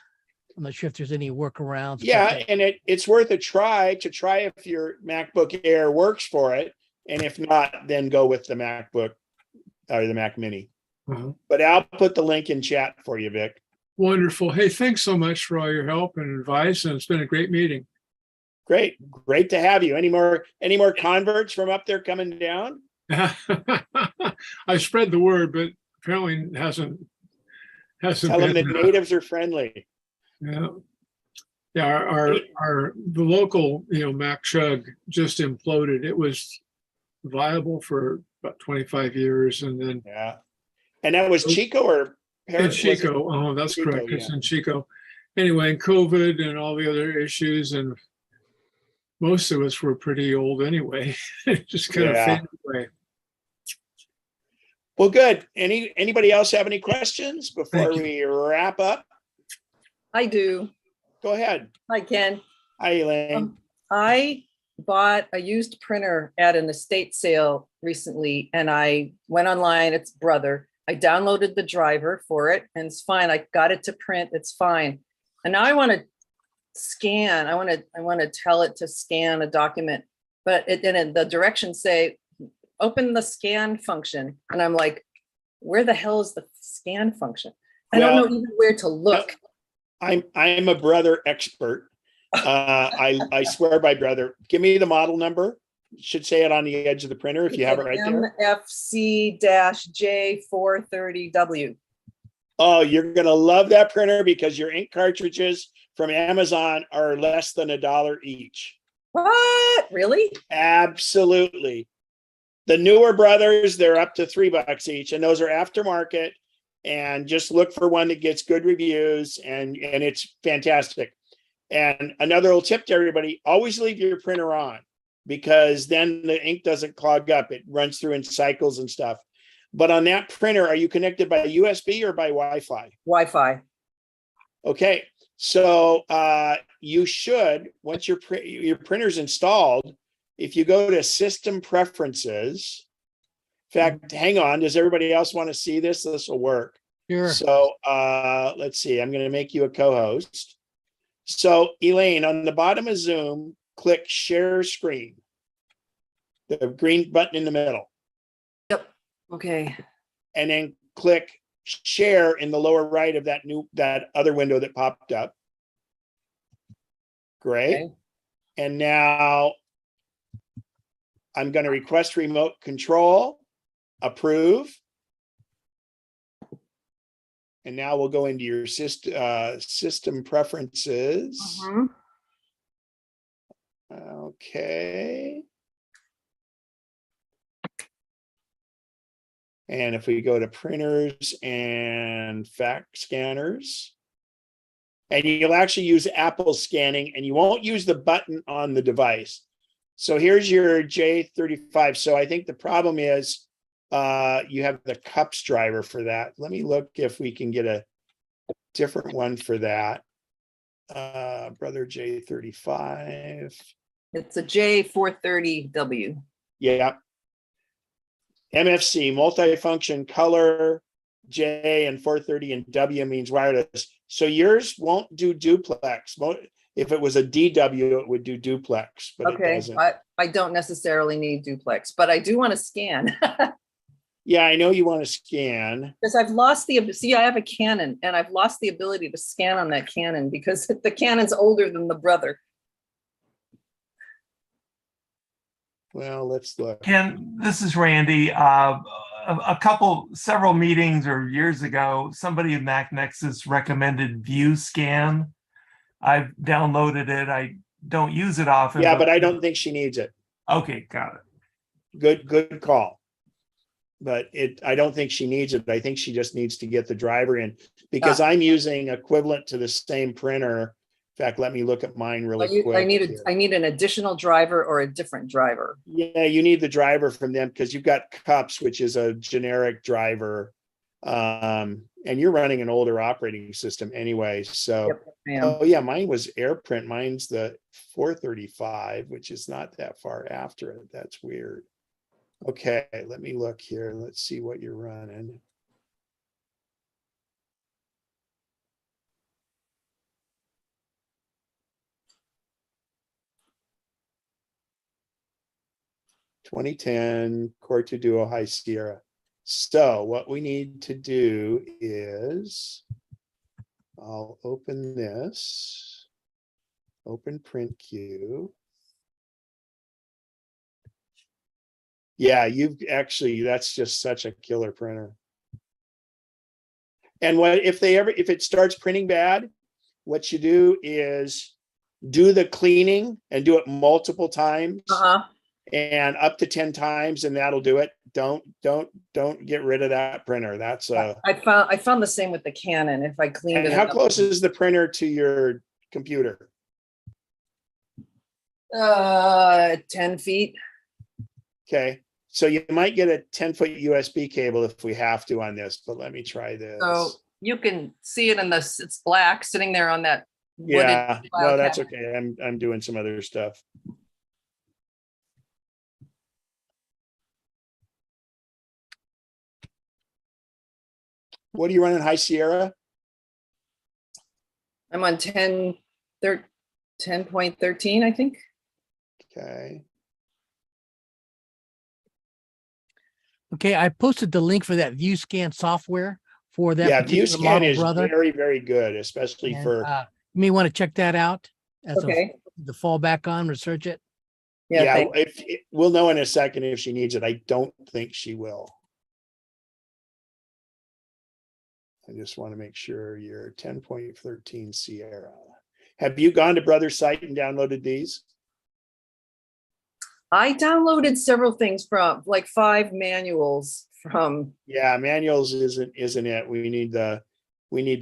I'm not sure if there's any workarounds. Yeah, and it's worth a try if your MacBook Air works for it. And if not, then go with the MacBook or the Mac Mini. Uh-huh. But I'll put the link in chat for you, Vic. Wonderful. Hey, thanks so much for all your help and advice, and it's been a great meeting. Great, great to have you. Any more converts from up there coming down? I spread the word, but apparently it hasn't Tell them been. the natives are friendly. Yeah. Yeah, the local, Mac Chug just imploded. It was viable for about 25 years, and then Yeah. And that was Chico or in Chico. Oh, that's Chico, correct. It's yeah. in Chico. Anyway, and COVID and all the other issues, and most of us were pretty old anyway. It just kind of Yeah. faded away. Well, good. Anybody else have any questions before Thank you. we wrap up? I do. Go ahead. Hi, Ken. Hi, Elaine. I bought a used printer at an estate sale recently, and I went online. It's Brother. I downloaded the driver for it, and it's fine. I got it to print. It's fine. And now I want to scan. I want to tell it to scan a document, but the directions say open the scan function, and I'm like, where the hell is the scan function? I don't know even where to look. I'm a Brother expert. I swear by Brother. Give me the model number. You should say it on the edge of the printer if you have it right there. MFC-J430W. Oh, you're gonna love that printer because your ink cartridges from Amazon are less than $1 each. What? Really? Absolutely. The newer Brothers, they're up to $3 each, and those are aftermarket. And just look for one that gets good reviews, and it's fantastic. And another little tip to everybody: always leave your printer on, because then the ink doesn't clog up. It runs through in cycles and stuff. But on that printer, are you connected by USB or by Wi-Fi? Wi-Fi. Okay, so you should, once your printer's installed, if you go to System Preferences. In fact, hang on. Does everybody else want to see this? This will work. Sure. So let's see. I'm going to make you a co-host. So Elaine, on the bottom of Zoom, click Share Screen. The green button in the middle. Yep. Okay. And then click Share in the lower right of that other window that popped up. Great. Okay. And now I'm going to request remote control. Approve. And now we'll go into your system preferences. Okay. And if we go to printers and fax scanners, and you'll actually use Apple scanning, and you won't use the button on the device. So here's your J35. So I think the problem is you have the cups driver for that. Let me look if we can get a different one for that. Brother J35. It's a J430W. Yeah. MFC, multifunction color, J, and 430 and W means wireless. So yours won't do duplex. If it was a DW, it would do duplex, but it doesn't. I don't necessarily need duplex, but I do want to scan. Yeah, I know you want to scan. Because I've lost I have a Canon, and I've lost the ability to scan on that Canon because the Canon's older than the Brother. Well, let's look. Ken, this is Randy. Several meetings or years ago, somebody at MacNexus recommended View Scan. I've downloaded it. I don't use it often. Yeah, but I don't think she needs it. Okay, got it. Good call. But I don't think she needs it. I think she just needs to get the driver in, because I'm using equivalent to the same printer. In fact, let me look at mine really quick. I need an additional driver or a different driver. Yeah, you need the driver from them because you've got Cups, which is a generic driver. And you're running an older operating system anyway. So, oh yeah, mine was AirPrint. Mine's the 435, which is not that far after it. That's weird. Okay, let me look here. Let's see what you're running. 2010 Corte Duo High Sierra. So what we need to do is, I'll open this, open print queue. Yeah, you've actually, that's just such a killer printer. And what if it starts printing bad, what you do is do the cleaning and do it multiple times. And up to 10 times, and that'll do it. Don't get rid of that printer. That's I found the same with the Canon. If I cleaned and it. how enough- close is the printer to your computer? 10 feet. Okay, so you might get a 10-foot USB cable if we have to on this, but let me try this. So you can see it in this, it's black sitting there on that. wooden Yeah, file no, that's cabinet. okay. I'm doing some other stuff. What are you running, High Sierra? I'm on 10.13, I think. Okay. Okay, I posted the link for that view scan software for that. Yeah, particular ViewScan model, is brother. very, very good, especially And, for, you may want to check that out as Okay. the fallback on, research it. Yeah. yeah, we'll know in a second if she needs it. I don't think she will. I just want to make sure you're 10.13 Sierra. Have you gone to Brother's site and downloaded these? I downloaded several things from like 5 manuals from. Yeah, manuals isn't it. We need the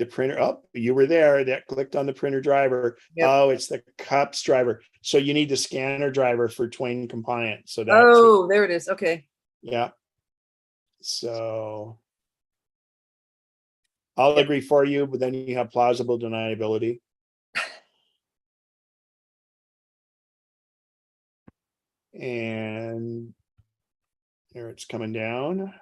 printer. Oh, you were there. That clicked on the printer driver. Yep. Oh, it's the CUPS driver. So you need the scanner driver for Twain compliant. So that's Oh, there it is. Okay. yeah. So I'll agree for you, but then you have plausible deniability. And there it's coming down.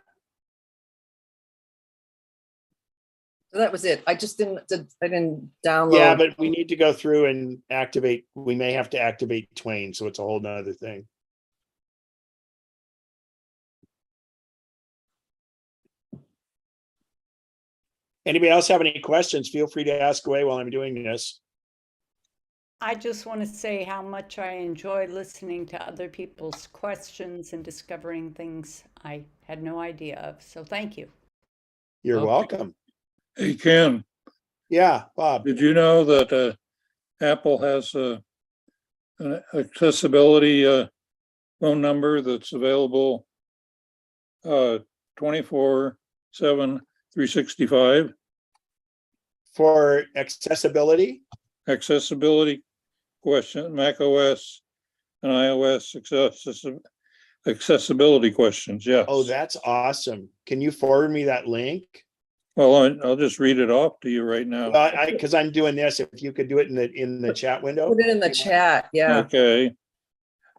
So that was it. I didn't download. Yeah, but we need to go through and activate. We may have to activate Twain, so it's a whole nother thing. Anybody else have any questions? Feel free to ask away while I'm doing this. I just want to say how much I enjoy listening to other people's questions and discovering things I had no idea of. So thank you. You're Okay. welcome. Hey, Ken, Yeah, Bob. did you know that Apple has an accessibility phone number that's available 24/7, 365? For accessibility? Accessibility question, Mac OS and iOS accessibility questions, yes. Oh, that's awesome. Can you forward me that link? Well, I'll just read it off to you right now. Because I'm doing this. If you could do it in the chat window. Put it in the chat. Yeah. Okay.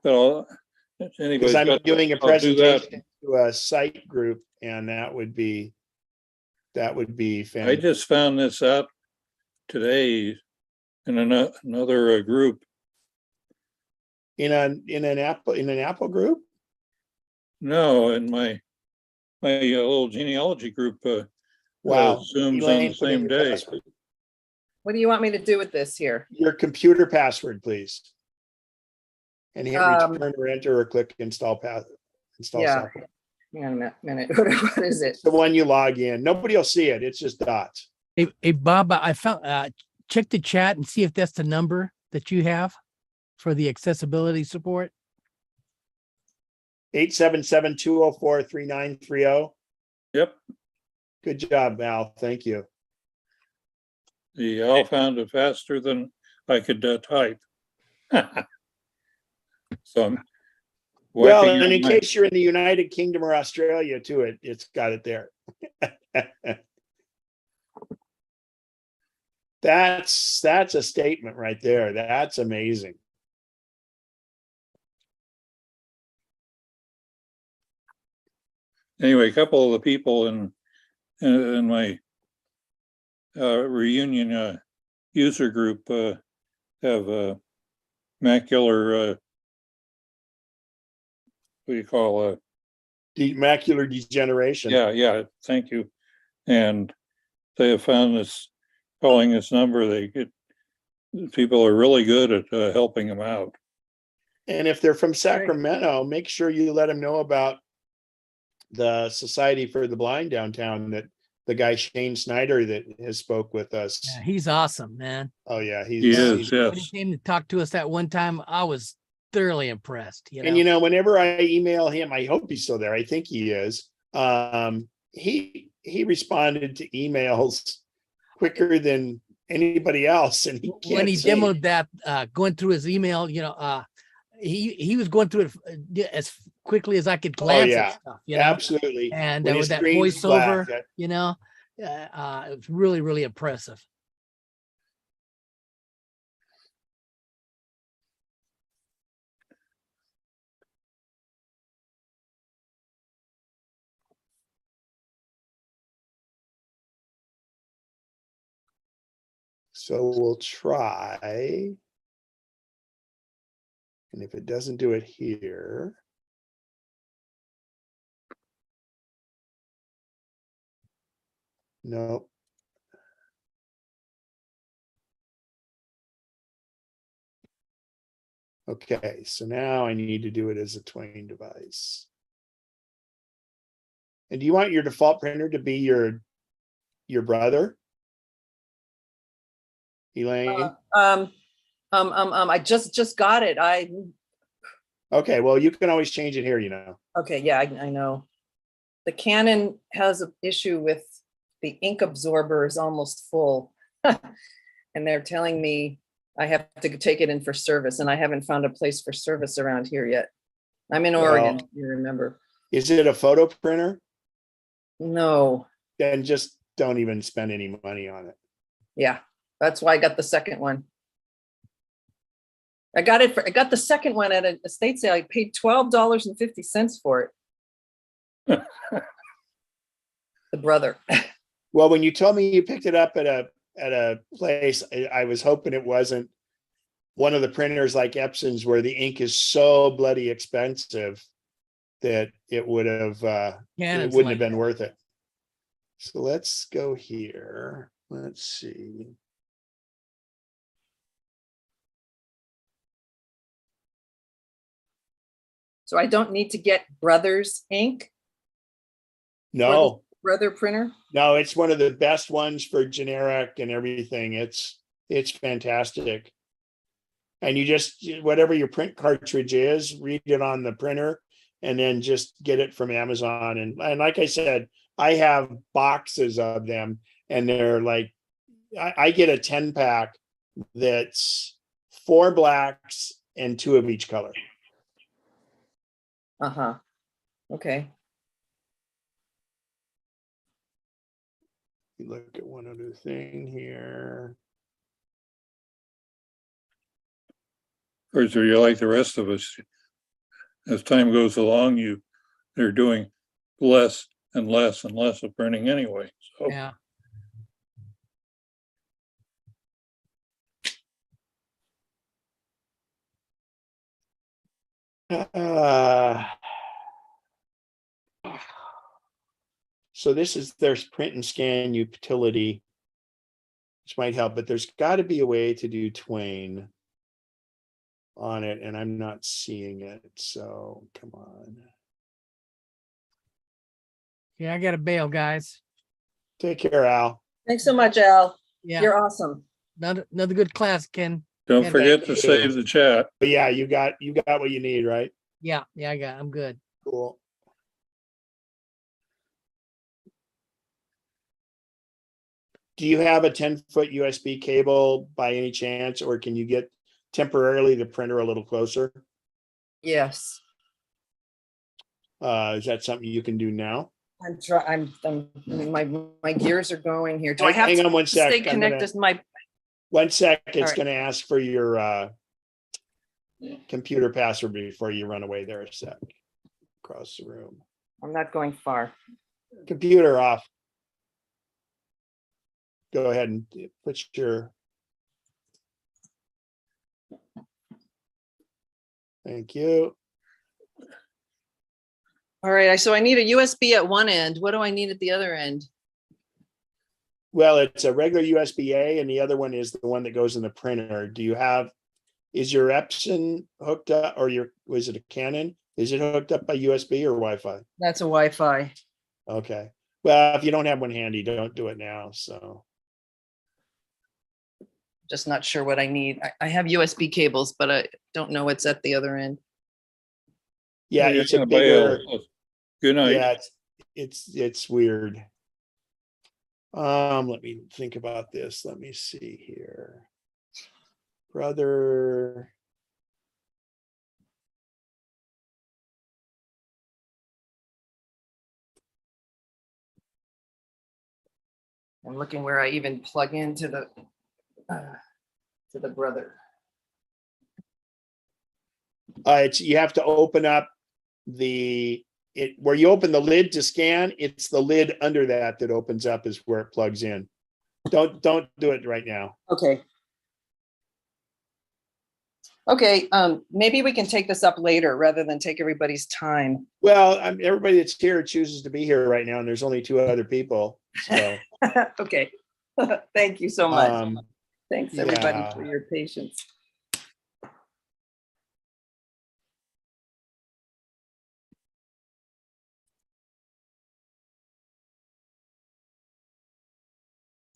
Well, anybody's Because I'm got- doing a I'll do that. presentation to a site group, and that would be I fantastic. just found this out today in another group. In an Apple group. No, in my little genealogy group. Wow. Zooms Elaine, on the put in same your day. password. What do you want me to do with this here? Your computer password, please. And hit return or enter or click install Yeah. software. Hang on a minute. What is it? The one you log in. Nobody will see it. It's just dots. Hey, Bob, I found, check the chat and see if that's the number that you have for the accessibility support. 877-204-3930. Yep. Good job, Val. Thank you. The Al found it faster than I could type. So I'm Well, wiping and out in my- case you're in the United Kingdom or Australia too, it's got it there. That's a statement right there. That's amazing. Anyway, a couple of the people in my reunion user group have macular what do you call it? Macular degeneration. Yeah, thank you. And they have found this, calling this number, people are really good at helping them out. And if they're from Sacramento, make sure you let them know about the Society for the Blind downtown, that the guy Shane Snyder that has spoke with us. Yeah, he's awesome, man. Oh yeah, He is, When he yes. came to talk to us that one time, I was thoroughly impressed. And whenever I email him, I hope he's still there. I think he is. He responded to emails quicker than anybody else, and when he demoed that, going through his email, he was going through it as quickly as I could glance at stuff. Absolutely. And When with his that screen's voiceover, black, it was really, really impressive. So we'll try. And if it doesn't do it here. Nope. Okay, so now I need to do it as a Twain device. And do you want your default printer to be your brother? Elaine? I just got it. Okay, well, you can always change it here, Okay, yeah, I know. The Canon has an issue with the ink absorber is almost full. And they're telling me I have to take it in for service, and I haven't found a place for service around here yet. I'm in Oregon, you remember. Is it a photo printer? No. Then just don't even spend any money on it. Yeah, that's why I got the second one. I got the second one at an estate sale. I paid $12.50 for it. The brother. Well, when you told me you picked it up at a place, I was hoping it wasn't one of the printers like Epson's where the ink is so bloody expensive that it would have it wouldn't have been worth it. So let's go here. Let's see. So I don't need to get Brothers ink? No. Brother printer? No, it's one of the best ones for generic and everything. It's fantastic. And you just, whatever your print cartridge is, read it on the printer and then just get it from Amazon. And like I said, I have boxes of them, and they're like, I get a 10-pack that's 4 blacks and 2 of each color. Uh-huh. Okay. Look at one other thing here. Of course, you're like the rest of us. As time goes along, they're doing less and less and less of printing anyway. So yeah. So this is their print and scan utility, which might help, but there's got to be a way to do Twain on it, and I'm not seeing it. So come on. Yeah, I got to bail, guys. Take care, Al. Thanks so much, Al. Yeah, you're awesome. Another good class, Ken. don't forget to save the chat. But yeah, you got what you need, right? Yeah, I'm good. Cool. Do you have a 10-foot USB cable by any chance, or can you get temporarily the printer a little closer? Yes. Is that something you can do now? I'm my gears are going here. Do I have hang to on one sec. stay connected to my? One sec. It's right. going to ask for your computer password before you run away there a sec. Across the room. I'm not going far. Computer off. Go ahead and put your. Thank you. All right, so I need a USB at one end. What do I need at the other end? Well, it's a regular USB-A and the other one is the one that goes in the printer. Is your Epson hooked up or was it a Canon? Is it hooked up by USB or Wi-Fi? That's a Wi-Fi. Okay. Well, if you don't have one handy, don't do it now. So Just not sure what I need. I have USB cables, but I don't know what's at the other end. yeah, You're it's a gonna bigger, bail. Good night. yeah, it's weird. Let me think about this. Let me see here. Brother. I'm looking where I even plug into the brother. You have to open up where you open the lid to scan, it's the lid under that opens up is where it plugs in. Don't do it right now. Okay. Okay, maybe we can take this up later rather than take everybody's time. Well, everybody that's here chooses to be here right now, and there's only 2 other people. So Okay. Thank you so much. Thanks everybody yeah. for your patience.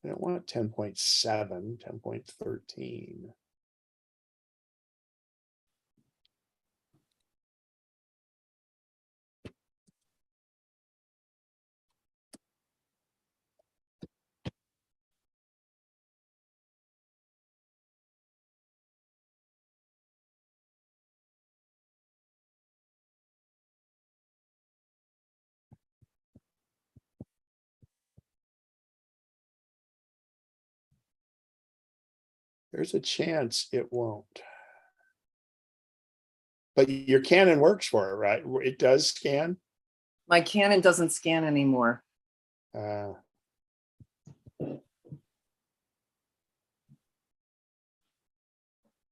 I don't want 10.7, 10.13. There's a chance it won't. But your Canon works for it, right? It does scan. My Canon doesn't scan anymore. Uh,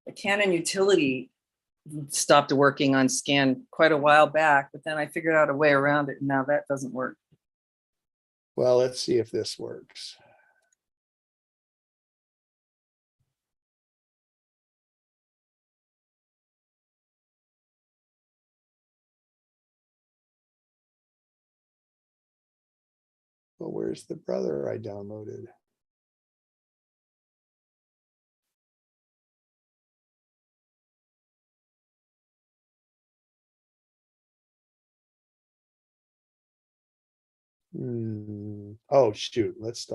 The Canon utility stopped working on scan quite a while back, but then I figured out a way around it and now that doesn't work. well, let's see if this works. Well, where's the brother I downloaded? Oh, shoot. Let's stop.